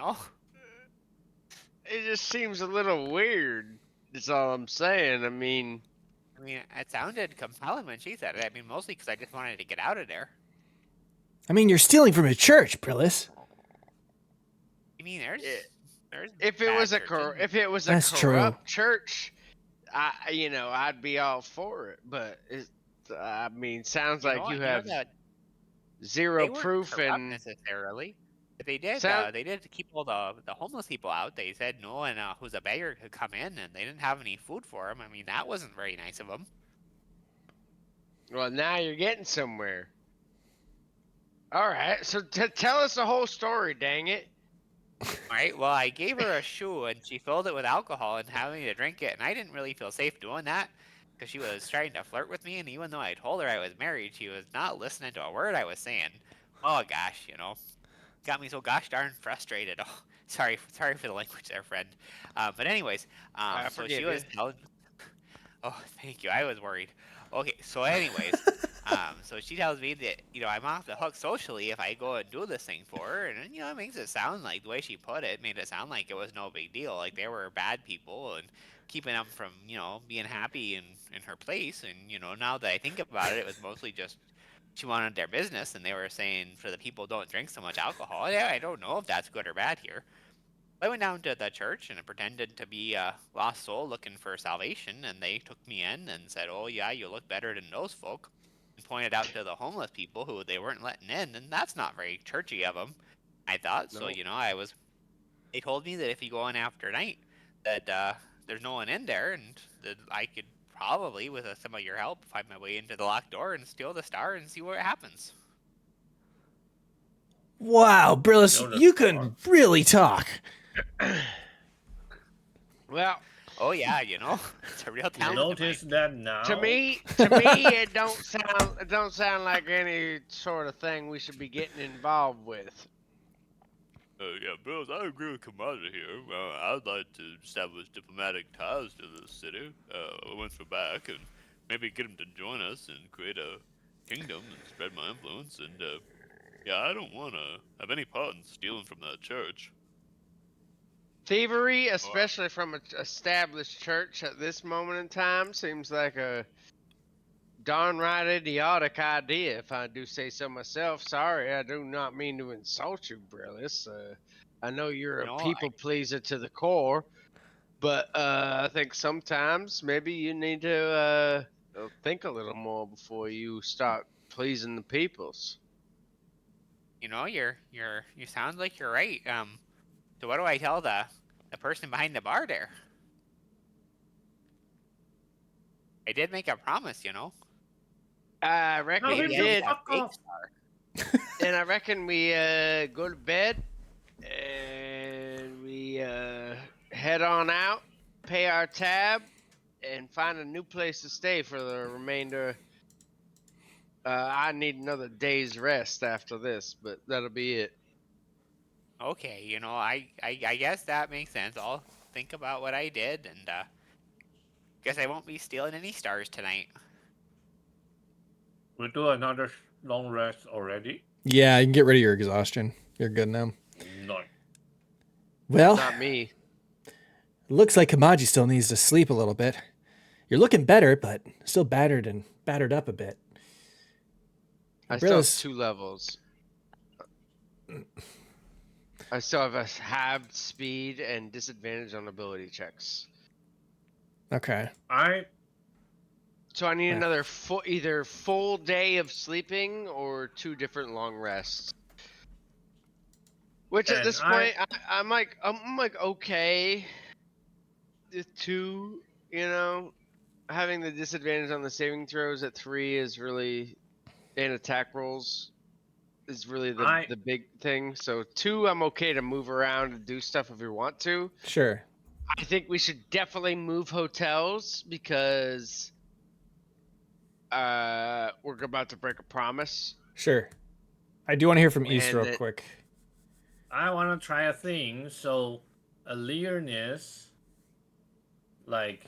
just seems a little weird. That's all I'm saying. I mean, it sounded compelling when she said it. Mostly because I just wanted to get out of there. You're stealing from a church, Brillis. There's if it was a corrupt church, I'd be all for it. But sounds like you have zero proof and necessarily. But they did. They did keep all the homeless people out. They said no one who's a beggar could come in, and they didn't have any food for them. That wasn't very nice of them. Well, now you're getting somewhere. All right, so tell us the whole story, dang it. All right, well, I gave her a shoe, and she filled it with alcohol and had me to drink it, and I didn't really feel safe doing that because she was trying to flirt with me, and even though I told her I was married, she was not listening to a word I was saying. Oh, gosh, got me so gosh darn frustrated. Oh, sorry for the language there, friend. But anyways, so she was telling... Oh, thank you, I was worried. Okay, so anyways... so she tells me that, I'm off the hook socially if I go and do this thing for her. And, it makes it sound like the way she put it made it sound like it was no big deal. Like they were bad people and keeping them from, being happy in her place. And, now that I think about it, it was mostly just she wanted their business. And they were saying for the people don't drink so much alcohol. I don't know if that's good or bad here. I went down to the church and pretended to be a lost soul looking for salvation. And they took me in and said, oh, yeah, you look better than those folk. Pointed out to the homeless people who they weren't letting in, and that's not very churchy of them, I thought. No. So, they told me that if you go in after night, that there's no one in there, and that I could probably, with some of your help, find my way into the locked door and steal the star and see what happens. Wow, Brillis, Know the you star. can really talk. Well, Oh yeah, it's a real You talent. notice that now? to me, it don't sound like any sort of thing we should be getting involved with. Yeah, Bills, I agree with Commander here. I'd like to establish diplomatic ties to the city once we're back, and maybe get him to join us and create a kingdom and spread my influence. And yeah, I don't want to have any part in stealing from that church. Thievery, especially from an established church at this moment in time, seems like a darn right idiotic idea, if I do say so myself. Sorry, I do not mean to insult you, Brillis. I know you're a people pleaser to the core, but I think sometimes maybe you need to think a little more before you start pleasing the peoples. You sound like you're right. So what do I tell the person behind the bar there? I did make a promise, I reckon No, you he did, fuck off. and I reckon we go to bed and we head on out, pay our tab, and find a new place to stay for the remainder. I need another day's rest after this, but that'll be it. Okay, I guess that makes sense. I'll think about what I did, and guess I won't be stealing any stars tonight. We do another long rest already? Yeah, you can get rid of your exhaustion. You're good now. No. Well, Not me. looks like Kamaji still needs to sleep a little bit. You're looking better, but still battered up a bit. I still have Brillis, 2 levels. I still have a halved speed and disadvantage on ability checks. okay. So I need Yeah. another either full day of sleeping or 2 different long rests. Which at And this point, I'm like okay. The 2, having the disadvantage on the saving throws at 3 is really, and attack rolls is really the big thing. So 2, I'm okay to move around and do stuff if we want to. Sure. I think we should definitely move hotels because we're about to break a promise. Sure. I do want to hear from East And real quick. I want to try a thing. So, Learness, like,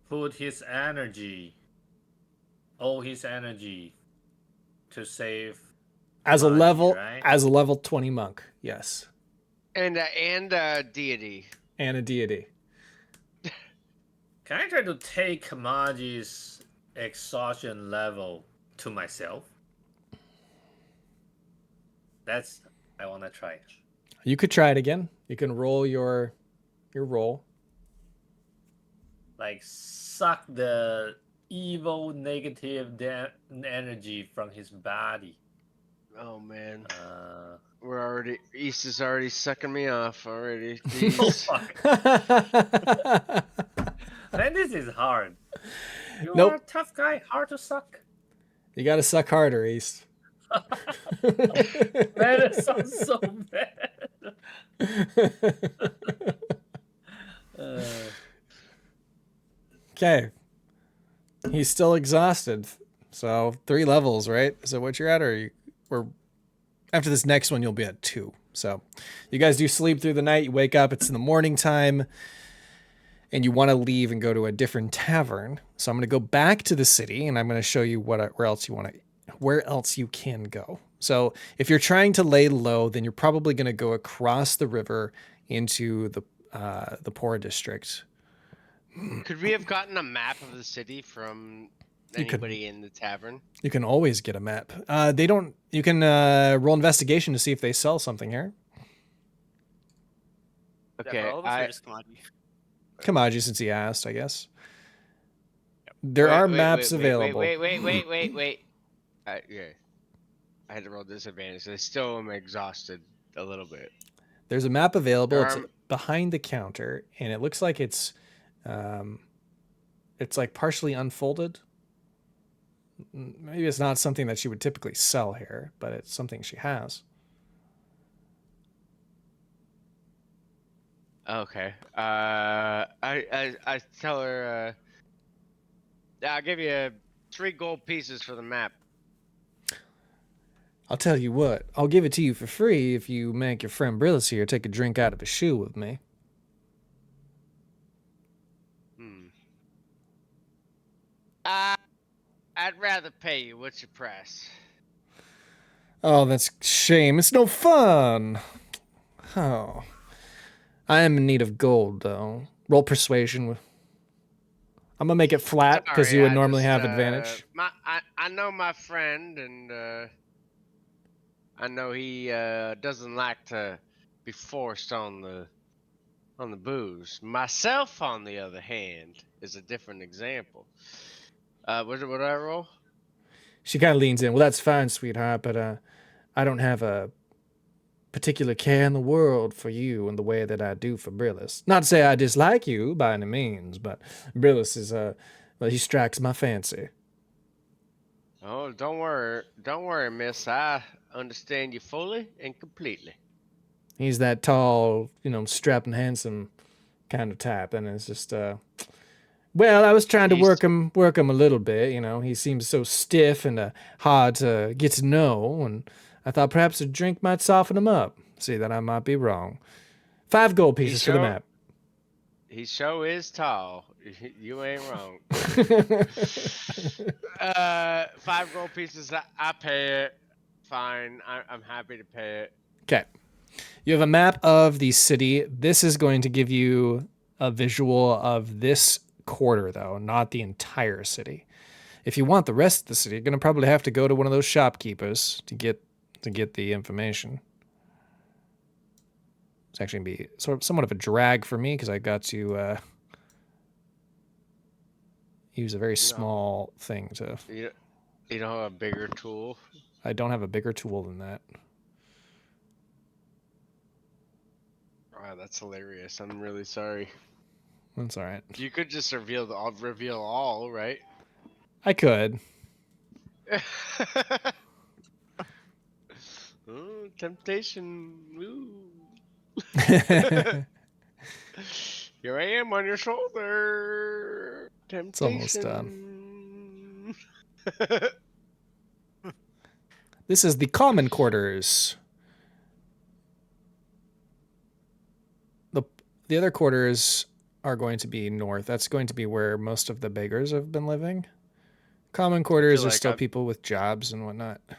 put his energy, all his energy, to save As a money, level right? as a level 20 monk, yes. And deity. And a deity. Can I try to take Kamaji's exhaustion level to myself? I want to try it. You could try it again. You can roll your roll. Like, suck the evil negative energy from his body. Oh man, Uh, East is already sucking me off already. oh Jeez. fuck. Man, this is hard. You Nope. are a tough guy, hard to suck. You got to suck harder, East. Man, that sounds so bad. Okay. He's still exhausted. So 3 levels, right? Is that what you're at? Or after this next one, you'll be at 2. So you guys do sleep through the night. You wake up. It's in the morning time. And you want to leave and go to a different tavern. So I'm going to go back to the city and I'm going to show you where else you can go. So if you're trying to lay low, then you're probably going to go across the river into the poor district. Could we have gotten a map of the city from anybody in the tavern? You can always get a map. You can roll investigation to see if they sell something here. Okay, Kamaji, since he asked, I guess. There are maps available. Wait. Yeah. I had to roll disadvantage. I still am exhausted a little bit. There's a map available. It's behind the counter, and it looks like it's It's like partially unfolded. Maybe it's not something that she would typically sell here, but it's something she has. Okay. I tell her. I'll give you 3 gold pieces for the map. I'll tell you what, I'll give it to you for free if you make your friend Brillis here take a drink out of his shoe with me. I'd rather pay you. What's your price? Oh, that's a shame. It's no fun. Oh. I am in need of gold, though. Roll persuasion. I'm gonna make it flat because you would normally have advantage. I know my friend, and I know he doesn't like to be forced on the booze. Myself, on the other hand, is a different example. What did I roll? She kind of leans in. Well, that's fine, sweetheart, but I don't have a particular care in the world for you in the way that I do for Brillis. Not to say I dislike you by any means, but Brillis is well, he strikes my fancy. Oh, don't worry, miss. I understand you fully and completely. He's that tall, strapped and handsome kind of type, and it's just well, I was trying to work him a little bit. He seems so stiff and hard to get to know, and I thought perhaps a drink might soften him up. See that I might be wrong. 5 gold pieces for the map. He sure is tall. You ain't wrong. 5 gold pieces. I pay it. Fine. I'm happy to pay it. Okay. You have a map of the city. This is going to give you a visual of this quarter, though, not the entire city. If you want the rest of the city, you're going to probably have to go to one of those shopkeepers to get the information. It's actually going to be somewhat of a drag for me because I got to use a very small thing to... You don't have a bigger tool? I don't have a bigger tool than that. Wow, that's hilarious. I'm really sorry. That's all right. You could just reveal all, right? I could. Oh, temptation. Ooh. Here I am on your shoulder. Temptation. It's almost done. This is the common quarters. The other quarters are going to be north. That's going to be where most of the beggars have been living. Common quarters are still people with jobs and whatnot. I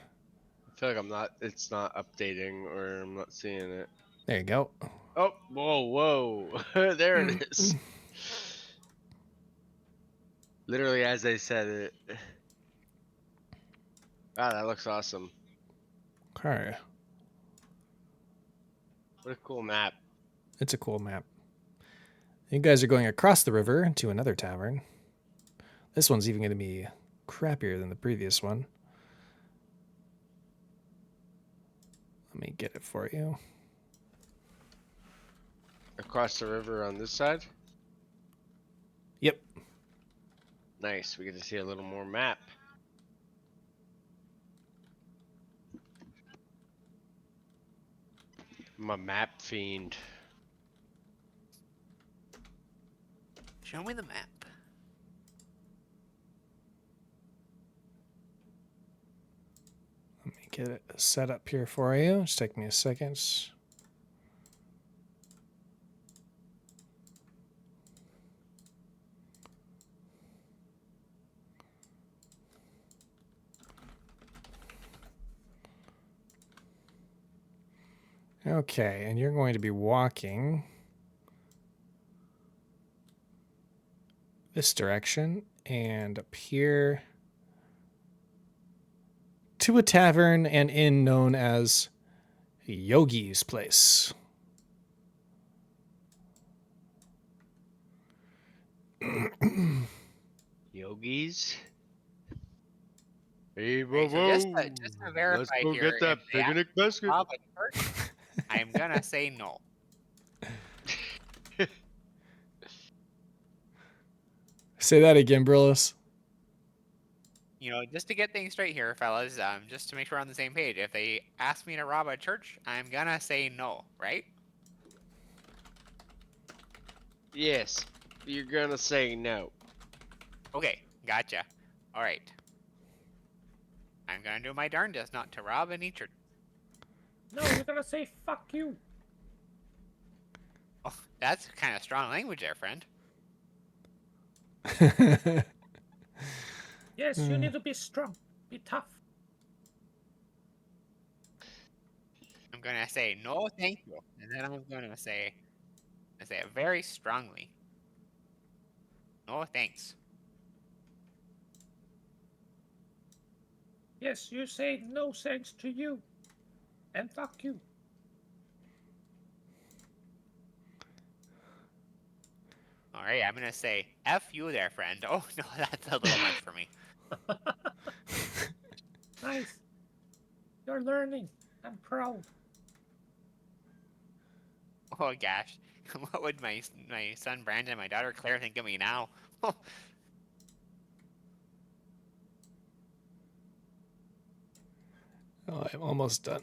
feel like it's not updating, or I'm not seeing it. There you go. Oh, whoa. There it is. Literally as they said it. Wow, that looks awesome. Okay. What a cool map. It's a cool map. You guys are going across the river to another tavern. This one's even going to be crappier than the previous one. Let me get it for you. Across the river on this side? Yep. Nice. We get to see a little more map. I'm a map fiend. Show me the map. Let me get it set up here for you. Just take me a second. Okay, and you're going to be walking this direction and up here to a tavern and inn known as Yogi's Place. Yogi's? Hey, Right, so just to verify let's go here, get that picnic basket. I'm gonna say no. Say that again, Brillis. You know, just to get things straight here, fellas, just to make sure we're on the same page. If they ask me to rob a church, I'm gonna say no, right? Yes, you're gonna say no. Okay, gotcha. All right. I'm gonna do my darndest not to rob any church. No, you're gonna say fuck you. Oh, that's kind of strong language there, friend. Yes, you need to be strong. Be tough. I'm gonna say no, thank you, and then I'm gonna say it very strongly. No, thanks. Yes, you say no thanks to you. And fuck you. All right, I'm gonna say F you there, friend. Oh no, that's a little much for me. Nice. You're learning. I'm proud. Oh gosh, what would my son Brandon and my daughter Claire think of me now? Oh, I'm almost done.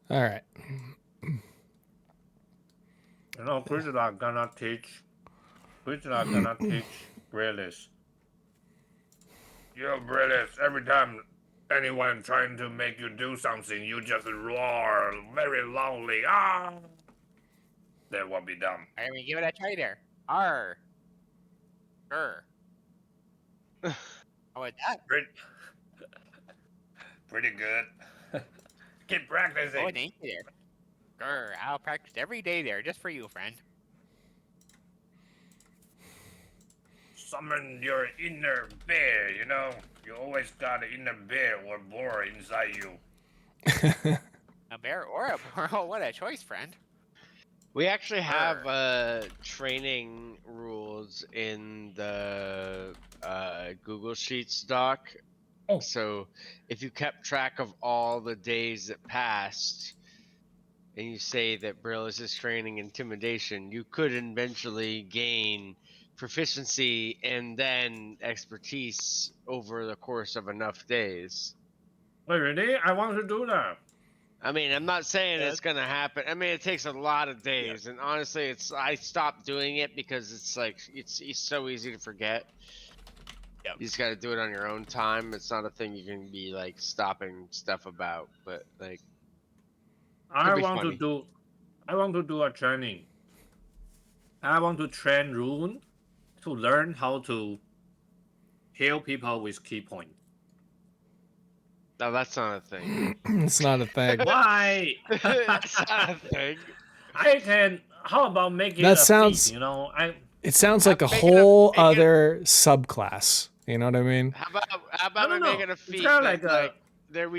All right. You know, Chris are gonna teach Brillis. Yo, Brillis, every time anyone trying to make you do something, you just roar very loudly. Ah! That won't be done. All right, we give it a try there. R. Sure. How about that? Pretty good. Keep practicing. Oh, thank you there. Grr, I'll practice every day there, just for you, friend. Summon your inner bear, you know? You always got an inner bear or boar inside you. A bear or a boar? Oh, what a choice, friend. We actually have training rules in the Google Sheets doc. Oh. So if you kept track of all the days that passed, and you say that Brillis is training intimidation, you could eventually gain proficiency and then expertise over the course of enough days. Wait, really? I want to do that. I mean, I'm not saying it's gonna happen. I mean, it takes a lot of days, and honestly, I stopped doing it because it's like it's so easy to forget. Yeah. You just got to do it on your own time. It's not a thing you can be like stopping stuff about, but like I want to do a training. I want to train Rune to learn how to heal people with key points. No, that's not a thing. It's not a thing. Why? That's not a thing. I can. How about making That a sounds- feat, you know? It sounds like a Make it whole make it- other subclass. You know what I mean? How about I don't we make know. it a It's feat kinda that like a- there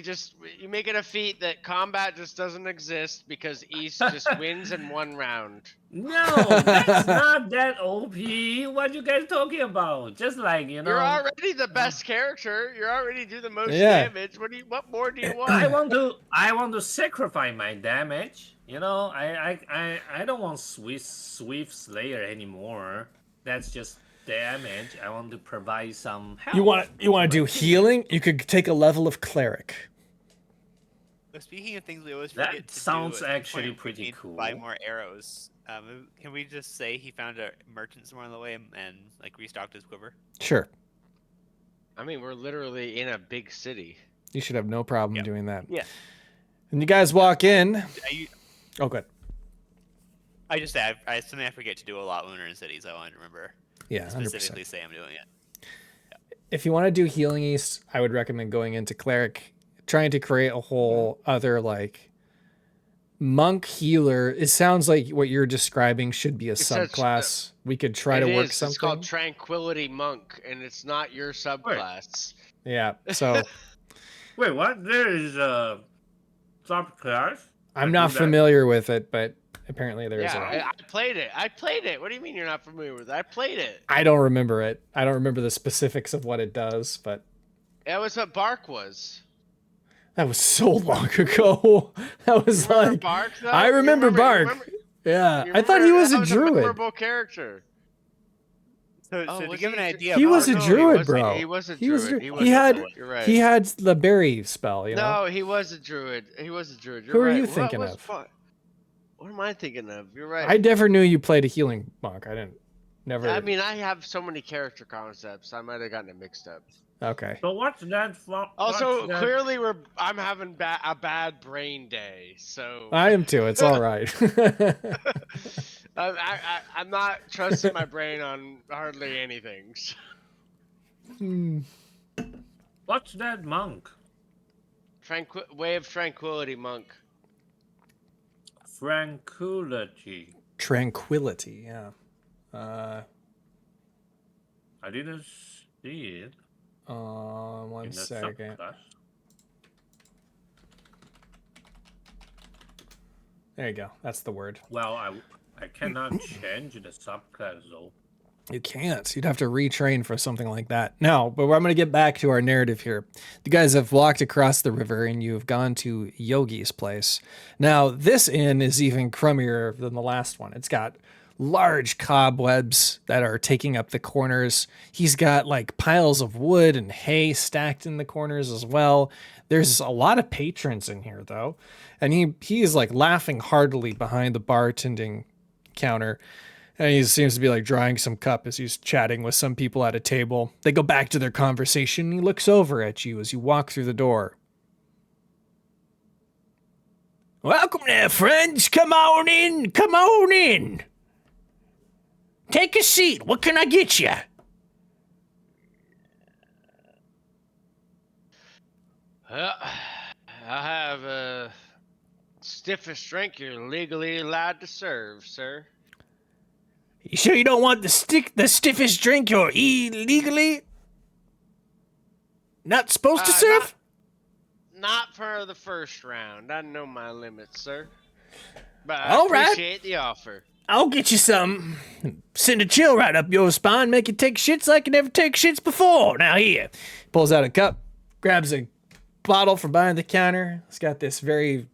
you make it a feat that combat just doesn't exist because East just wins in one round. No, that's not that OP. What you guys talking about? Just like, you know. You're already the best character. You already do the most Yeah. damage. What more do you want? I want to sacrifice my damage. You know, I don't want Swift Slayer anymore. That's just damage. I want to provide some help. You want to do healing? You could take a level of cleric. But speaking of things we always That forget to sounds do, actually we pretty need to cool. Buy more arrows. Can we just say he found a merchant somewhere on the way and like restocked his quiver? Sure. I mean, we're literally in a big city. You should have no problem Yep. doing that. Yeah. And you guys walk in. Oh, good. I just said something I forget to do a lot when we're in cities. I wanted to remember. Yeah, 100%. Specifically say I'm doing it. If you want to do healing East, I would recommend going into cleric, trying to create a whole other like monk healer. It sounds like what you're describing should be a subclass. We could try to work something. It's called Tranquility Monk, and it's not your subclass. Yeah. So Wait, what? There is a subclass? I'm not familiar with it, but Apparently there's I played it. I played it. What do you mean you're not familiar with it? I played it. I don't remember it. I don't remember the specifics of what it does, but That was what Bark was. that was so long ago. That was like Bark, though? I remember Bark. Yeah, I thought he was a druid. A memorable character. So to give an idea, he was a druid, bro. He was a druid. You're right. He had the berry spell. You know? No, he was a druid. He was a druid. Who are you thinking of? What am I thinking of? You're right. I never knew you played a healing monk. I didn't. Never. I mean, I have so many character concepts. I might have gotten it mixed up. Okay. So what's that? Also, clearly I'm having a bad brain day. So I am too. It's all right. I'm not trusting my brain on hardly anything. What's that monk? Way of Tranquility monk. Tranquility. Tranquility, yeah. I didn't see it. One second. There you go. That's the word. Well, I cannot change the subclass though. You can't. You'd have to retrain for something like that. Now, but I'm going to get back to our narrative here. You guys have walked across the river and you've gone to Yogi's place. Now, this inn is even crummier than the last one. It's got large cobwebs that are taking up the corners. He's got like piles of wood and hay stacked in the corners as well. There's a lot of patrons in here though. And he is like laughing heartily behind the bartending counter. And he seems to be like drying some cup as he's chatting with some people at a table. They go back to their conversation and he looks over at you as you walk through the door. Welcome there, friends. Come on in. Come on in. Take a seat. What can I get you? I have a stiffest drink you're legally allowed to serve, sir. You sure you don't want the stiffest drink you're illegally not supposed to serve? Not for the first round. I know my limits, sir. But I All right. appreciate the offer. I'll get you some. Send a chill right up your spine, make you take shits like you never take shits before. Now here. Pulls out a cup, grabs a bottle from behind the counter. It's got this very,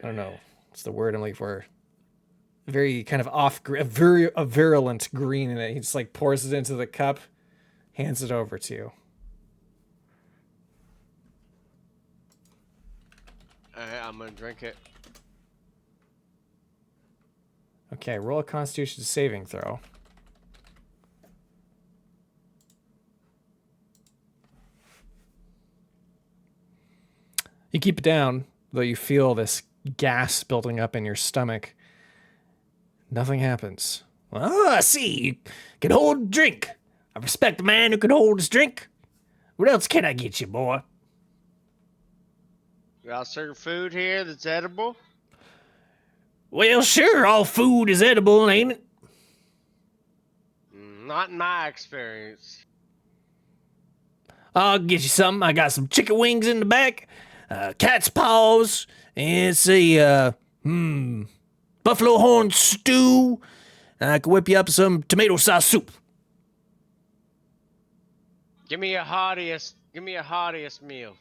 I don't know, what's the word I'm looking for? Very kind of a virulent green in it. He just like pours it into the cup, hands it over to you. Alright, I'm gonna drink it. Okay, roll a Constitution saving throw. You keep it down, though you feel this gas building up in your stomach. Nothing happens. Well, I see. You can hold a drink. I respect a man who can hold his drink. What else can I get you, boy? Y'all serve food here that's edible? Well, sure, all food is edible, ain't it? Not in my experience. I'll get you some. I got some chicken wings in the back, cat's paws, and say, buffalo horn stew. And I can whip you up some tomato sauce soup. Give me a heartiest meal.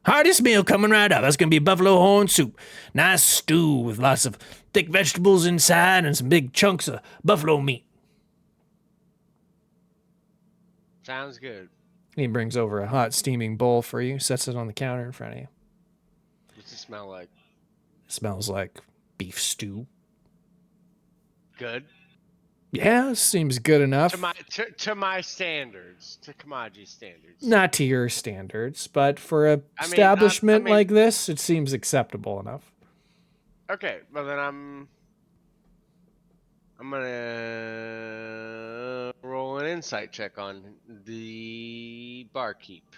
Hardest meal coming right up. That's going to be buffalo horn soup. Nice stew with lots of thick vegetables inside and some big chunks of buffalo meat. Sounds good. He brings over a hot steaming bowl for you, sets it on the counter in front of you. What's it smell like? It smells like beef stew. Good. Yeah, seems good enough. To my standards, to Kamaji standards. Not to your standards, but for a establishment like this, it seems acceptable enough. Okay, well then I'm gonna roll an insight check on the barkeep.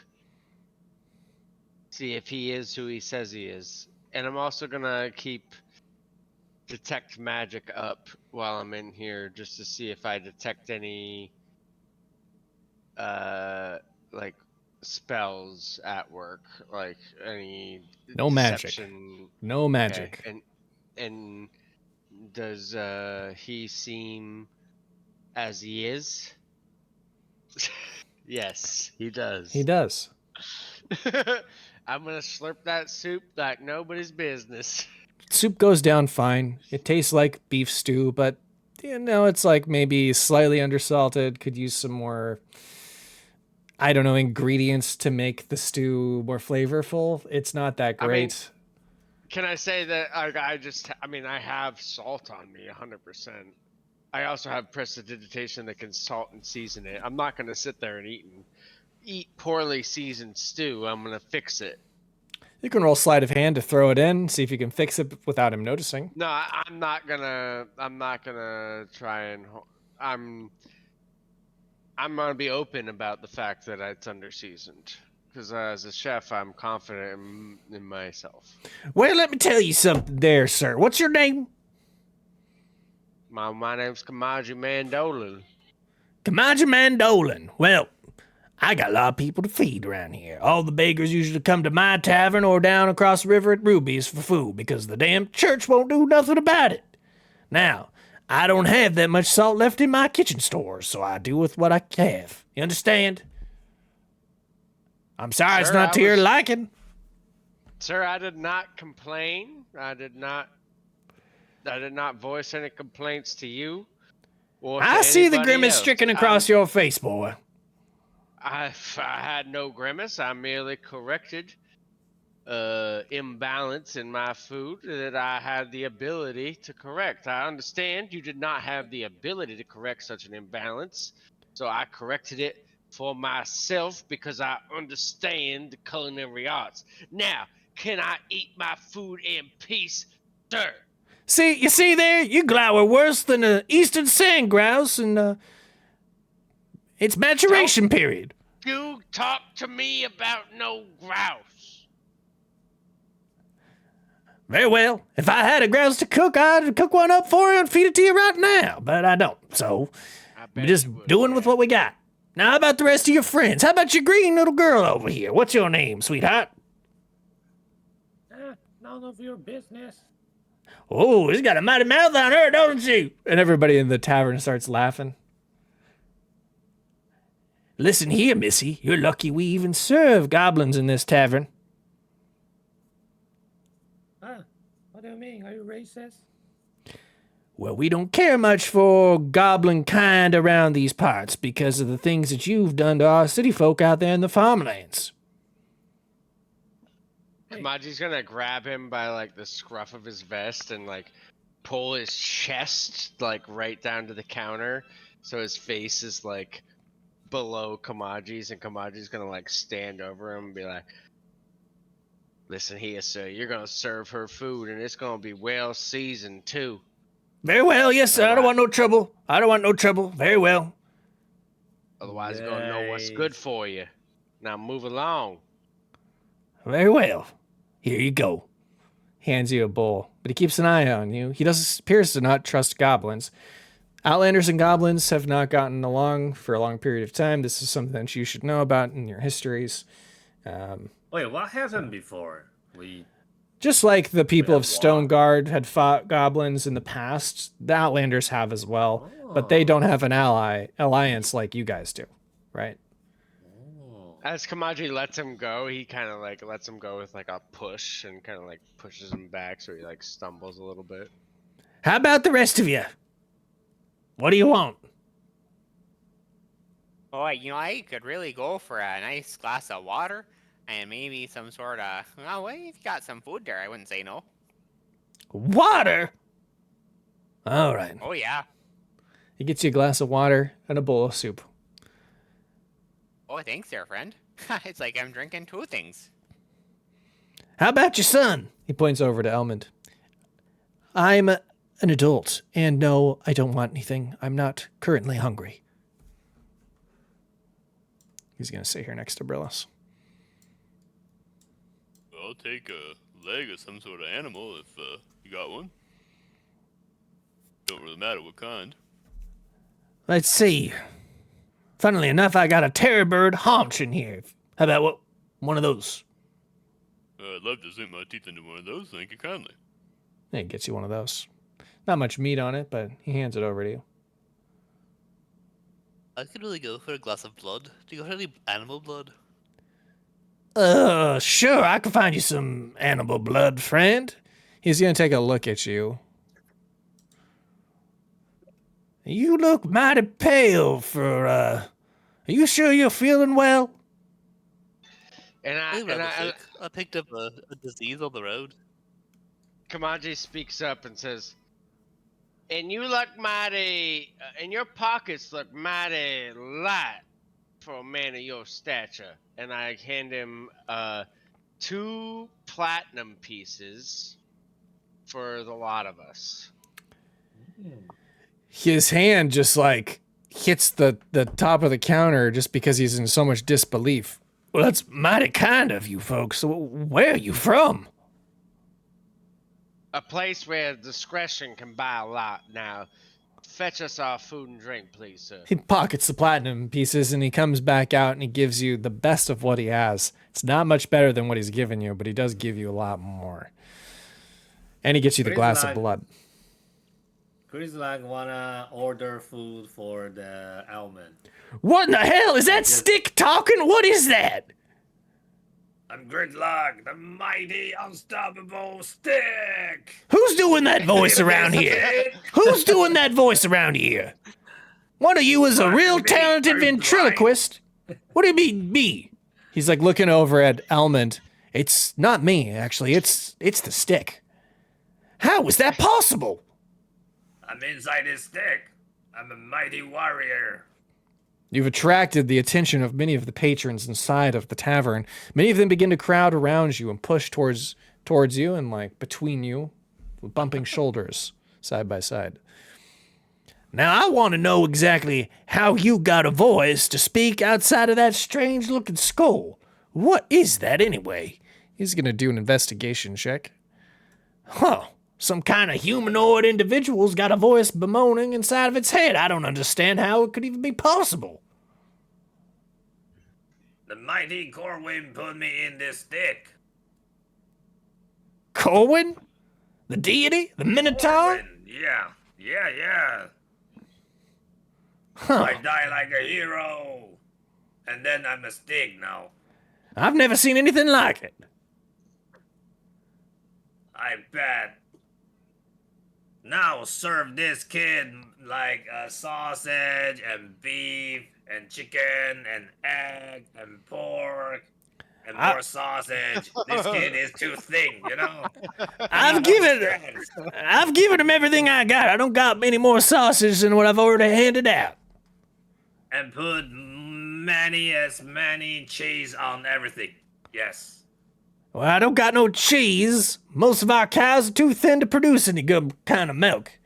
See if he is who he says he is. And I'm also gonna keep detect magic up while I'm in here just to see if I detect any like spells at work, like any No magic. deception. No magic. Okay. And Does he seem as he is? Yes, he does. He does. I'm gonna slurp that soup like nobody's business. Soup goes down fine. It tastes like beef stew, but it's like maybe slightly undersalted. Could use some more, I don't know, ingredients to make the stew more flavorful. It's not that great. I mean, can I say that I have salt on me 100%. I also have prestidigitation that can salt and season it. I'm not gonna sit there and eat poorly seasoned stew. I'm gonna fix it. You can roll sleight of hand to throw it in, see if you can fix it without him noticing. No, I'm not gonna try and. I'm gonna be open about the fact that it's underseasoned. Because as a chef, I'm confident in myself. Well, let me tell you something there, sir. What's your name? My name's Kamaji Mandolin. Kamaji Mandolin. Well, I got a lot of people to feed around here. All the beggars usually come to my tavern or down across the river at Ruby's for food because the damn church won't do nothing about it. Now, I don't have that much salt left in my kitchen stores, so I do with what I have. You understand? I'm sorry it's not to your liking. Sir, I did not complain. I did not voice any complaints to you. Or to I see the grimace else. stricken across your face, boy. I had no grimace. I merely corrected imbalance in my food that I had the ability to correct. I understand you did not have the ability to correct such an imbalance, so I corrected it for myself because I understand the culinary arts. Now, can I eat my food in peace, sir? You see there? You glower worse than an eastern sand grouse, and it's maturation period. You talk to me about no grouse. Very well. If I had a grouse to cook, I'd cook one up for you and feed it to you right now, but I don't. So, I'm just doing with what we got. Now, how about the rest of your friends? How about your green little girl over here? What's your name, sweetheart? None of your business. Oh, she's got a mighty mouth on her, don't she? And everybody in the tavern starts laughing. Listen here, missy. You're lucky we even serve goblins in this tavern. What do you mean? Are you racist? Well, we don't care much for goblin kind around these parts because of the things that you've done to our city folk out there in the farmlands. Kamaji's gonna grab him by like the scruff of his vest and like pull his chest like right down to the counter, so his face is like below Kamaji's, and Kamaji's gonna like stand over him and be like, "Listen here, sir. You're gonna serve her food, and it's gonna be well seasoned too." Very well, yes, sir. I don't want no trouble. Very well. Otherwise, you're gonna know what's good for you. Now move along. Very well. Here you go. Hands you a bowl, but he keeps an eye on you. He appears to not trust goblins. Outlanders and goblins have not gotten along for a long period of time. This is something that you should know about in your histories. Wait, what happened before? Just like the people of Stoneguard had fought goblins in the past, the Outlanders have as well, but they don't have an alliance like you guys do, right? As Kamaji lets him go, he kind of like lets him go with like a push and kind of like pushes him back so he like stumbles a little bit. How about the rest of you? What do you want? Boy, I could really go for a nice glass of water and maybe some sort of, well, if you got some food there, I wouldn't say no. Water? All right. Oh, yeah. He gets you a glass of water and a bowl of soup. Oh, thanks there, friend. It's like I'm drinking two things. How about your son? He points over to Elmond. I'm an adult, and no, I don't want anything. I'm not currently hungry. He's going to sit here next to Brillis. I'll take a leg of some sort of animal if you got one. Don't really matter what kind. Let's see. Funnily enough, I got a terror bird haunch in here. How about one of those? I'd love to sink my teeth into one of those, thank you kindly. He gets you one of those. Not much meat on it, but he hands it over to you. I could really go for a glass of blood. Do you got any animal blood? Sure, I can find you some animal blood, friend. He's gonna take a look at you. You look mighty pale for, are you sure you're feeling well? I'm rather sick. I picked up a disease on the road. Kamaji speaks up and says, and you look mighty, and your pockets look mighty light for a man of your stature. And I hand him 2 platinum pieces for the lot of us. His hand just like hits the top of the counter just because he's in so much disbelief. Well, that's mighty kind of you folks. Where are you from? A place where discretion can buy a lot. Now, fetch us our food and drink, please, sir. He pockets the platinum pieces and he comes back out and he gives you the best of what he has. It's not much better than what he's given you, but he does give you a lot more. And he gets you the glass of blood. Chris wanna order food for the almond. What in the hell? Is that stick talking? What is that? I'm Gridlock, the mighty, unstoppable stick! Who's doing that voice around here? Who's doing that voice around here? One of you is a real talented ventriloquist. What do you mean, me? He's like looking over at Almond. It's not me, actually. It's the stick. How is that possible? I'm inside this stick. I'm a mighty warrior. You've attracted the attention of many of the patrons inside of the tavern. Many of them begin to crowd around you and push towards you and like between you, bumping shoulders side by side. Now I want to know exactly how you got a voice to speak outside of that strange looking skull. What is that anyway? He's going to do an investigation check. Huh. Some kind of humanoid individual's got a voice bemoaning inside of its head. I don't understand how it could even be possible. The mighty Corwin put me in this stick. Corwin? The deity? The Minotaur? Corwin. Yeah. Huh. I die like a hero. And then I'm a stick now. I've never seen anything like it. I bet. Now serve this kid like a sausage and beef and chicken and egg and pork and more sausage. This kid is too thin, you know? I've given him everything I got. I don't got any more sausage than what I've already handed out. And put many cheese on everything. Yes. Well, I don't got no cheese. Most of our cows are too thin to produce any good kind of milk.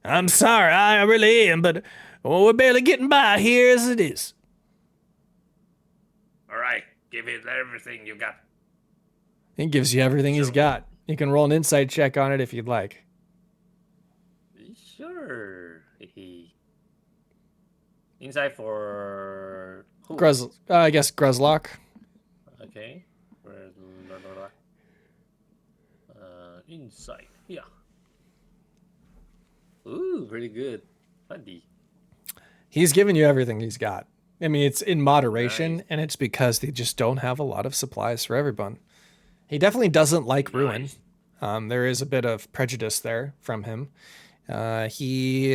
I'm sorry, I really am, but we're barely getting by here as it is. All right, give it everything you got. He gives you everything he's got. You can roll an insight check on it if you'd like. Sure. Insight for who? I guess Gruzlock. Okay. Insight. Yeah. Ooh, pretty good. Funny. He's given you everything he's got. I mean, it's in moderation, and it's because they just don't have a lot of supplies for everyone. He definitely doesn't like ruin. There is a bit of prejudice there from him. He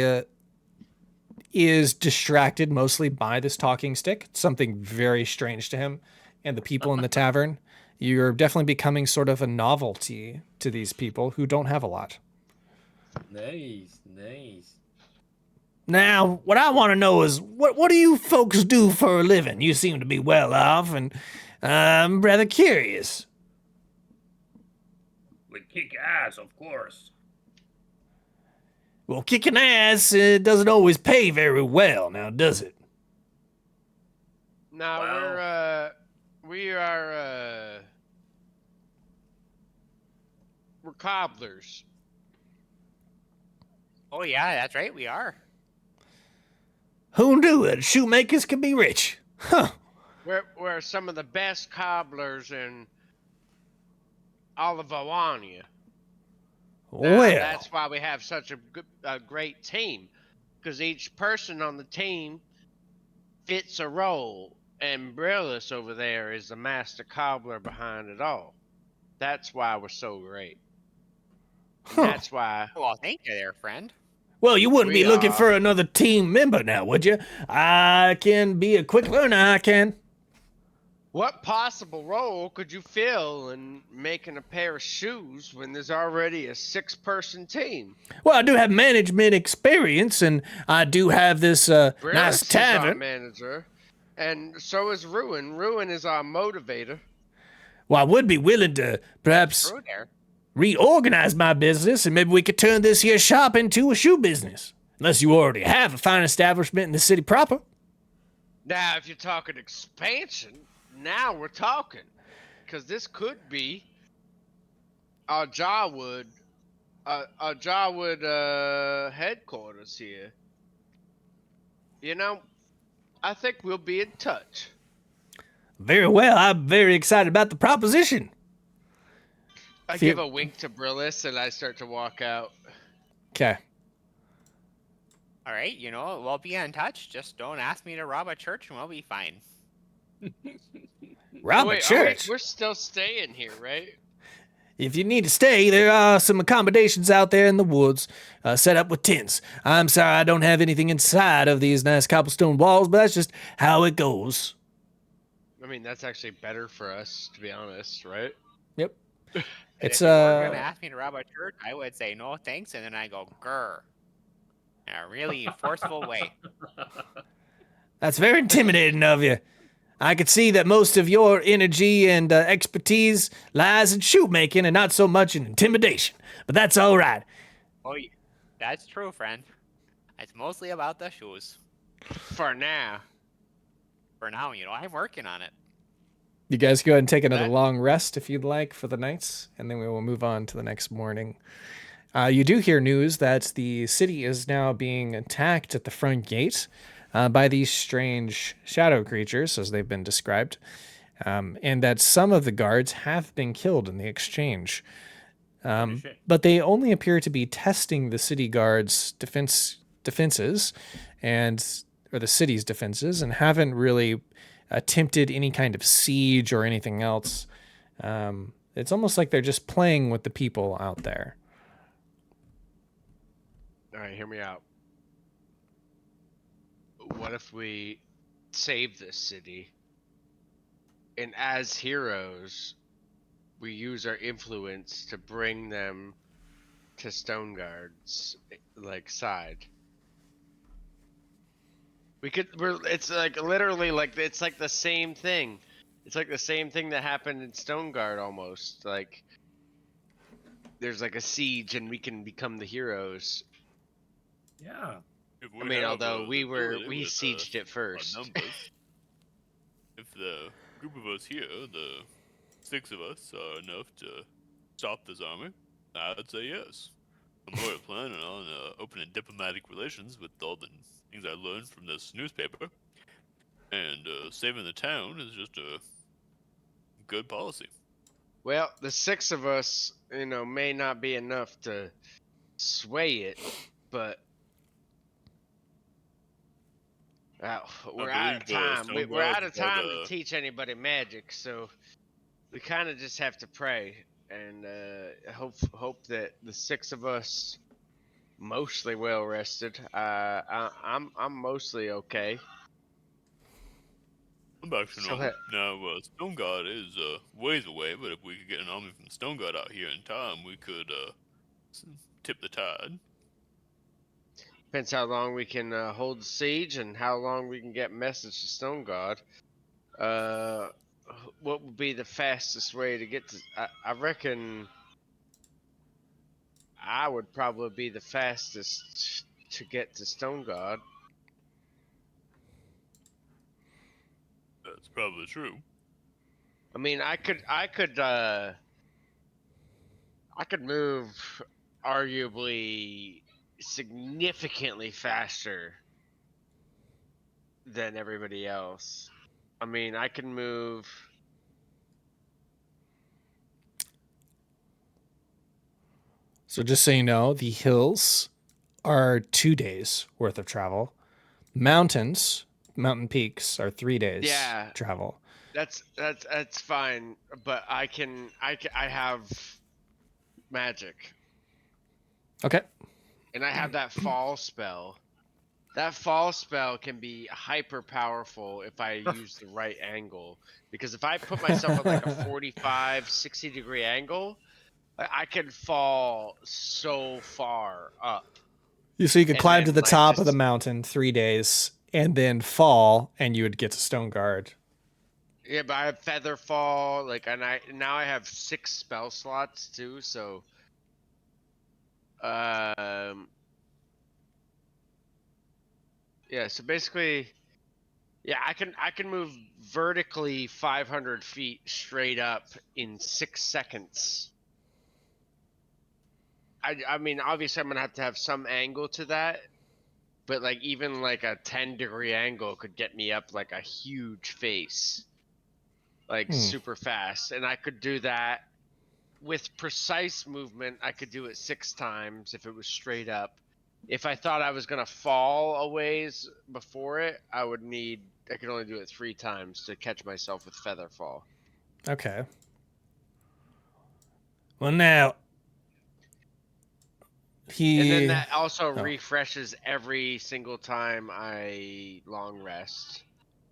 is distracted mostly by this talking stick. It's something very strange to him and the people in the tavern. You're definitely becoming sort of a novelty to these people who don't have a lot. Nice. Now, what I want to know is, what do you folks do for a living? You seem to be well off, and I'm rather curious. We kick ass, of course. Well, kicking ass doesn't always pay very well, now does it? No, Well, we're cobblers. Oh yeah, that's right, we are. Who knew that shoemakers could be rich? Huh. We're some of the best cobblers in all of Awania. Now, Well, that's why we have such a great team, because each person on the team fits a role, and Brillis over there is the master cobbler behind it all. That's why we're so great. And that's why Well, thank you there, friend. well, you wouldn't be we looking are. for another team member now, would you? I can be a quick learner, I can. What possible role could you fill in making a pair of shoes when there's already a 6-person team? Well, I do have management experience, and I do have this nice Brillis is our tavern. manager, and so is Ruin. Ruin is our motivator. Well, I would be willing to perhaps True there. reorganize my business, and maybe we could turn this here shop into a shoe business. Unless you already have a fine establishment in the city proper. Now, if you're talking expansion, now we're talking. Because this could be our Jawood headquarters here. You know, I think we'll be in touch. Very well, I'm very excited about the proposition. I give a wink to Brillis and I start to walk out. Okay. All right, we'll be in touch. Just don't ask me to rob a church, and we'll be fine. Rob a church? We're still staying here, right? If you need to stay, there are some accommodations out there in the woods, set up with tents. I'm sorry I don't have anything inside of these nice cobblestone walls, but that's just how it goes. I mean, that's actually better for us, to be honest, right? Yep. If you were gonna ask me to rob a church, I would say no thanks, and then I go grr. In a really forceful way. That's very intimidating of you. I could see that most of your energy and expertise lies in shoemaking and not so much in intimidation. But that's all right. Oh, yeah. That's true, friend. It's mostly about the shoes. For now. For now, I'm working on it. You guys go ahead and take another long rest if you'd like for the nights, and then we will move on to the next morning. You do hear news that the city is now being attacked at the front gate by these strange shadow creatures, as they've been described, and that some of the guards have been killed in the exchange. But they only appear to be testing the city guards' defenses, or the city's defenses, and haven't really attempted any kind of siege or anything else. It's almost like they're just playing with the people out there. All right, hear me out. What if we save this city, and as heroes, we use our influence to bring them to Stoneguard's side? It's like literally it's like the same thing. It's like the same thing that happened in Stoneguard almost. Like there's like a siege and we can become the heroes. Yeah. I mean, although we sieged it first. If the group of us here, the 6 of us, are enough to stop this army, I'd say yes. I'm already planning on opening diplomatic relations with all the things I learned from this newspaper, and saving the town is just a good policy. Well, the 6 of us, may not be enough to sway it, but we're out of time. We're out of time to teach anybody magic, so we kind of just have to pray and hope that the 6 of us mostly well rested. I'm mostly okay. I'm actually normal. Now, Stoneguard is ways away, but if we could get an army from Stoneguard out here in time, we could tip the tide. Depends how long we can hold the siege and how long we can get message to Stoneguard. What would be the fastest way to get to... I reckon I would probably be the fastest to get to Stoneguard. That's probably true. I mean, I could move arguably significantly faster than everybody else. I mean, I can move. So just so you know, the hills are 2 days worth of travel. Mountain peaks are 3 days travel. That's fine, but I have magic. Okay. And I have that fall spell. That fall spell can be hyper powerful if I use the right angle. Because if I put myself at like a 45, 60 degree angle, I can fall so far up. So you could climb to the top of the mountain 3 days and then fall, and you would get to Stone Guard. Yeah, but I have feather fall, and now I have 6 spell slots too. So, yeah. So basically, yeah, I can move vertically 500 feet straight up in 6 seconds. I mean, obviously, I'm gonna have some angle to that, but even a 10-degree angle could get me up like a huge face. Super fast, and I could do that with precise movement. I could do it 6 times if it was straight up. If I thought I was gonna fall a ways before it, I could only do it 3 times to catch myself with feather fall. Okay. Well, now and then that also refreshes every single time I long rest,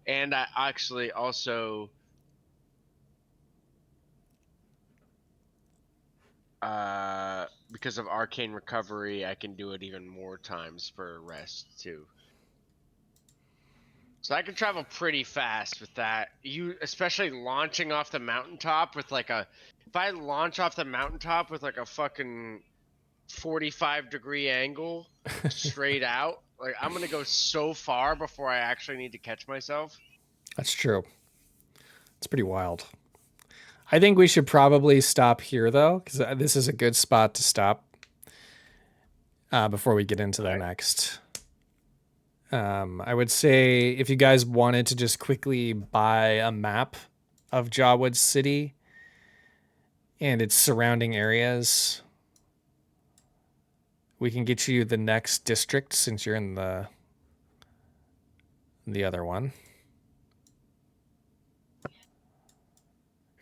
and I actually also because of arcane recovery, I can do it even more times per rest too. So I can travel pretty fast with that. Especially launching off the mountaintop with if I launch off the mountaintop with a fucking 45-degree angle straight out, I'm gonna go so far before I actually need to catch myself. That's true. It's pretty wild. I think we should probably stop here, though, because this is a good spot to stop before we get into the next. I would say if you guys wanted to just quickly buy a map of Jawood City and its surrounding areas, we can get you the next district since you're in the other one.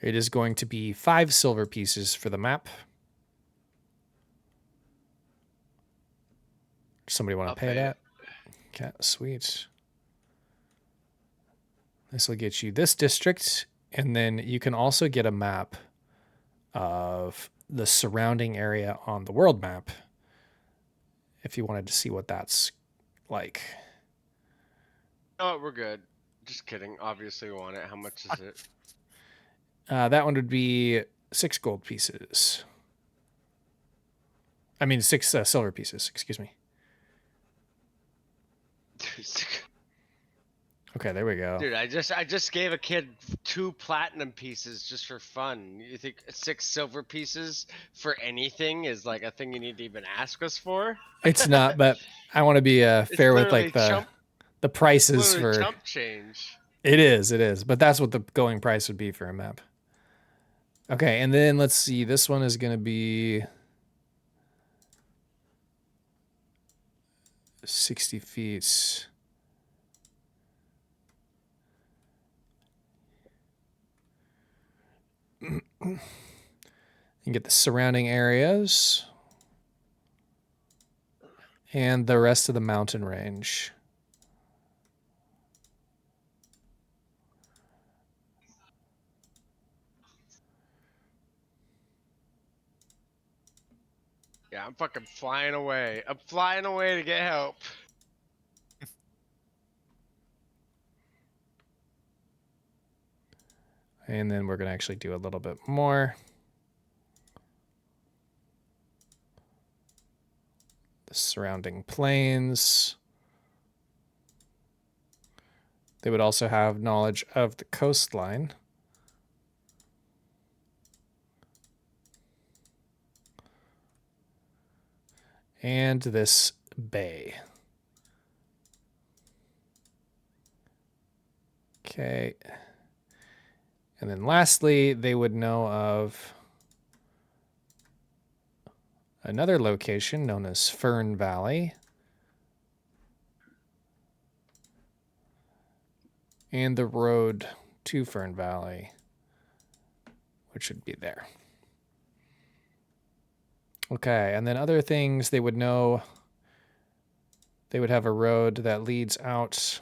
It is going to be 5 silver pieces for the map. Somebody want to pay that? Okay, sweet. This will get you this district, and then you can also get a map of the surrounding area on the world map if you wanted to see what that's like. Oh, we're good. Just kidding. Obviously we want it. How much is it? That one would be 6 gold pieces. I mean, 6 silver pieces, excuse me. Okay, there we go. Dude, I just gave a kid 2 platinum pieces just for fun. You think 6 silver pieces for anything is a thing you need to even ask us for? It's not, but I want to be fair with the prices for chump change. It is, but that's what the going price would be for a map. Okay, and then let's see. This one is going to be 60 feet. You can get the surrounding areas and the rest of the mountain range. Yeah, I'm fucking flying away. I'm flying away to get help. And then we're going to actually do a little bit more. The surrounding plains. They would also have knowledge of the coastline. And this bay. Okay. And then lastly, they would know of another location known as Fern Valley. And the road to Fern Valley, which would be there. Okay, and then other things they would know. They would have a road that leads out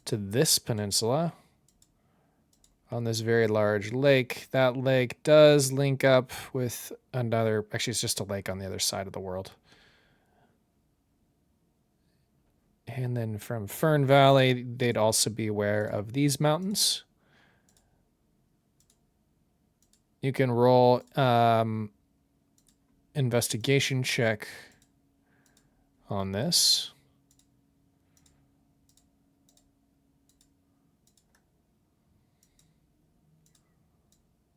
to this peninsula on this very large lake. That lake does link up with another, actually it's just a lake on the other side of the world. And then from Fern Valley, they'd also be aware of these mountains. You can roll investigation check on this.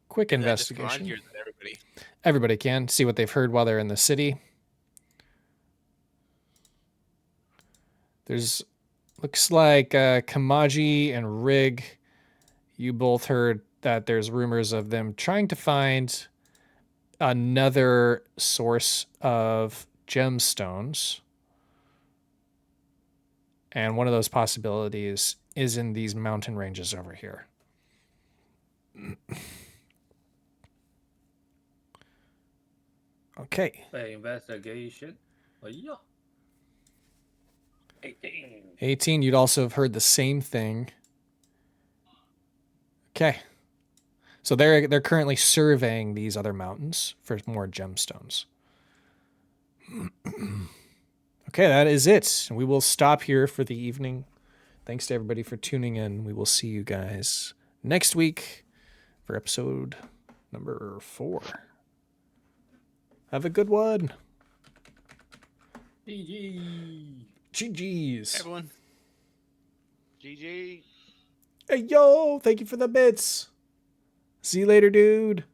Quick investigation. Here that Everybody can see what they've heard while they're in the city. There's, looks like Kamaji and Rig, you both heard that there's rumors of them trying to find another source of gemstones. And one of those possibilities is in these mountain ranges over here. Okay. Investigation. Oh, yeah. 18. 18, you'd also have heard the same thing. Okay. So they're currently surveying these other mountains for more gemstones. Okay, that is it. We will stop here for the evening. Thanks to everybody for tuning in. We will see you guys next week for episode number 4. Have a good one. GG. GG's. Everyone. GG. Hey, yo, thank you for the bits. See you later, dude.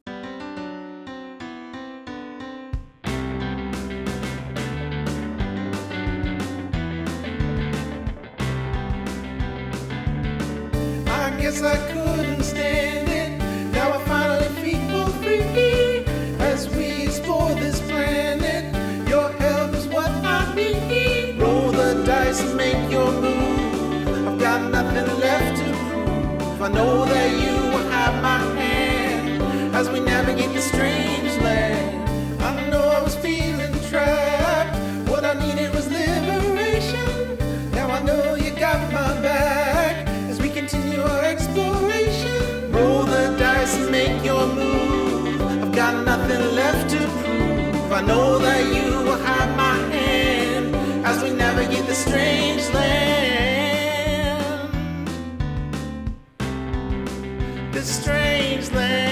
I guess I couldn't stand it. Now I finally feel free as we explore this planet. Your help is what I need. Roll the dice and make your move. I've got nothing left to prove. I know that you will have my hand as we navigate the strange land. I know I was feeling trapped. What I needed was liberation. Now I know you got my back as we continue our exploration. Roll the dice and make your move. I've got nothing left to prove. I know that you will have my hand as we navigate the strange land. This strange land.